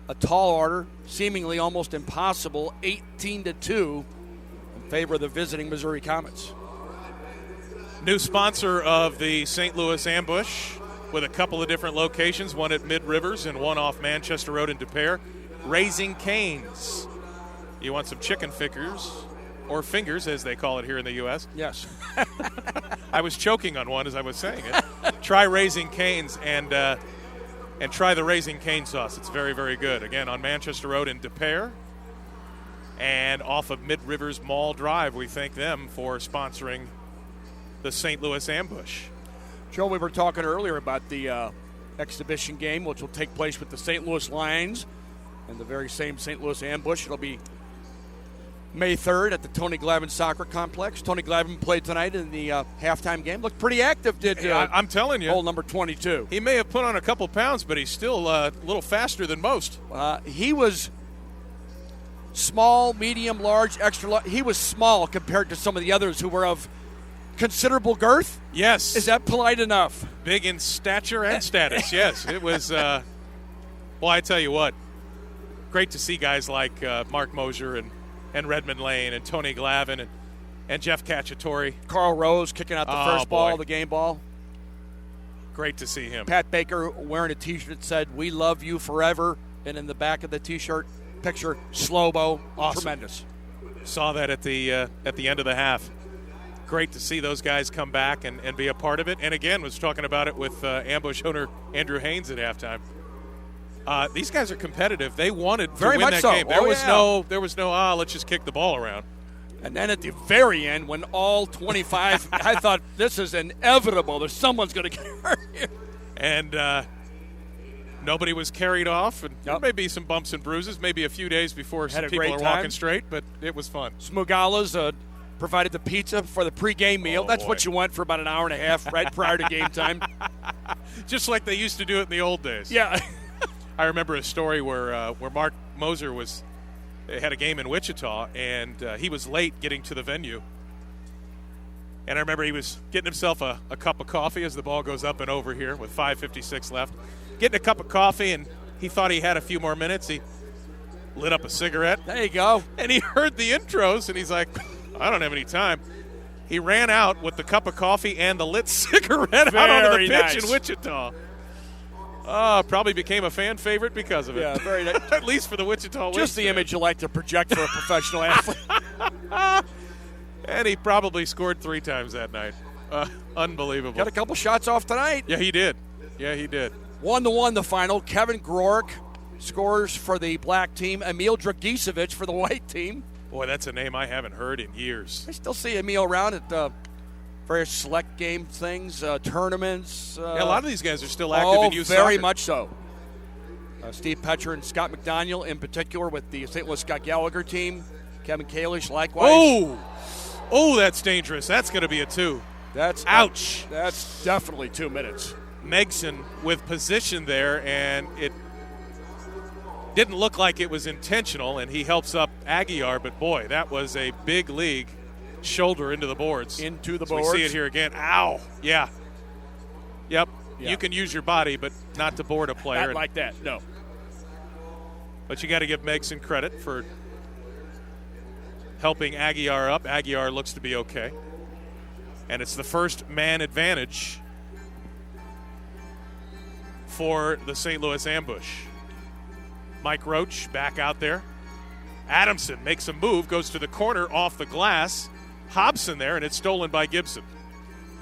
A tall order, seemingly almost impossible, 18-2 in favor of the visiting Missouri Comets. New sponsor of the St. Louis Ambush with a couple of different locations, one at Mid Rivers and one off Manchester Road in Des Peres. Raising Cane's. You want some chicken fingers, or fingers as they call it here in the U.S.? Yes. I was choking on one as I was saying it. Try Raising Cane's and try the Raising Cane sauce. It's very, very good. Again, on Manchester Road in Des Peres and off of Mid Rivers Mall Drive. We thank them for sponsoring the St. Louis Ambush. Joe, we were talking earlier about the exhibition game, which will take place with the St. Louis Lions and the very same St. Louis Ambush. It'll be May 3rd at the Tony Glavine Soccer Complex. Tony Glavine played tonight in the halftime game. Looked pretty active, did I'm telling you. Hole number 22. He may have put on a couple pounds, but he's still a little faster than most. He was small, medium, large, extra large. He was small compared to some of the others who were of considerable girth. Yes. Is that polite enough? Big in stature and status, yes. It was, well, I tell you what, great to see guys like Mark Mosier and Redmond Lane and Tony Glavine and Jeff Cacciatore. Carl Rose kicking out the first ball, the game ball. Great to see him. Pat Baker wearing a T-shirt that said, "We love you forever," and in the back of the T-shirt picture, Slobo. Awesome. Tremendous. Saw that at the end of the half. Great to see those guys come back and be a part of it. And again, was talking about it with Ambush owner Andrew Haynes at halftime. These guys are competitive. They wanted to win that game. There was no let's just kick the ball around. And then at the very end, when all 25, I thought this is inevitable. There's someone's going to get hurt here. And nobody was carried off. And there may be some bumps and bruises, maybe a few days before some people are walking straight, but it was fun. Smugala's provided the pizza for the pregame meal. That's what you want for about an hour and a half right prior to game time. Just like they used to do it in the old days. Yeah. I remember a story where Mark Moser had a game in Wichita, and he was late getting to the venue. And I remember he was getting himself a cup of coffee as the ball goes up and over here with 5:56 left. Getting a cup of coffee, and he thought he had a few more minutes. He lit up a cigarette. There you go. And he heard the intros, and he's like, I don't have any time. He ran out with the cup of coffee and the lit cigarette out onto the pitch in Wichita. Probably became a fan favorite because of it. Yeah, very nice. At least for the Wichita Wings. Just the image you like to project for a professional athlete. And he probably scored 3 times that night. Unbelievable. Got a couple shots off tonight. Yeah, he did. 1-1 the final. Kevin Grorick scores for the black team. Emil Dragicevic for the white team. Boy, that's a name I haven't heard in years. I still see Emil around at various select game things, tournaments. Yeah, a lot of these guys are still active in youth soccer. Very much so. Steve Petcher and Scott McDaniel in particular with the St. Louis Scott Gallagher team. Kevin Kalish likewise. Oh, that's dangerous. That's going to be a 2. Ouch. That's definitely 2 minutes. Megson with position there, and it didn't look like it was intentional, and he helps up Aguiar, but boy, that was a big league shoulder into the boards. Into the boards. We see it here again. Ow. Yeah. Yep. Yeah. You can use your body, but not to board a player. Not like that, no. But you got to give Megson credit for helping Aguiar up. Aguiar looks to be okay. And it's the first man advantage for the St. Louis Ambush. Mike Roach back out there. Adamson makes a move, goes to the corner off the glass. Hobson there, and it's stolen by Gibson.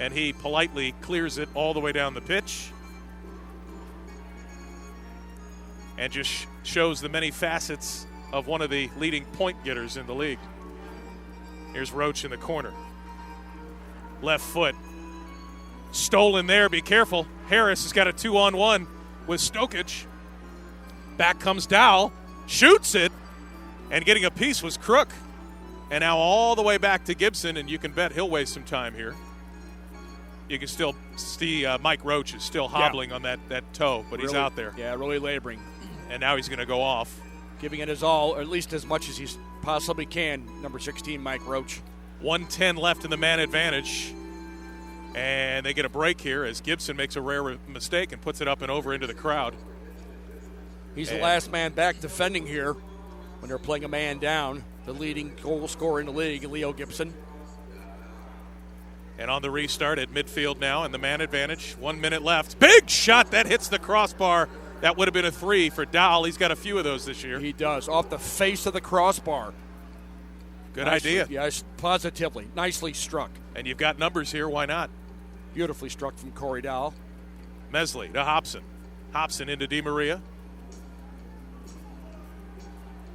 And he politely clears it all the way down the pitch. And just shows the many facets of one of the leading point getters in the league. Here's Roach in the corner. Left foot. Stolen there. Be careful. Harris has got a 2-on-1 with Stokic. Back comes Dow. Shoots it. And getting a piece was Crook. And now all the way back to Gibson, and you can bet he'll waste some time here. You can still see Mike Roach is still hobbling on that toe, but he's out there. Yeah, really laboring. And now he's going to go off. Giving it his all, or at least as much as he possibly can, number 16, Mike Roach. 1:10 left in the man advantage. And they get a break here as Gibson makes a rare mistake and puts it up and over into the crowd. He's the last man back defending here when they're playing a man down. The leading goal scorer in the league, Leo Gibson. And on the restart at midfield now in the man advantage. 1 minute left. Big shot that hits the crossbar. That would have been a 3 for Dahl. He's got a few of those this year. He does. Off the face of the crossbar. Good idea. Yes, positively. Nicely struck. And you've got numbers here. Why not? Beautifully struck from Corey Dahl. Mesley to Hobson. Hobson into Di Maria.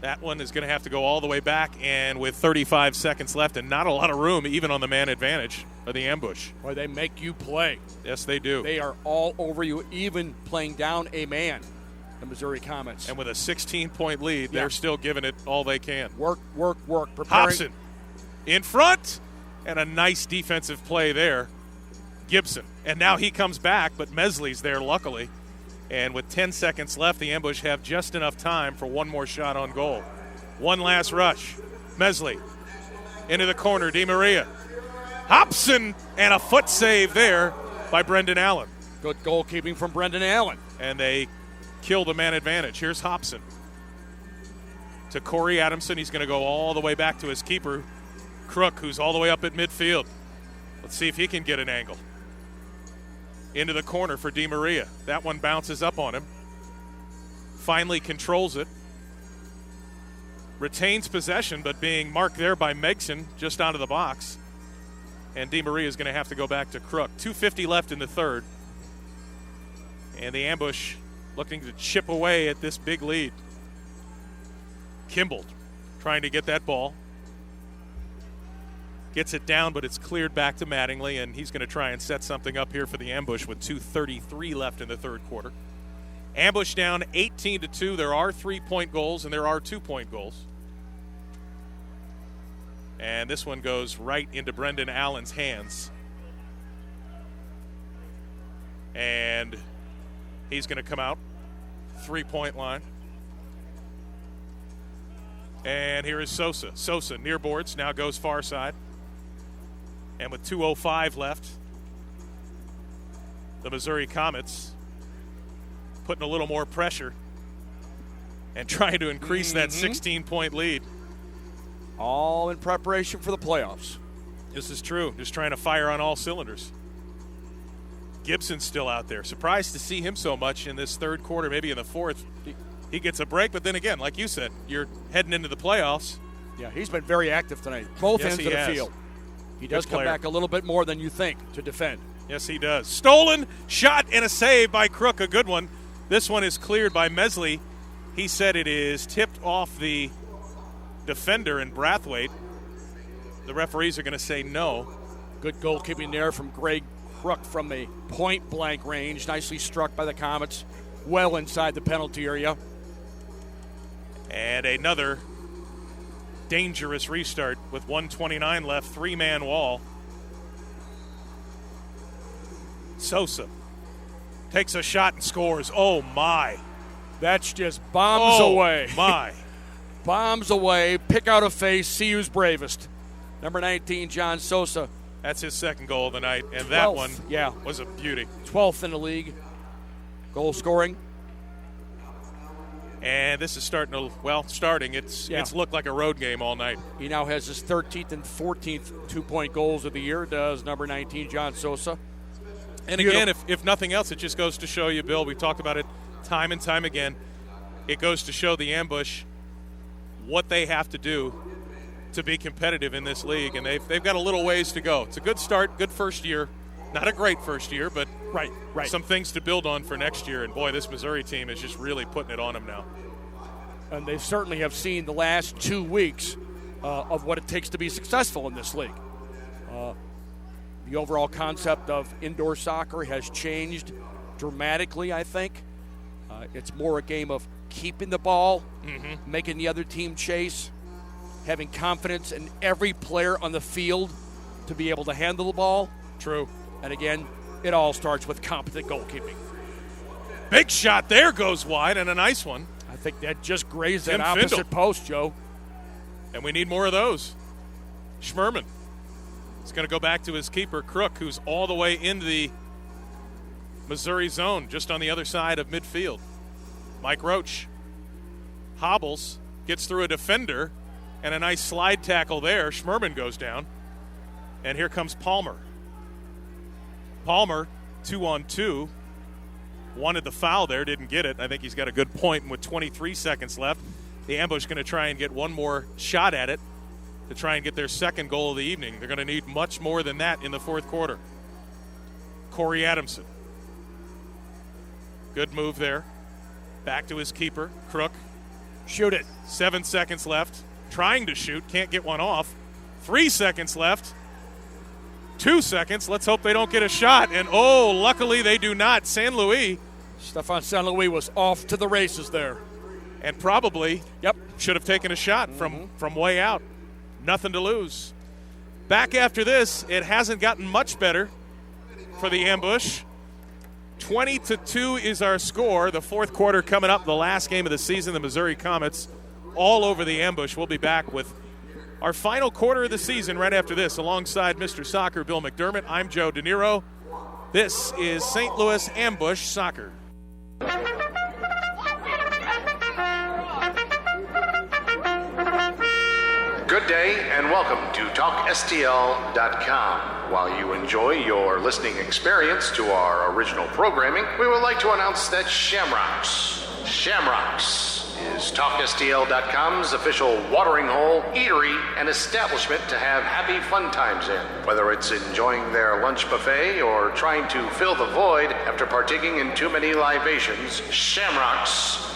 That one is going to have to go all the way back, and with 35 seconds left and not a lot of room even on the man advantage or the ambush. Boy, they make you play. Yes, they do. They are all over you, even playing down a man, the Missouri Comets. And with a 16-point lead, they're still giving it all they can. Work. Preparing. Hobson in front, and a nice defensive play there. Gibson. And now he comes back, but Mesley's there, luckily. And with 10 seconds left, the ambush have just enough time for one more shot on goal. One last rush. Mesley into the corner. Di Maria. Hobson, and a foot save there by Brendan Allen. Good goalkeeping from Brendan Allen. And they kill the man advantage. Here's Hobson to Corey Adamson. He's going to go all the way back to his keeper, Crook, who's all the way up at midfield. Let's see if he can get an angle. Into the corner for Di Maria. That one bounces up on him. Finally controls it. Retains possession, but being marked there by Megson just out of the box. And Di Maria is going to have to go back to Crook. 2:50 left in the third. And the ambush looking to chip away at this big lead. Kimball trying to get that ball. Gets it down, but it's cleared back to Mattingly, and he's going to try and set something up here for the ambush with 2:33 left in the third quarter. Ambush down 18-2. There are 3-point goals, and there are 2-point goals. And this one goes right into Brendan Allen's hands. And he's going to come out. 3-point line. And here is Sosa. Sosa near boards, now goes far side. And with 2:05 left, the Missouri Comets putting a little more pressure and trying to increase that 16-point lead. All in preparation for the playoffs. This is true. Just trying to fire on all cylinders. Gibson's still out there. Surprised to see him so much in this third quarter, maybe in the fourth. He gets a break, but then again, like you said, you're heading into the playoffs. Yeah, he's been very active tonight. Both ends of the field. He does come back a little bit more than you think to defend. Yes, he does. Stolen, shot, and a save by Crook. A good one. This one is cleared by Mesley. He said it is tipped off the defender in Brathwaite. The referees are going to say no. Good goalkeeping there from Greg Crook from the point-blank range. Nicely struck by the Comets. Well inside the penalty area. And another dangerous restart with 1:29 left. Three-man wall. Sosa takes a shot and scores. Oh, my. That's just bombs away. My. Bombs away. Pick out a face. See who's bravest. Number 19, John Sosa. That's his second goal of the night. And 12th, that one was a beauty. 12th in the league. Goal scoring. And this is starting. It's looked like a road game all night. He now has his 13th and 14th 2-point goals of the year, does number 19, John Sosa. And again, if nothing else, it just goes to show you, Bill, we've talked about it time and time again. It goes to show the ambush what they have to do to be competitive in this league. And they've got a little ways to go. It's a good start, good first year. Not a great first year, but right. Some things to build on for next year. And, boy, this Missouri team is just really putting it on them now. And they certainly have seen the last 2 weeks of what it takes to be successful in this league. The overall concept of indoor soccer has changed dramatically, I think. It's more a game of keeping the ball, making the other team chase, having confidence in every player on the field to be able to handle the ball. True. And again, it all starts with competent goalkeeping. Big shot there, goes wide, and a nice one. I think that just grazed that Tim opposite Findle. post, Joe. And we need more of those. Schmerman is going to go back to his keeper, Crook, who's all the way into the Missouri zone, just on the other side of midfield. Mike Roach hobbles, gets through a defender, and a nice slide tackle there. Schmerman goes down. And here comes Palmer. Palmer, 2-on-2. Wanted the foul there, didn't get it. I think he's got a good point. And with 23 seconds left, the Ambush going to try and get one more shot at it to try and get their second goal of the evening. They're going to need much more than that in the fourth quarter. Corey Adamson. Good move there. Back to his keeper, Crook. Shoot it. 7 seconds left. Trying to shoot, can't get one off. 3 seconds left. 2 seconds. Let's hope they don't get a shot. And, luckily they do not. San Luis. Stefan San Luis was off to the races there. And probably should have taken a shot from way out. Nothing to lose. Back after this, it hasn't gotten much better for the Ambush. 20-2 is our score. The fourth quarter coming up, the last game of the season, the Missouri Comets all over the Ambush. We'll be back with our final quarter of the season right after this. Alongside Mr. Soccer, Bill McDermott, I'm Joe De Niro. This is St. Louis Ambush Soccer. Good day and welcome to TalkSTL.com. While you enjoy your listening experience to our original programming, we would like to announce that Shamrocks is TalkSTL.com's official watering hole, eatery, and establishment to have happy fun times in. Whether it's enjoying their lunch buffet or trying to fill the void after partaking in too many libations, Shamrocks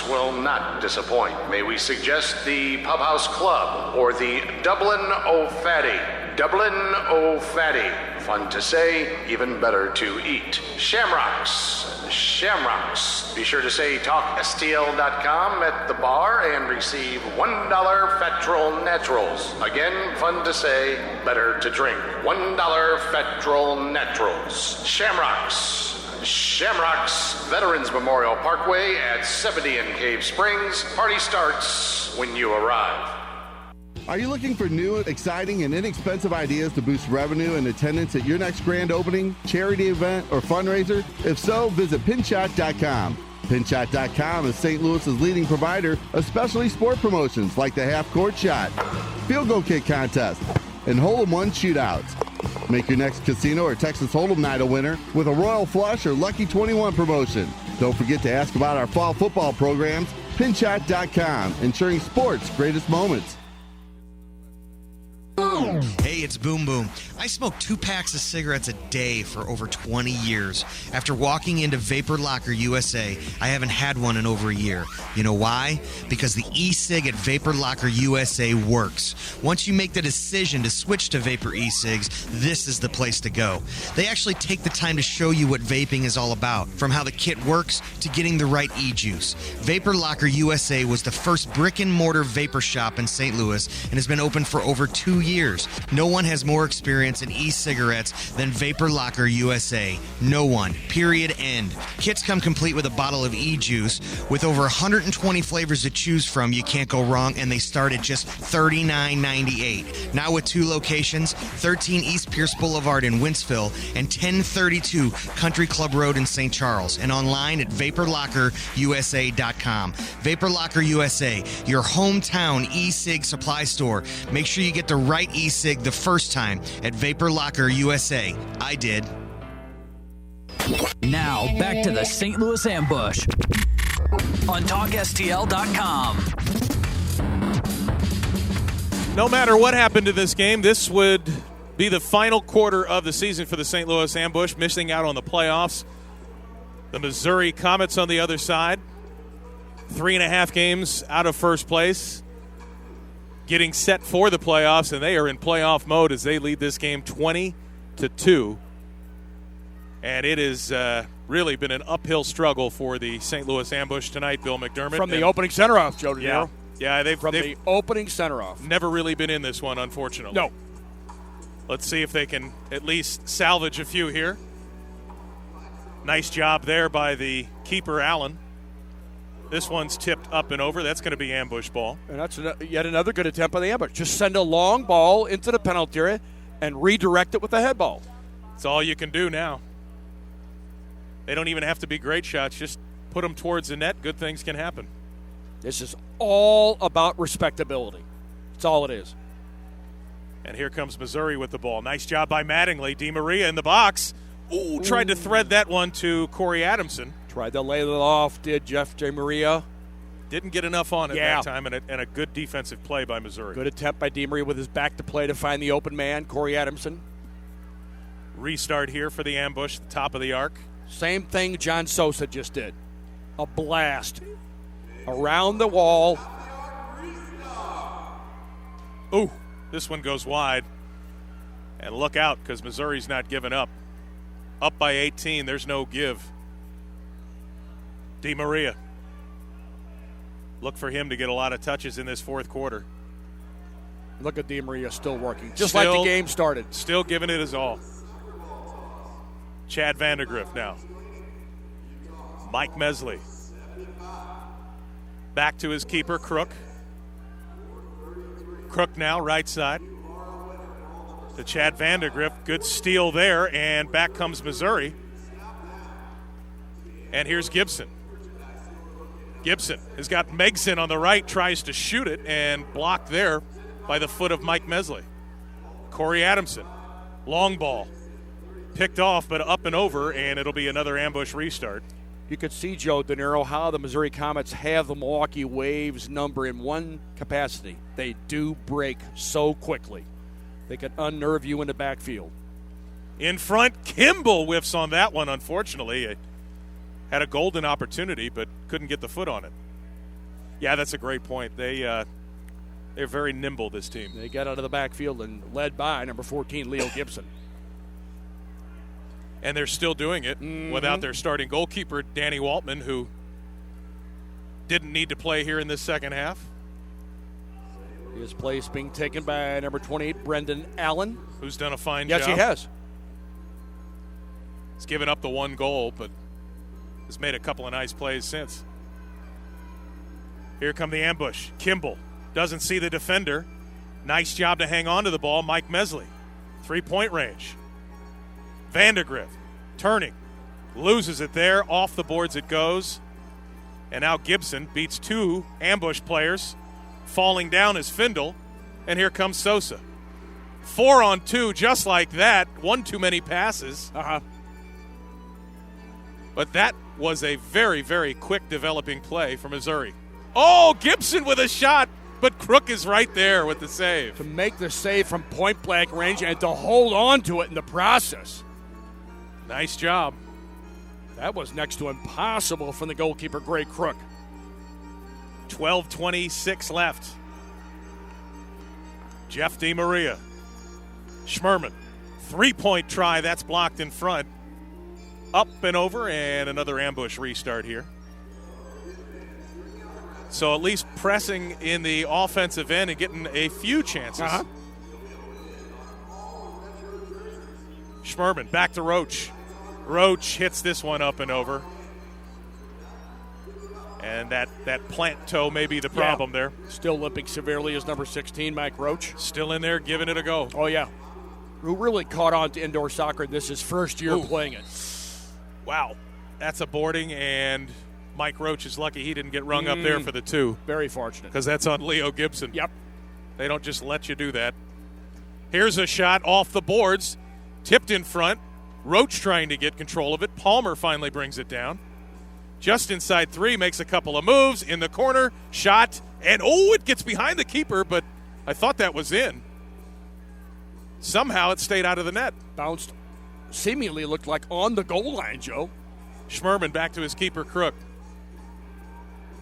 will not disappoint. May we suggest the Pub House Club or the Dublin O'Fatty. Fun to say, even better to eat. Shamrocks. Be sure to say TalkSTL.com at the bar and receive $1 Fetrol Naturals. Again, fun to say, better to drink. $1 Fetrol Naturals. Shamrocks, Veterans Memorial Parkway at 70 in Cave Springs. Party starts when you arrive. Are you looking for new, exciting, and inexpensive ideas to boost revenue and attendance at your next grand opening, charity event, or fundraiser? If so, visit Pinshot.com. Pinshot.com is St. Louis's leading provider of specialty sport promotions like the half-court shot, field goal kick contest, and hole-in-one shootouts. Make your next casino or Texas Hold'em night a winner with a Royal Flush or Lucky 21 promotion. Don't forget to ask about our fall football programs. Pinshot.com, ensuring sports' greatest moments. Hey, it's Boom Boom. I smoke 2 packs of cigarettes a day for over 20 years. After walking into Vapor Locker USA, I haven't had one in over a year. You know why? Because the e-cig at Vapor Locker USA works. Once you make the decision to switch to Vapor e-cigs, this is the place to go. They actually take the time to show you what vaping is all about, from how the kit works to getting the right e-juice. Vapor Locker USA was the first brick-and-mortar vapor shop in St. Louis and has been open for over 2 years. No one has more experience in e-cigarettes than Vapor Locker USA. No one. Period. End. Kits come complete with a bottle of e-juice. With over 120 flavors to choose from, you can't go wrong, and they start at just $39.98. Now with 2 locations, 13 East Pierce Boulevard in Wentzville and 1032 Country Club Road in St. Charles, and online at VaporLockerUSA.com. Vapor Locker USA, your hometown e-cig supply store. Make sure you get the right e-cig the first time at Vapor Locker USA. I did. Now, back to the St. Louis Ambush on TalkSTL.com. No matter what happened to this game, this would be the final quarter of the season for the St. Louis Ambush, missing out on the playoffs. The Missouri Comets on the other side, 3.5 games out of first place. getting set for the playoffs, and they are in playoff mode as they lead this game 20-2. And it has really been an uphill struggle for the St. Louis Ambush tonight, Bill McDermott. From the opening center off, Joe DeNiro. Yeah, they've the opening center off. Never really been in this one, unfortunately. No. Let's see if they can at least salvage a few here. Nice job there by the keeper, Allen. This one's tipped up and over. That's going to be ambush ball. And that's yet another good attempt by the ambush. Just send a long ball into the penalty area and redirect it with a head ball. That's all you can do now. They don't even have to be great shots. Just put them towards the net. Good things can happen. This is all about respectability. That's all it is. And here comes Missouri with the ball. Nice job by Mattingly. DiMaria in the box. Ooh, tried to thread that one to Corey Adamson. Tried to lay it off, did Jeff J. Maria. Didn't get enough on it that time, and a good defensive play by Missouri. Good attempt by DiMaria with his back to play to find the open man, Corey Adamson. Restart here for the ambush, the top of the arc. Same thing John Sosa just did. A blast. Around the wall. Ooh, this one goes wide. And look out, because Missouri's not giving up. Up by 18, there's no give. DiMaria. Look for him to get a lot of touches in this fourth quarter. Look at DiMaria still working, just like the game started. Still giving it his all. Chad Vandergriff now. Mike Mesley. Back to his keeper, Crook. Crook now, right side. To Chad Vandergriff. Good steal there, and back comes Missouri. And here's Gibson. Gibson has got Megson on the right, tries to shoot it, and blocked there by the foot of Mike Mesley. Corey Adamson, long ball. Picked off, but up and over, and it'll be another ambush restart. You could see, Joe DeNiro, how the Missouri Comets have the Milwaukee Waves number in one capacity. They do break so quickly. They can unnerve you in the backfield. In front, Kimball whiffs on that one, unfortunately. It had a golden opportunity, but couldn't get the foot on it. Yeah, that's a great point. They're very nimble, this team. They got out of the backfield and led by number 14, Leo Gibson. And they're still doing it without their starting goalkeeper, Danny Waltman, who didn't need to play here in this second half. His place being taken by number 28, Brendan Allen. Who's done a fine job. Yes, he has. He's given up the one goal, but has made a couple of nice plays since. Here come the ambush. Kimball doesn't see the defender. Nice job to hang on to the ball. Mike Mesley, 3-point range. Vandergriff turning, loses it there. Off the boards it goes. And now Gibson beats two ambush players. Falling down is Findle. And here comes Sosa. 4-on-2, just like that. One too many passes. But that was a very, very quick developing play for Missouri. Oh, Gibson with a shot, but Crook is right there with the save. To make the save from point-blank range and to hold on to it in the process. Nice job. That was next to impossible from the goalkeeper, Gray Crook. 12:26 left. Jeff DiMaria. Schmerman. 3-point try. That's blocked in front. Up and over, and another ambush restart here. So at least pressing in the offensive end and getting a few chances. Schmerman back to Roach. Roach hits this one up and over. And that plant toe may be the problem there. Still limping severely is number 16, Mike Roach. Still in there, giving it a go. Oh, yeah. Who really caught on to indoor soccer. This is first year playing it. Wow. That's a boarding, and Mike Roach is lucky he didn't get rung up there for the two. Very fortunate. Because that's on Leo Gibson. Yep. They don't just let you do that. Here's a shot off the boards. Tipped in front. Roach trying to get control of it. Palmer finally brings it down. Just inside 3, makes a couple of moves. In the corner, shot. And, it gets behind the keeper, but I thought that was in. Somehow it stayed out of the net. Bounced. Seemingly looked like on the goal line, Joe. Schmerman back to his keeper, Crook.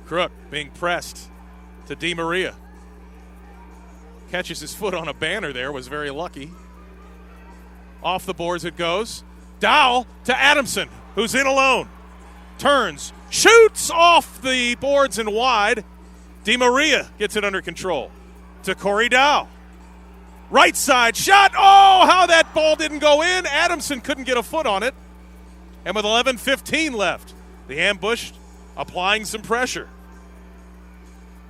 Crook being pressed to DiMaria. Catches his foot on a banner there, was very lucky. Off the boards it goes. Dow to Adamson, who's in alone. Turns, shoots off the boards and wide. DiMaria gets it under control to Corey Dow. Right side shot. Oh, how that ball didn't go in. Adamson couldn't get a foot on it. And with 11:15 left, the ambush applying some pressure.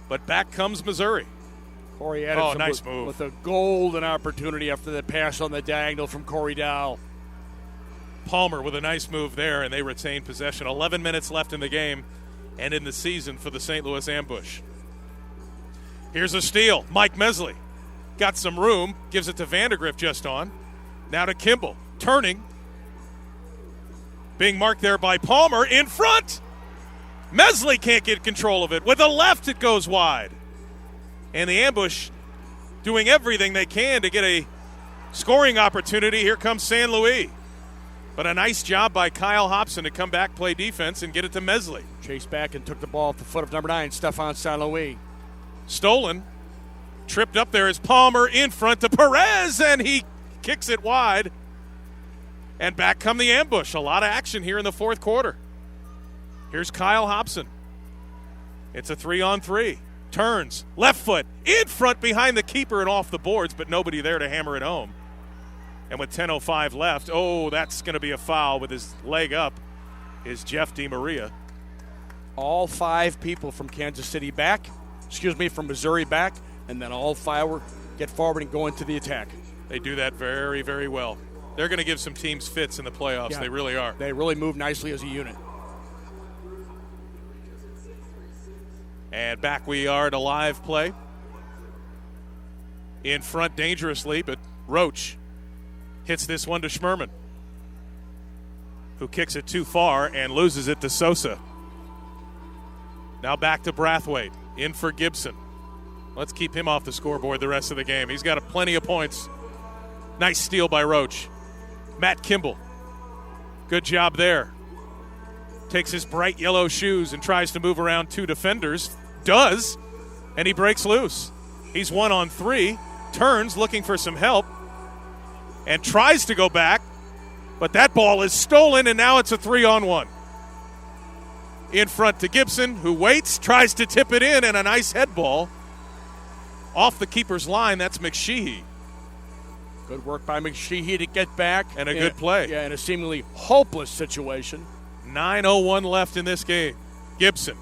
But back comes Missouri. Corey Adamson nice move. With a golden opportunity after the pass on the diagonal from Corey Dow. Palmer with a nice move there, and they retain possession. 11 minutes left in the game and in the season for the St. Louis ambush. Here's a steal. Mike Mesley got some room, gives it to Vandergrift just on. Now to Kimball, turning. Being marked there by Palmer in front. Mesley can't get control of it. With the left, it goes wide. And the ambush doing everything they can to get a scoring opportunity. Here comes San Luis. But a nice job by Kyle Hobson to come back, play defense, and get it to Mesley. Chased back and took the ball off the foot of number 9, Stefan San Luis. Stolen. Tripped up there is Palmer in front to Perez, and he kicks it wide. And back come the ambush. A lot of action here in the fourth quarter. Here's Kyle Hobson. It's a 3-on-3. Turns, left foot, in front behind the keeper and off the boards, but nobody there to hammer it home. And with 10:05 left, that's going to be a foul with his leg up, is Jeff DiMaria. All 5 people from from Missouri back, and then all 5 will get forward and go into the attack. They do that very, very well. They're going to give some teams fits in the playoffs. Yeah, they really are. They really move nicely as a unit. And back we are to live play. In front dangerously, but Roach hits this one to Schmerman, who kicks it too far and loses it to Sosa. Now back to Brathwaite, in for Gibson. Let's keep him off the scoreboard the rest of the game. He's got plenty of points. Nice steal by Roach. Matt Kimball, good job there. Takes his bright yellow shoes and tries to move around 2 defenders. Does, and he breaks loose. He's 1-on-3, turns looking for some help, and tries to go back, but that ball is stolen, and now it's a 3-on-1. In front to Gibson, who waits, tries to tip it in, and a nice head ball off the keeper's line. That's McSheehy. Good work by McSheehy to get back. And a good play. Yeah, in a seemingly hopeless situation. 9:01 left in this game. Gibson.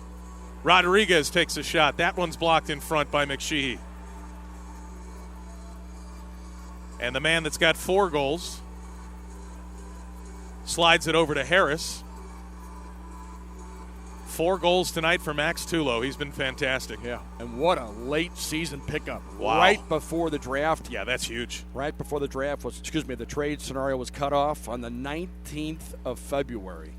Rodriguez takes a shot. That one's blocked in front by McSheehy. And the man that's got 4 goals slides it over to Harris. 4 goals tonight for Max Tulo. He's been fantastic. Yeah, and what a late season pickup. Wow. Right before the draft. Yeah, that's huge. Right before the draft the trade scenario was cut off on the 19th of February.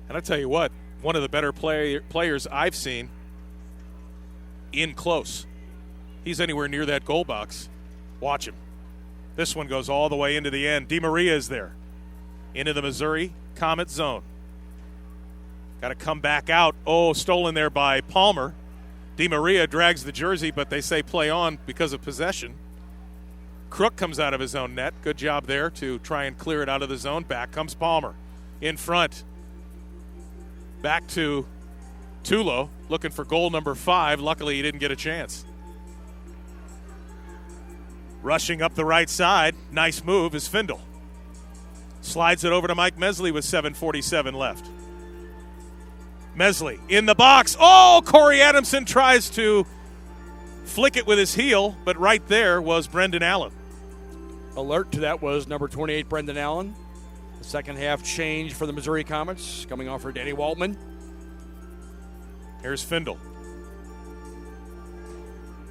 And I tell you what, one of the better players I've seen in close. He's anywhere near that goal box. Watch him. This one goes all the way into the end. DiMaria is there. Into the Missouri Comets zone. Got to come back out. Stolen there by Palmer. DiMaria drags the jersey, but they say play on because of possession. Crook comes out of his own net. Good job there to try and clear it out of the zone. Back comes Palmer. In front. Back to Tulo, looking for goal number 5. Luckily, he didn't get a chance. Rushing up the right side, nice move, is Findle. Slides it over to Mike Mesley with 7:47 left. Mesley in the box. Corey Adamson tries to flick it with his heel, but right there was Brendan Allen. Alert to that was number 28, Brendan Allen. The second half change for the Missouri Comets, coming off for Danny Waltman. Here's Findle.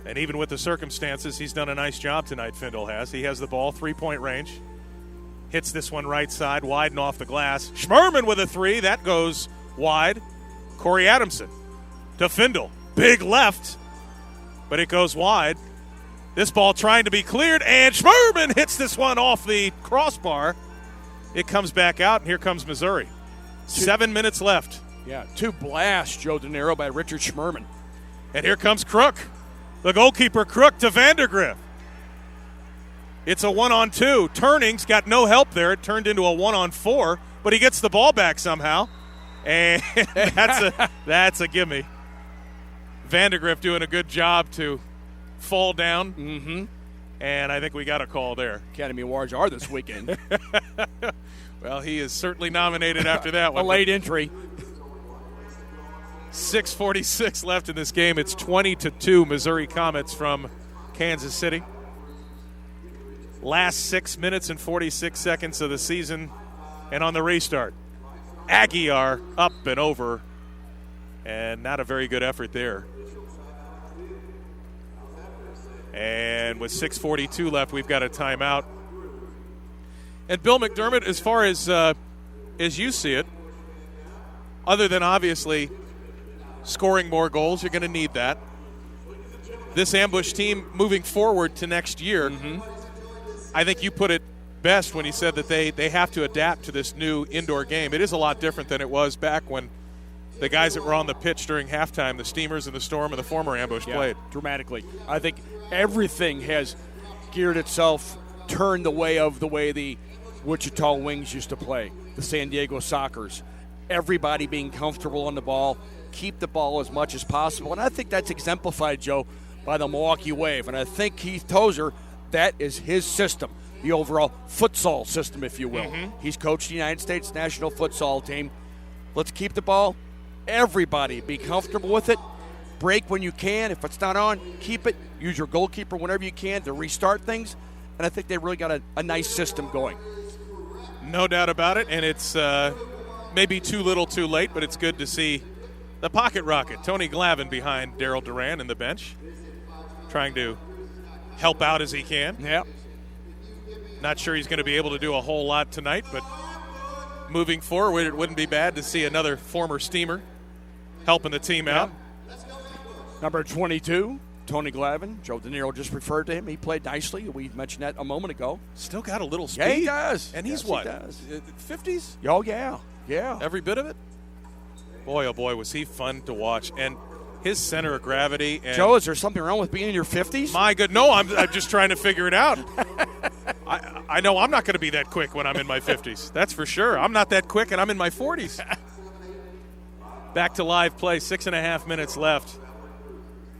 And even with the circumstances, he's done a nice job tonight, Findle has. He has the ball, 3-point range. Hits this one right side, wide and off the glass. Schmerman with a 3. That goes wide. Corey Adamson to Findle. Big left, but it goes wide. This ball trying to be cleared, and Schmerman hits this one off the crossbar. It comes back out, and here comes Missouri. 7 minutes left. Yeah, 2 blasts, Joe De Niro, by Richard Schmerman. And here comes Crook. The goalkeeper, Crook, to Vandergrift. It's a 1-on-2. Turning's got no help there. It turned into a 1-on-4, but he gets the ball back somehow. And that's a gimme. Vandegrift doing a good job to fall down. Mm-hmm. And I think we got a call there. Academy Awards are this weekend. Well, he is certainly nominated after that one. A late entry. 6:46 left in this game. It's 20-2 Missouri Comets from Kansas City. Last 6 minutes and 46 seconds of the season. And on the restart, Aguiar up and over. And not a very good effort there. And with 6:42 left, we've got a timeout. And Bill McDermott, as far as you see it, other than obviously scoring more goals, you're going to need that. This Ambush team moving forward to next year, I think you put it best when you said that they have to adapt to this new indoor game. It is a lot different than it was back when the guys that were on the pitch during halftime, the Steamers and the Storm and the former Ambush played. Dramatically. I think everything has geared itself, turned the way the Wichita Wings used to play, the San Diego Sockers. Everybody being comfortable on the ball, keep the ball as much as possible. And I think that's exemplified, Joe, by the Milwaukee Wave. And I think Keith Tozer, that is his system, the overall futsal system, if you will. He's coached the United States national futsal team. Let's keep the ball. Everybody be comfortable with it. Break when you can. If it's not on, keep it. Use your goalkeeper whenever you can to restart things. And I think they really got a nice system going. No doubt about it. And it's maybe too little too late, but it's good to see the pocket rocket, Tony Glavin, behind Daryl Duran in the bench, trying to help out as he can. Yeah. Not sure he's going to be able to do a whole lot tonight, but moving forward, it wouldn't be bad to see another former Steamer helping the team out. Number 22, Tony Glavin. Joe De Niro just referred to him. He played nicely. We mentioned that a moment ago. Still got a little speed. Yeah, he does. And he's yes, what? He does. 50s? Oh, yeah. Yeah. Every bit of it? Boy, oh boy, was he fun to watch. And his center of gravity. And Joe, is there something wrong with being in your 50s? My good. No, I'm just trying to figure it out. I know I'm not going to be that quick when I'm in my 50s. That's for sure. I'm not that quick, and I'm in my 40s. Back to live play, 6.5 minutes left.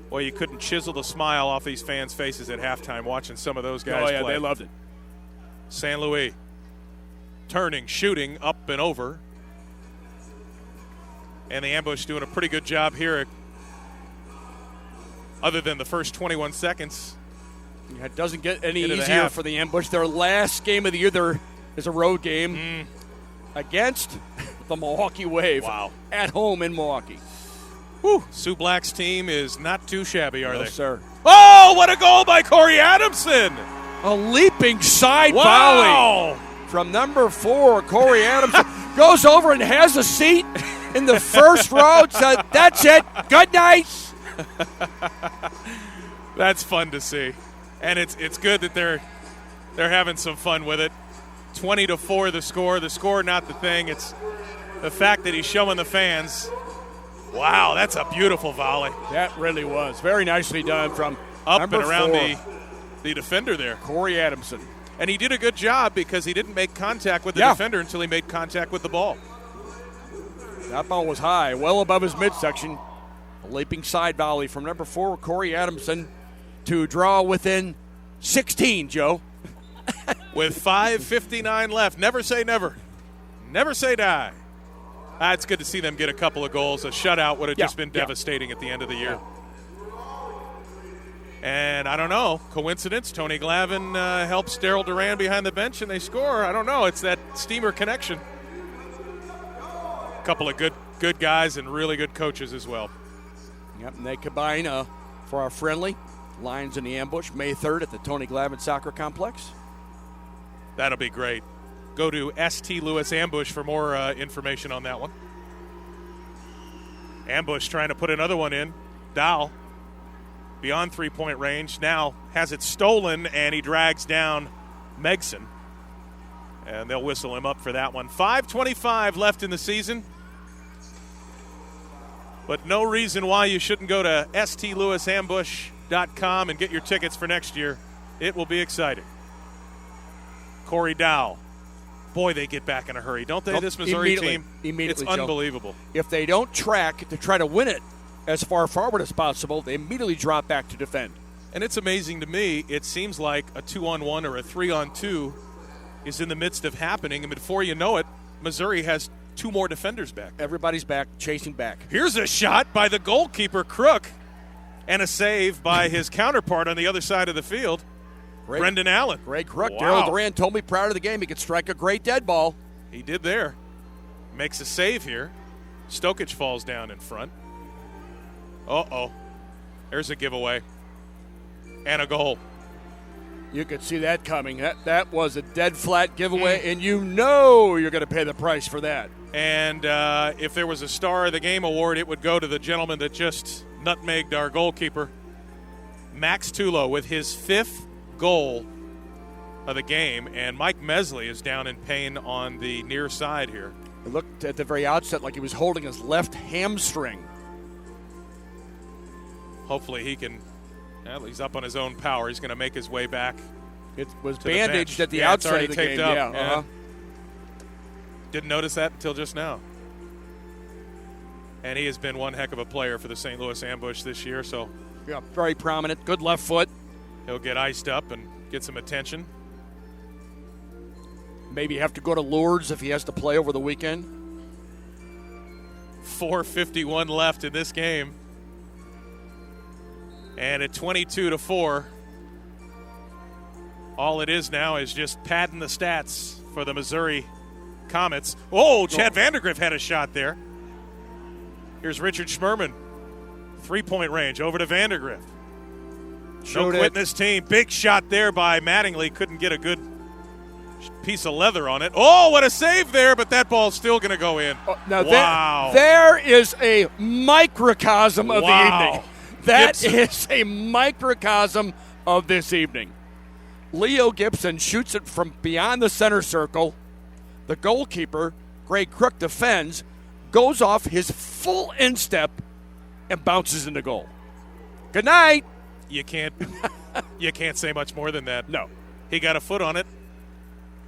Boy, you couldn't chisel the smile off these fans' faces at halftime watching some of those guys play. They loved it. San Luis turning, shooting, up and over. And the Ambush doing a pretty good job here, other than the first 21 seconds. It doesn't get any easier for the Ambush. Their last game of the year there is a road game against the Milwaukee Wave. Wow. At home in Milwaukee. Whew. Sue Black's team is not too shabby, are they? Sir. Oh, what a goal by Corey Adamson. A leaping side volley from number 4, Corey Adamson. Goes over and has a seat in the first row. Said, that's it. Good night. That's fun to see. And it's good that they're having some fun with it. 20-4 the score. The score not the thing. It's the fact that he's showing the fans. Wow, that's a beautiful volley. That really was. Very nicely done from up number and around 4. the defender there. Corey Adamson. And he did a good job because he didn't make contact with the defender until he made contact with the ball. That ball was high, well above his midsection. A leaping side volley from number 4, Corey Adamson, to draw within 16, Joe. With 5:59 left. Never say never. Never say die. It's good to see them get a couple of goals. A shutout would have just been devastating at the end of the year. And I don't know, coincidence, Tony Glavin helps Daryl Duran behind the bench and they score. I don't know, it's that Steamer connection. A couple of good guys and really good coaches as well. Yep, and they combine for our friendly Lions in the Ambush, May 3rd at the Tony Glavin Soccer Complex. That'll be great. Go to St. Louis Ambush for more information on that one. Ambush trying to put another one in. Dow, beyond three-point range, now has it stolen, and he drags down Megson. And they'll whistle him up for that one. 5:25 left in the season. But no reason why you shouldn't go to stlouisambush.com and get your tickets for next year. It will be exciting. Corey Dow. Boy, they get back in a hurry, don't they, this Missouri team? Immediately, it's Joe. unbelievable. If they don't track to try to win it as far forward as possible, they immediately drop back to defend. And it's amazing to me, it seems like a 2-on-1 or a 3-on-2 is in the midst of happening, and before you know it, Missouri has 2 more defenders back. Everybody's back, chasing back. Here's a shot by the goalkeeper, Crook, and a save by his counterpart on the other side of the field, Brendan Allen. Greg Crook. Wow. Darryl Duran told me prior to the game he could strike a great dead ball. He did there. Makes a save here. Stokich falls down in front. Uh-oh. There's a giveaway. And a goal. You could see that coming. That was a dead flat giveaway, and you know you're going to pay the price for that. And if there was a Star of the Game award, it would go to the gentleman that just nutmegged our goalkeeper, Max Tulo, with his 5th goal of the game. And Mike Mesley is down in pain on the near side here. It looked at the very outset like he was holding his left hamstring. Hopefully he can, well, he's up on his own power. He's going to make his way back. It was to bandaged the at the yeah, outside it's of the taped game. Up. Yeah, uh-huh. Didn't notice that until just now. And he has been one heck of a player for the St. Louis Ambush this year, so Yeah, very prominent. Good left foot. he'll get iced up and get some attention. Maybe have to go to Lourdes if he has to play over the weekend. 4:51 left in this game. And at 22-4, all it is now is just padding the stats for the Missouri Comets. Oh, Chad Vandergriff had a shot there. Here's Richard Schmerman. 3-point range over to Vandergriff. No quitting this team. Big shot there by Mattingly. Couldn't get a good piece of leather on it. Oh, what a save there, but that ball's still going to go in. Now wow. There is a microcosm of the evening. That Gibson. is a microcosm of this evening. Leo Gibson shoots it from beyond the center circle. The goalkeeper, Greg Crook, defends, goes off his full instep, and bounces into goal. Good night. You can't say much more than that. No. He got a foot on it,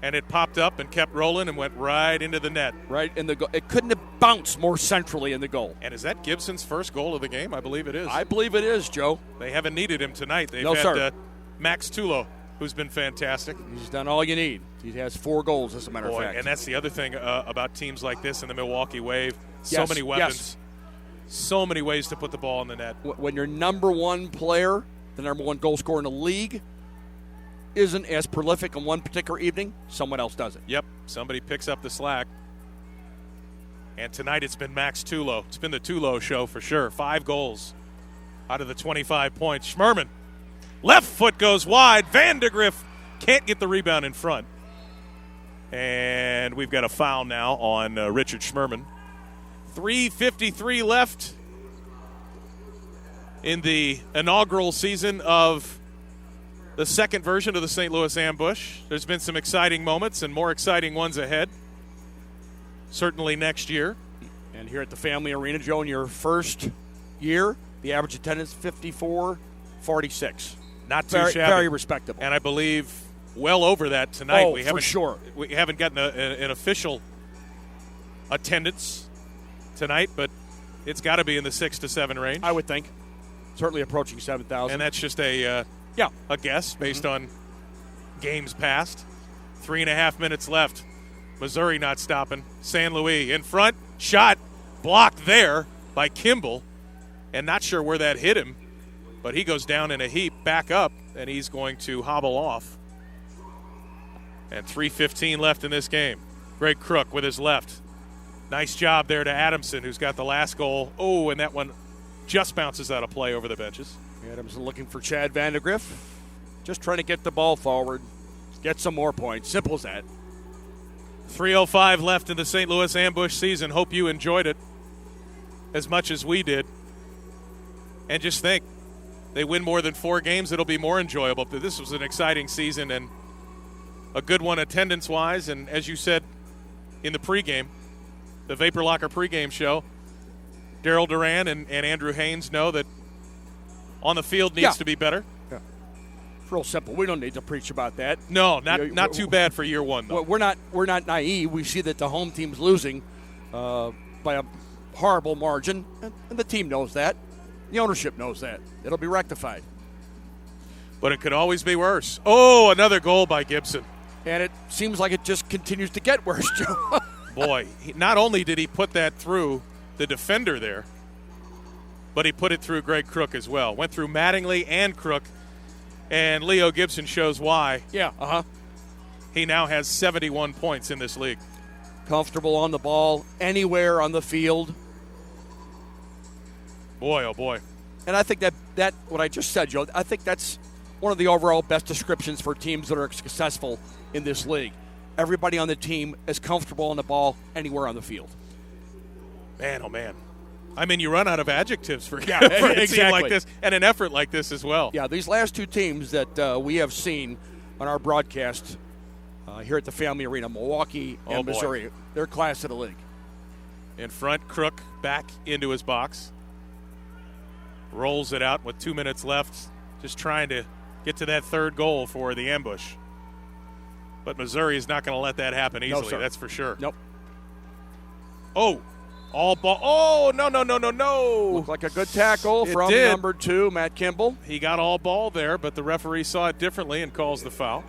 and it popped up and kept rolling and went right into the net. Right in the goal. It couldn't have bounced more centrally in the goal. And is that Gibson's first goal of the game? I believe it is. I believe it is, Joe. They haven't needed him tonight. They've No, had sir. Max Tulo, who's been fantastic. He's done all you need. He has 4 goals, as a matter of fact. And that's the other thing about teams like this in the Milwaukee Wave. So Yes, many weapons. yes. So many ways to put the ball in the net. When your number one player, the number one goal scorer in the league, isn't as prolific on one particular evening, someone else does it. Yep, somebody picks up the slack. And tonight it's been Max Tulo. It's been the Tulo show for sure. 5 goals out of the 25 points. Schmerman, left foot goes wide. Vandergriff can't get the rebound in front. And we've got a foul now on Richard Schmerman. 3:53 left in the inaugural season of the second version of the St. Louis Ambush. There's been some exciting moments and more exciting ones ahead. Certainly next year. And here at the Family Arena, Joe, in your first year, the average attendance 54-46. Not too Very, shabby. very respectable. And I believe well over that tonight. Oh, for sure. We haven't gotten an official attendance tonight, but it's got to be in the 6 to 7 range. I would think. Certainly approaching 7,000. And that's just a guess based on games past. 3.5 minutes left. Missouri not stopping. San Luis in front. Shot blocked there by Kimball. And not sure where that hit him, but he goes down in a heap, back up, and he's going to hobble off. And 3:15 left in this game. Greg Crook with his left. Nice job there to Adamson, who's got the last goal. Oh, and that one just bounces out of play over the benches. Adamson looking for Chad Vandergriff. Just trying to get the ball forward. Get some more points. Simple as that. 3:05 left in the St. Louis Ambush season. Hope you enjoyed it as much as we did. And just think, they win more than 4 games, it'll be more enjoyable. But this was an exciting season and a good one attendance-wise. And as you said in the pregame, the Vapor Locker pregame show, Darryl Duran and Andrew Haynes know that on the field needs to be better. Yeah. It's real simple. We don't need to preach about that. No, not too bad for year one, though. We're not naive. We see that the home team's losing by a horrible margin, and the team knows that. The ownership knows that. It'll be rectified. But it could always be worse. Oh, another goal by Gibson. And it seems like it just continues to get worse, Joe. Boy, not only did he put that through the defender there, but he put it through Greg Crook as well. Went through Mattingly and Crook, and Leo Gibson shows why. Yeah, He now has 71 points in this league. Comfortable on the ball, anywhere on the field. Boy, oh boy. And I think that what I just said, Joe, I think that's one of the overall best descriptions for teams that are successful in this league. Everybody on the team is comfortable on the ball anywhere on the field. Man, oh man. I mean, you run out of adjectives for, Yeah, for a exactly. team like this and an effort like this as well. Yeah, these last two teams that we have seen on our broadcast here at the Family Arena, Milwaukee and Missouri, they're class of the league. In front, Crook back into his box. Rolls it out with 2 minutes left, just trying to get to that third goal for the ambush. But Missouri is not going to let that happen easily, that's for sure. Nope. Oh, all ball. Oh, no. Looked like a good tackle from number 2, Matt Kimball. He got all ball there, but the referee saw it differently and calls the foul.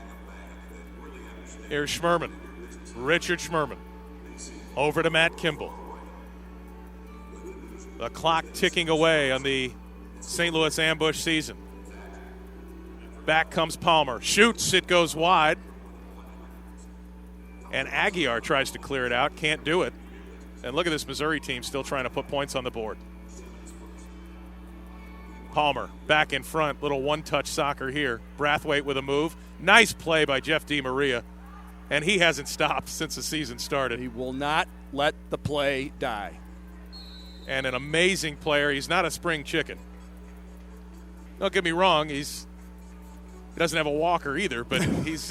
Here's Schmerman. Richard Schmerman. Over to Matt Kimball. The clock ticking away on the St. Louis ambush season. Back comes Palmer. Shoots. It goes wide. And Aguiar tries to clear it out. Can't do it. And look at this Missouri team still trying to put points on the board. Palmer back in front. Little one-touch soccer here. Brathwaite with a move. Nice play by Jeff DiMaria. And he hasn't stopped since the season started. He will not let the play die. And an amazing player. He's not a spring chicken. Don't get me wrong. He doesn't have a walker either, but he's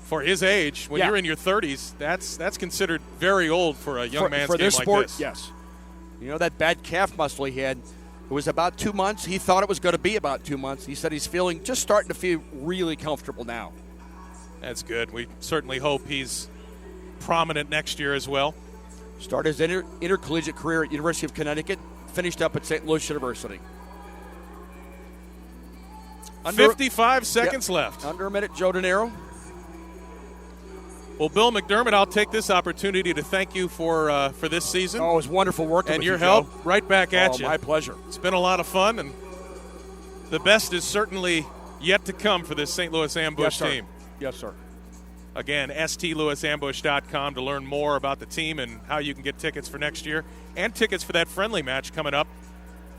for his age, when you're in your 30s, that's considered very old for a young man's for game this like sport, this. Yes. You know, that bad calf muscle he had, it was about 2 months. He thought it was going to be about 2 months. He said he's starting to feel really comfortable now. That's good. We certainly hope he's prominent next year as well. Started his intercollegiate career at University of Connecticut, finished up at St. Louis University. 55 seconds left. Under a minute, Joe De Niro. Well, Bill McDermott, I'll take this opportunity to thank you for this season. Oh, it was wonderful working and with your you, help. Joe. Right back at you. My pleasure. It's been a lot of fun, and the best is certainly yet to come for this St. Louis Ambush team. Yes, sir. Again, stlouisambush.com to learn more about the team and how you can get tickets for next year and tickets for that friendly match coming up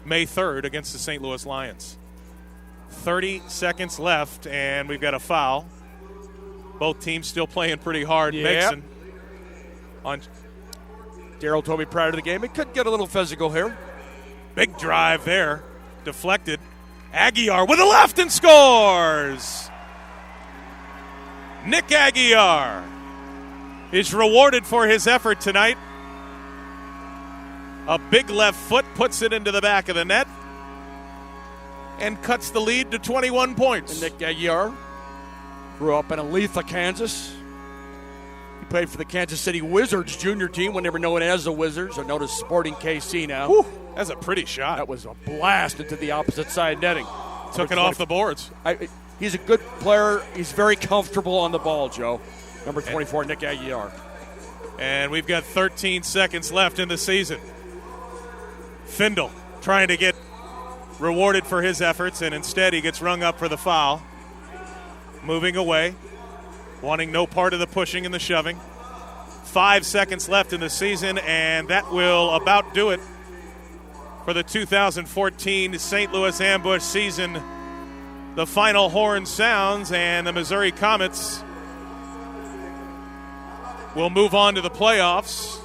May 3rd against the St. Louis Lions. 30 seconds left, and we've got a foul. Both teams still playing pretty hard. Yep. On Darryl told me prior to the game it could get a little physical here. Big drive there. Deflected. Aguiar with a left and scores. Nick Aguiar is rewarded for his effort tonight. A big left foot puts it into the back of the net and cuts the lead to 21 points. And Nick Aguiar grew up in Olathe, Kansas. He played for the Kansas City Wizards junior team when they were known as the Wizards, or known as Sporting KC now. Whew, that's a pretty shot. That was a blast into the opposite side netting. Took it off the boards. He's a good player. He's very comfortable on the ball, Joe. Number 24, Nick Aguiar. And we've got 13 seconds left in the season. Findle trying to get rewarded for his efforts, and instead he gets rung up for the foul. Moving away, wanting no part of the pushing and the shoving. 5 seconds left in the season, and that will about do it for the 2014 St. Louis Ambush season. The final horn sounds, and the Missouri Comets will move on to the playoffs,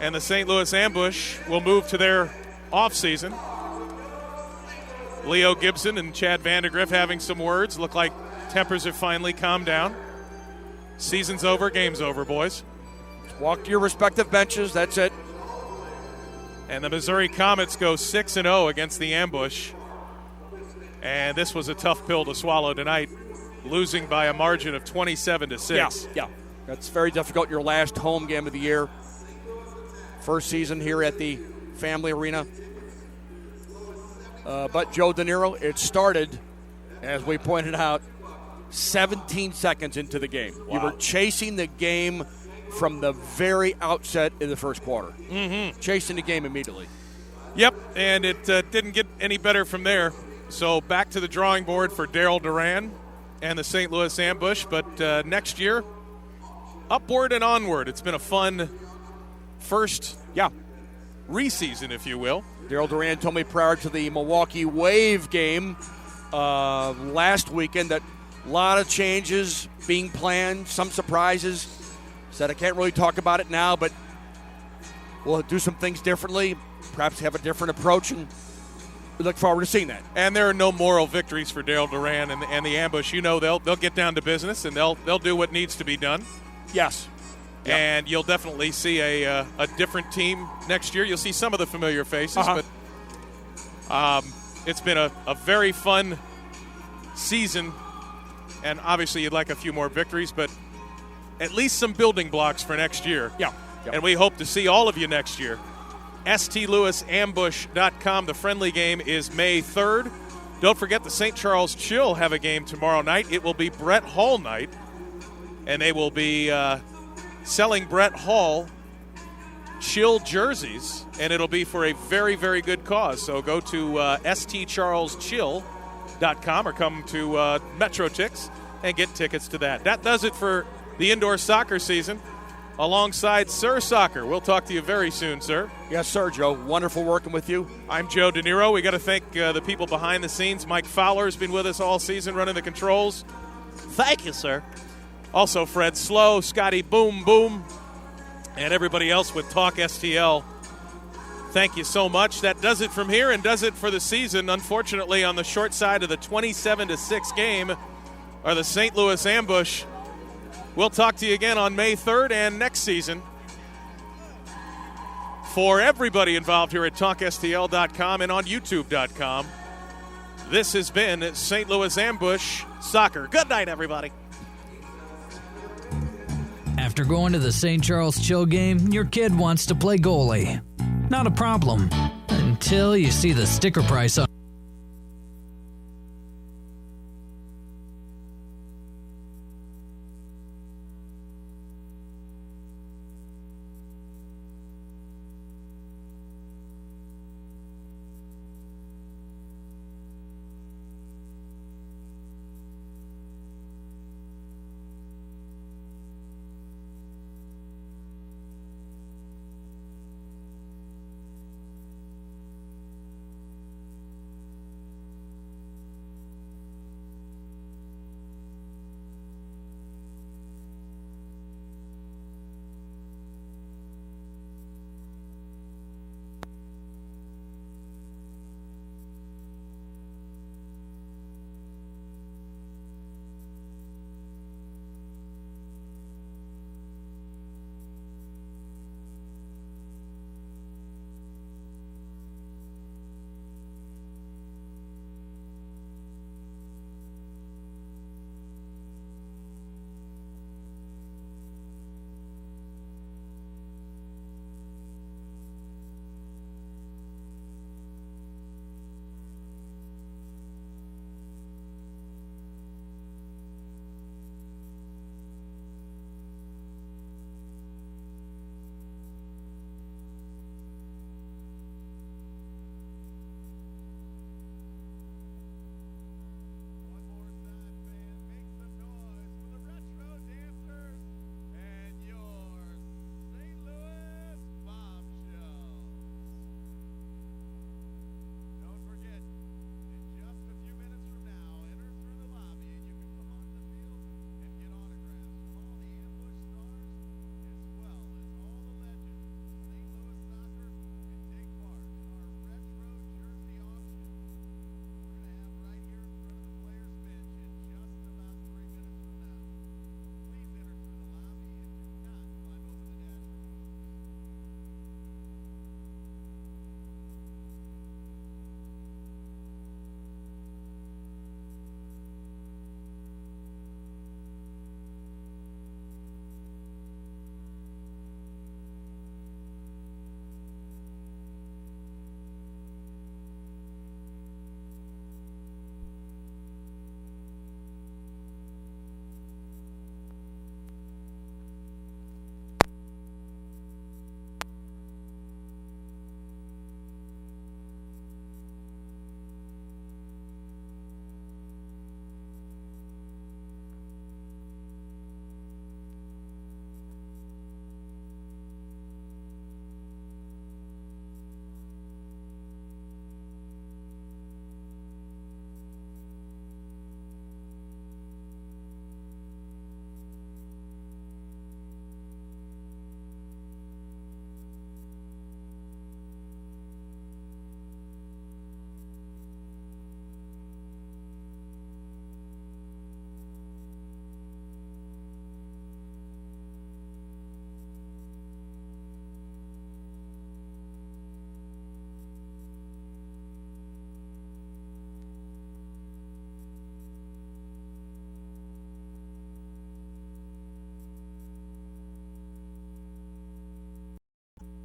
and the St. Louis Ambush will move to their offseason. Leo Gibson and Chad Vandegrift having some words. Look like tempers have finally calmed down. Season's over, game's over, boys. Walk to your respective benches, that's it. And the Missouri Comets go 6-0 against the Ambush And this was a tough pill to swallow tonight, losing by a margin of 27-6. Yeah. That's very difficult. Your last home game of the year. First season here at the Family Arena. But Joe De Niro, it started, as we pointed out, 17 seconds into the game. Wow. You were chasing the game from the very outset in the first quarter. Mm-hmm. Chasing the game immediately. Yep, and it didn't get any better from there. So back to the drawing board for Darryl Duran and the St. Louis Ambush. But next year, upward and onward. It's been a fun first reseason, if you will. Darryl Duran told me prior to the Milwaukee Wave game last weekend that a lot of changes being planned, some surprises. Said I can't really talk about it now, but we'll do some things differently, perhaps have a different approach, and we look forward to seeing that. And there are no moral victories for Darryl Duran and the Ambush. You know they'll get down to business, and they'll do what needs to be done. Yes. Yep. And you'll definitely see a different team next year. You'll see some of the familiar faces, but it's been a very fun season. And obviously you'd like a few more victories, but at least some building blocks for next year. Yeah. And we hope to see all of you next year. stlouisambush.com. The friendly game is May 3rd. Don't forget the St. Charles Chill have a game tomorrow night. It will be Brett Hall night, and they will be selling Brett Hall Chill jerseys, and it'll be for a very, very good cause. So go to stcharleschill.com or come to Metro Tix and get tickets to that. That does it for the indoor soccer season. Alongside Sir Soccer, we'll talk to you very soon, sir. Yes, sir, Joe. Wonderful working with you. I'm Joe De Niro. We got to thank the people behind the scenes. Mike Fowler's been with us all season running the controls. Thank you, sir. Also, Fred Slow, Scotty Boom Boom, and everybody else with Talk STL. Thank you so much. That does it from here and does it for the season. Unfortunately, on the short side of the 27-6 game are the St. Louis Ambush. We'll talk to you again on May 3rd and next season. For everybody involved here at TalkSTL.com and on YouTube.com, this has been St. Louis Ambush Soccer. Good night, everybody. After going to the St. Charles Chill game, your kid wants to play goalie. Not a problem. Until you see the sticker price on